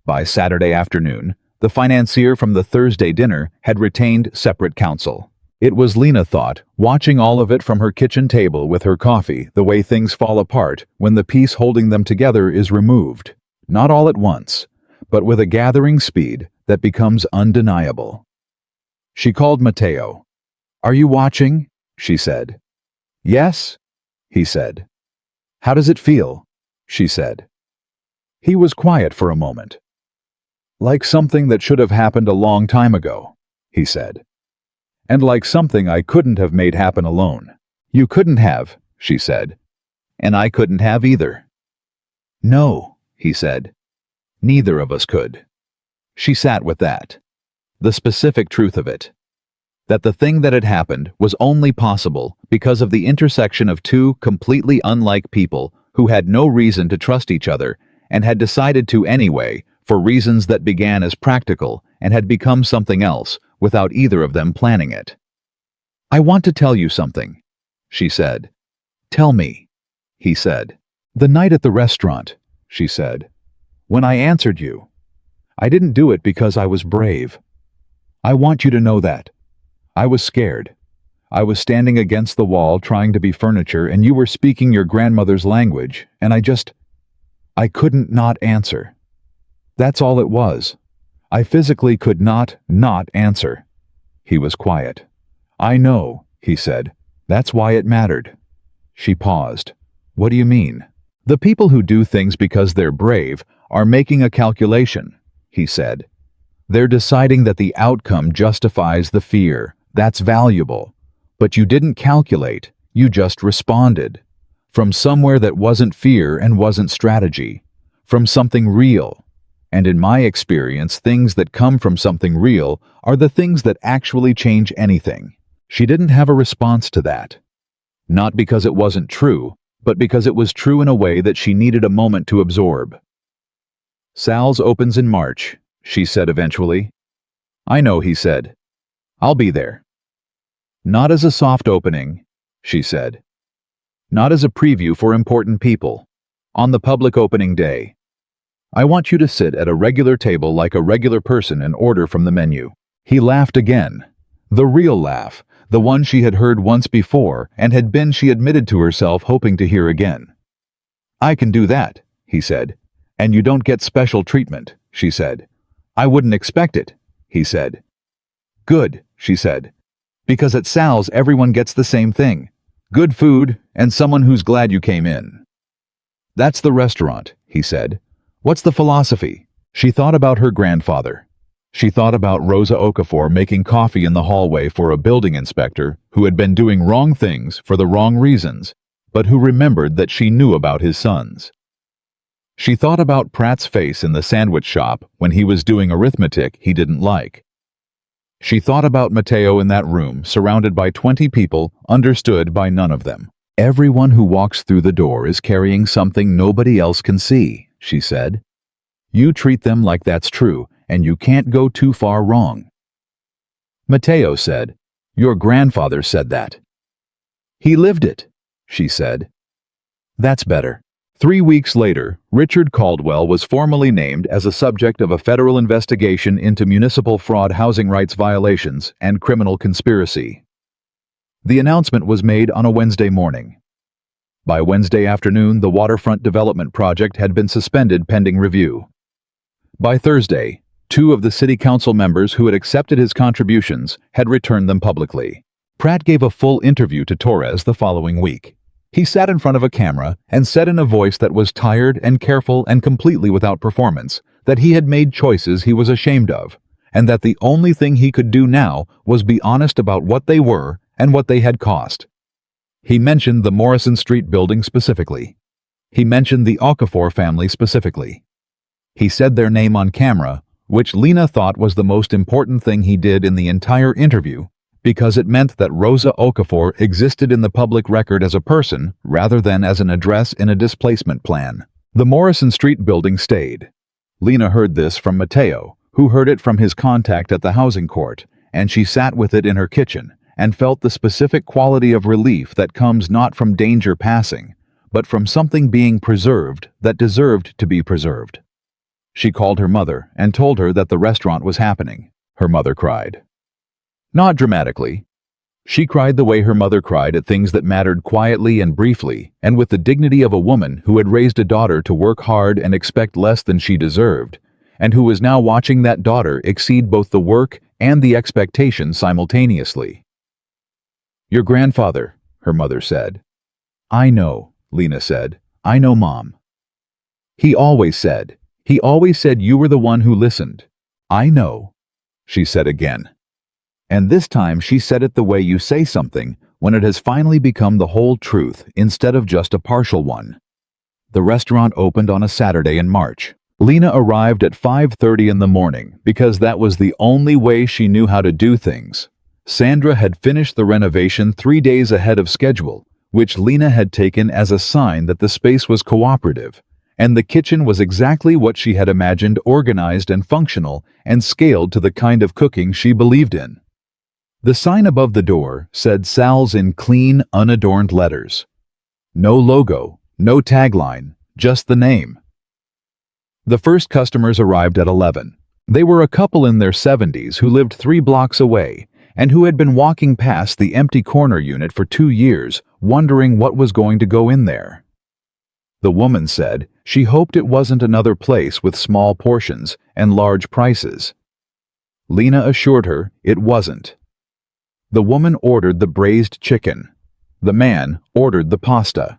By Saturday afternoon, the financier from the Thursday dinner had retained separate counsel. It was, Lena thought, watching all of it from her kitchen table with her coffee, the way things fall apart when the piece holding them together is removed, not all at once, but with a gathering speed that becomes undeniable. She called Matteo. Are you watching? She said. Yes, he said. How does it feel? She said. He was quiet for a moment. Like something that should have happened a long time ago, he said. And like something I couldn't have made happen alone. You couldn't have, she said. And I couldn't have either. No, he said. Neither of us could. She sat with that. The specific truth of it. That the thing that had happened was only possible because of the intersection of 2 completely unlike people who had no reason to trust each other and had decided to anyway for reasons that began as practical and had become something else without either of them planning it. I want to tell you something, she said. Tell me, he said. The night at the restaurant, she said. When I answered you, I didn't do it because I was brave. I want you to know that. I was scared. I was standing against the wall trying to be furniture and you were speaking your grandmother's language and I couldn't not answer. That's all it was. I physically could not answer. He was quiet. I know, he said. That's why it mattered. She paused. What do you mean? The people who do things because they're brave are making a calculation, he said. They're deciding that the outcome justifies the fear. That's valuable. But you didn't calculate, you just responded. From somewhere that wasn't fear and wasn't strategy. From something real. And in my experience, things that come from something real are the things that actually change anything. She didn't have a response to that. Not because it wasn't true, but because it was true in a way that she needed a moment to absorb. "Sal's opens in March," she said eventually. "I know," he said. "I'll be there." "Not as a soft opening," she said. "Not as a preview for important people. On the public opening day. I want you to sit at a regular table like a regular person and order from the menu." He laughed again. The real laugh, the one she had heard once before and she admitted to herself hoping to hear again. "I can do that," he said. "And you don't get special treatment," she said. "I wouldn't expect it," he said. "Good," she said. "Because at Sal's everyone gets the same thing. Good food and someone who's glad you came in." "That's the restaurant," he said. "What's the philosophy?" She thought about her grandfather. She thought about Rosa Okafor making coffee in the hallway for a building inspector who had been doing wrong things for the wrong reasons, but who remembered that she knew about his sons. She thought about Pratt's face in the sandwich shop when he was doing arithmetic he didn't like. She thought about Matteo in that room, surrounded by 20 people, understood by none of them. "Everyone who walks through the door is carrying something nobody else can see," she said. "You treat them like that's true, and you can't go too far wrong." Matteo said, "Your grandfather said that." "He lived it," she said. "That's better." 3 weeks later, Richard Caldwell was formally named as a subject of a federal investigation into municipal fraud, housing rights violations, and criminal conspiracy. The announcement was made on a Wednesday morning. By Wednesday afternoon, the waterfront development project had been suspended pending review. By Thursday, 2 of the city council members who had accepted his contributions had returned them publicly. Pratt gave a full interview to Torres the following week. He sat in front of a camera and said in a voice that was tired and careful and completely without performance that he had made choices he was ashamed of, and that the only thing he could do now was be honest about what they were and what they had cost. He mentioned the Morrison Street building specifically. He mentioned the Okafor family specifically. He said their name on camera, which Lena thought was the most important thing he did in the entire interview, because it meant that Rosa Okafor existed in the public record as a person rather than as an address in a displacement plan. The Morrison Street building stayed. Lena heard this from Matteo, who heard it from his contact at the housing court, and she sat with it in her kitchen and felt the specific quality of relief that comes not from danger passing, but from something being preserved that deserved to be preserved. She called her mother and told her that the restaurant was happening. Her mother cried. Not dramatically. She cried the way her mother cried at things that mattered quietly and briefly, and with the dignity of a woman who had raised a daughter to work hard and expect less than she deserved, and who was now watching that daughter exceed both the work and the expectation simultaneously. "Your grandfather," her mother said. "I know," Lena said. "I know, Mom." He always said you were the one who listened." "I know," she said again. And this time she said it the way you say something when it has finally become the whole truth instead of just a partial one. The restaurant opened on a Saturday in March. Lena arrived at 5:30 in the morning because that was the only way she knew how to do things. Sandra had finished the renovation 3 days ahead of schedule, which Lena had taken as a sign that the space was cooperative, and the kitchen was exactly what she had imagined, organized and functional and scaled to the kind of cooking she believed in. The sign above the door said Sal's in clean, unadorned letters. No logo, no tagline, just the name. The first customers arrived at 11. They were a couple in their 70s who lived 3 blocks away and who had been walking past the empty corner unit for 2 years, wondering what was going to go in there. The woman said she hoped it wasn't another place with small portions and large prices. Lena assured her it wasn't. The woman ordered the braised chicken. The man ordered the pasta.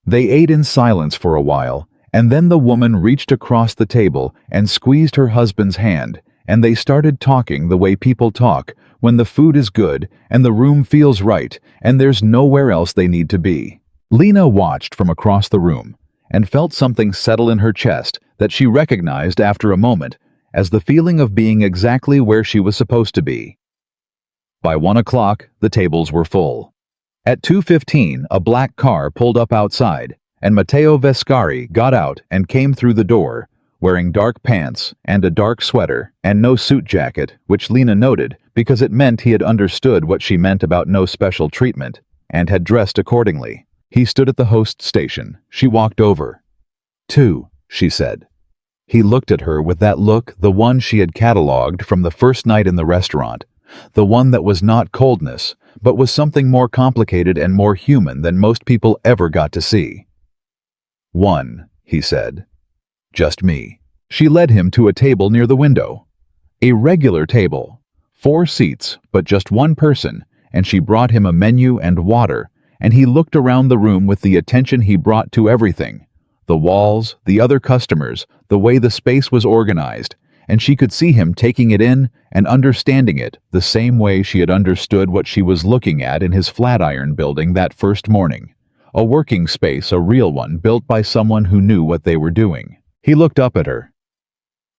They ate in silence for a while, and then the woman reached across the table and squeezed her husband's hand and they started talking the way people talk when the food is good and the room feels right and there's nowhere else they need to be. Lena watched from across the room and felt something settle in her chest that she recognized after a moment as the feeling of being exactly where she was supposed to be. By 1 o'clock, the tables were full. At 2:15, a black car pulled up outside, and Matteo Vescari got out and came through the door, wearing dark pants and a dark sweater and no suit jacket, which Lena noted because it meant he had understood what she meant about no special treatment and had dressed accordingly. He stood at the host station. She walked over. "Two," she said. He looked at her with that look, the one she had catalogued from the first night in the restaurant, the one that was not coldness, but was something more complicated and more human than most people ever got to see. "One," he said. "Just me." She led him to a table near the window. A regular table. 4 seats, but just one person, and she brought him a menu and water, and he looked around the room with the attention he brought to everything. The walls, the other customers, the way the space was organized, and she could see him taking it in and understanding it the same way she had understood what she was looking at in his Flatiron building that first morning. A working space, a real one, built by someone who knew what they were doing. He looked up at her.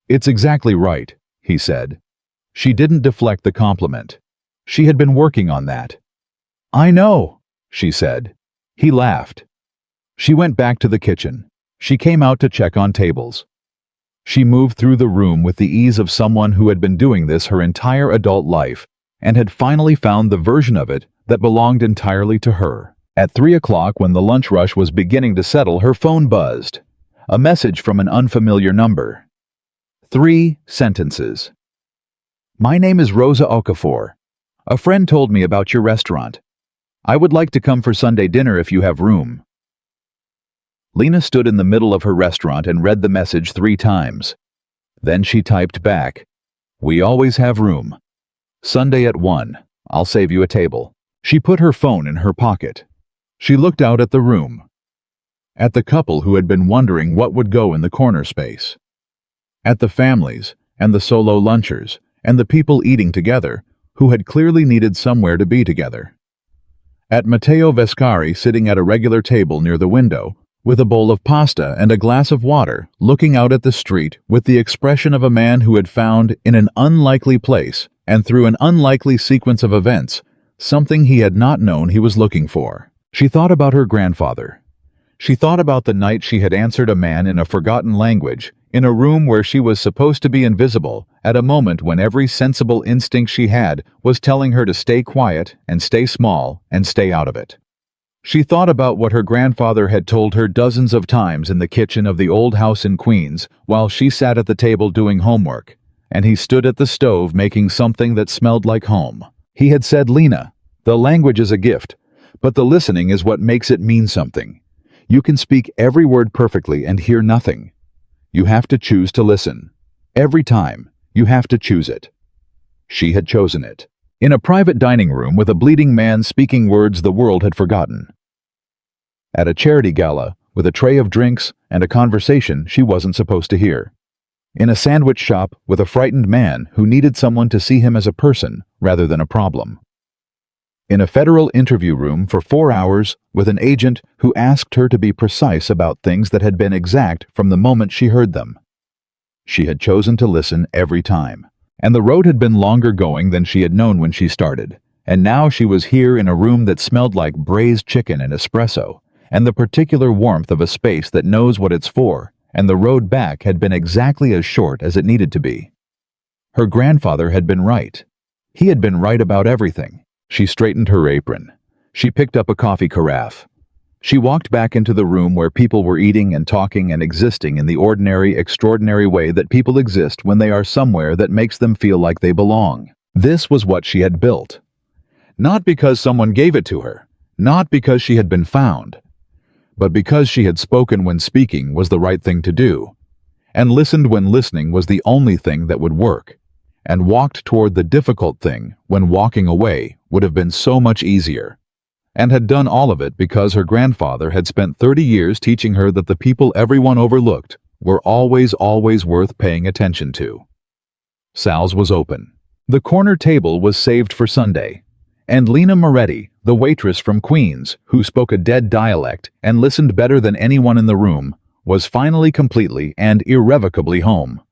"It's exactly right," he said. She didn't deflect the compliment. She had been working on that. "I know," she said. He laughed. She went back to the kitchen. She came out to check on tables. She moved through the room with the ease of someone who had been doing this her entire adult life and had finally found the version of it that belonged entirely to her. At 3 o'clock, when the lunch rush was beginning to settle, her phone buzzed. A message from an unfamiliar number. 3 sentences. "My name is Rosa Okafor. A friend told me about your restaurant. I would like to come for Sunday dinner if you have room." Lena stood in the middle of her restaurant and read the message 3 times. Then she typed back, "We always have room. Sunday at 1. I'll save you a table." She put her phone in her pocket. She looked out at the room. At the couple who had been wondering what would go in the corner space. At the families and the solo lunchers and the people eating together who had clearly needed somewhere to be together. At Matteo Vescari sitting at a regular table near the window, with a bowl of pasta and a glass of water, looking out at the street with the expression of a man who had found, in an unlikely place and through an unlikely sequence of events, something he had not known he was looking for. She thought about her grandfather. She thought about the night she had answered a man in a forgotten language, in a room where she was supposed to be invisible, at a moment when every sensible instinct she had was telling her to stay quiet and stay small and stay out of it. She thought about what her grandfather had told her dozens of times in the kitchen of the old house in Queens while she sat at the table doing homework, and he stood at the stove making something that smelled like home. He had said, "Lena, the language is a gift, but the listening is what makes it mean something. You can speak every word perfectly and hear nothing. You have to choose to listen. Every time, you have to choose it." She had chosen it. In a private dining room with a bleeding man speaking words the world had forgotten. At a charity gala with a tray of drinks and a conversation she wasn't supposed to hear. In a sandwich shop with a frightened man who needed someone to see him as a person rather than a problem. In a federal interview room for 4 hours with an agent who asked her to be precise about things that had been exact from the moment she heard them. She had chosen to listen every time. And the road had been longer going than she had known when she started, and now she was here in a room that smelled like braised chicken and espresso, and the particular warmth of a space that knows what it's for, and the road back had been exactly as short as it needed to be. Her grandfather had been right. He had been right about everything. She straightened her apron. She picked up a coffee carafe. She walked back into the room where people were eating and talking and existing in the ordinary, extraordinary way that people exist when they are somewhere that makes them feel like they belong. This was what she had built. Not because someone gave it to her, not because she had been found, but because she had spoken when speaking was the right thing to do, and listened when listening was the only thing that would work, and walked toward the difficult thing when walking away would have been so much easier. And had done all of it because her grandfather had spent 30 years teaching her that the people everyone overlooked were always worth paying attention to. Sal's was open. The corner table was saved for Sunday. And Lena Moretti, the waitress from Queens, who spoke a dead dialect and listened better than anyone in the room, was finally completely and irrevocably home.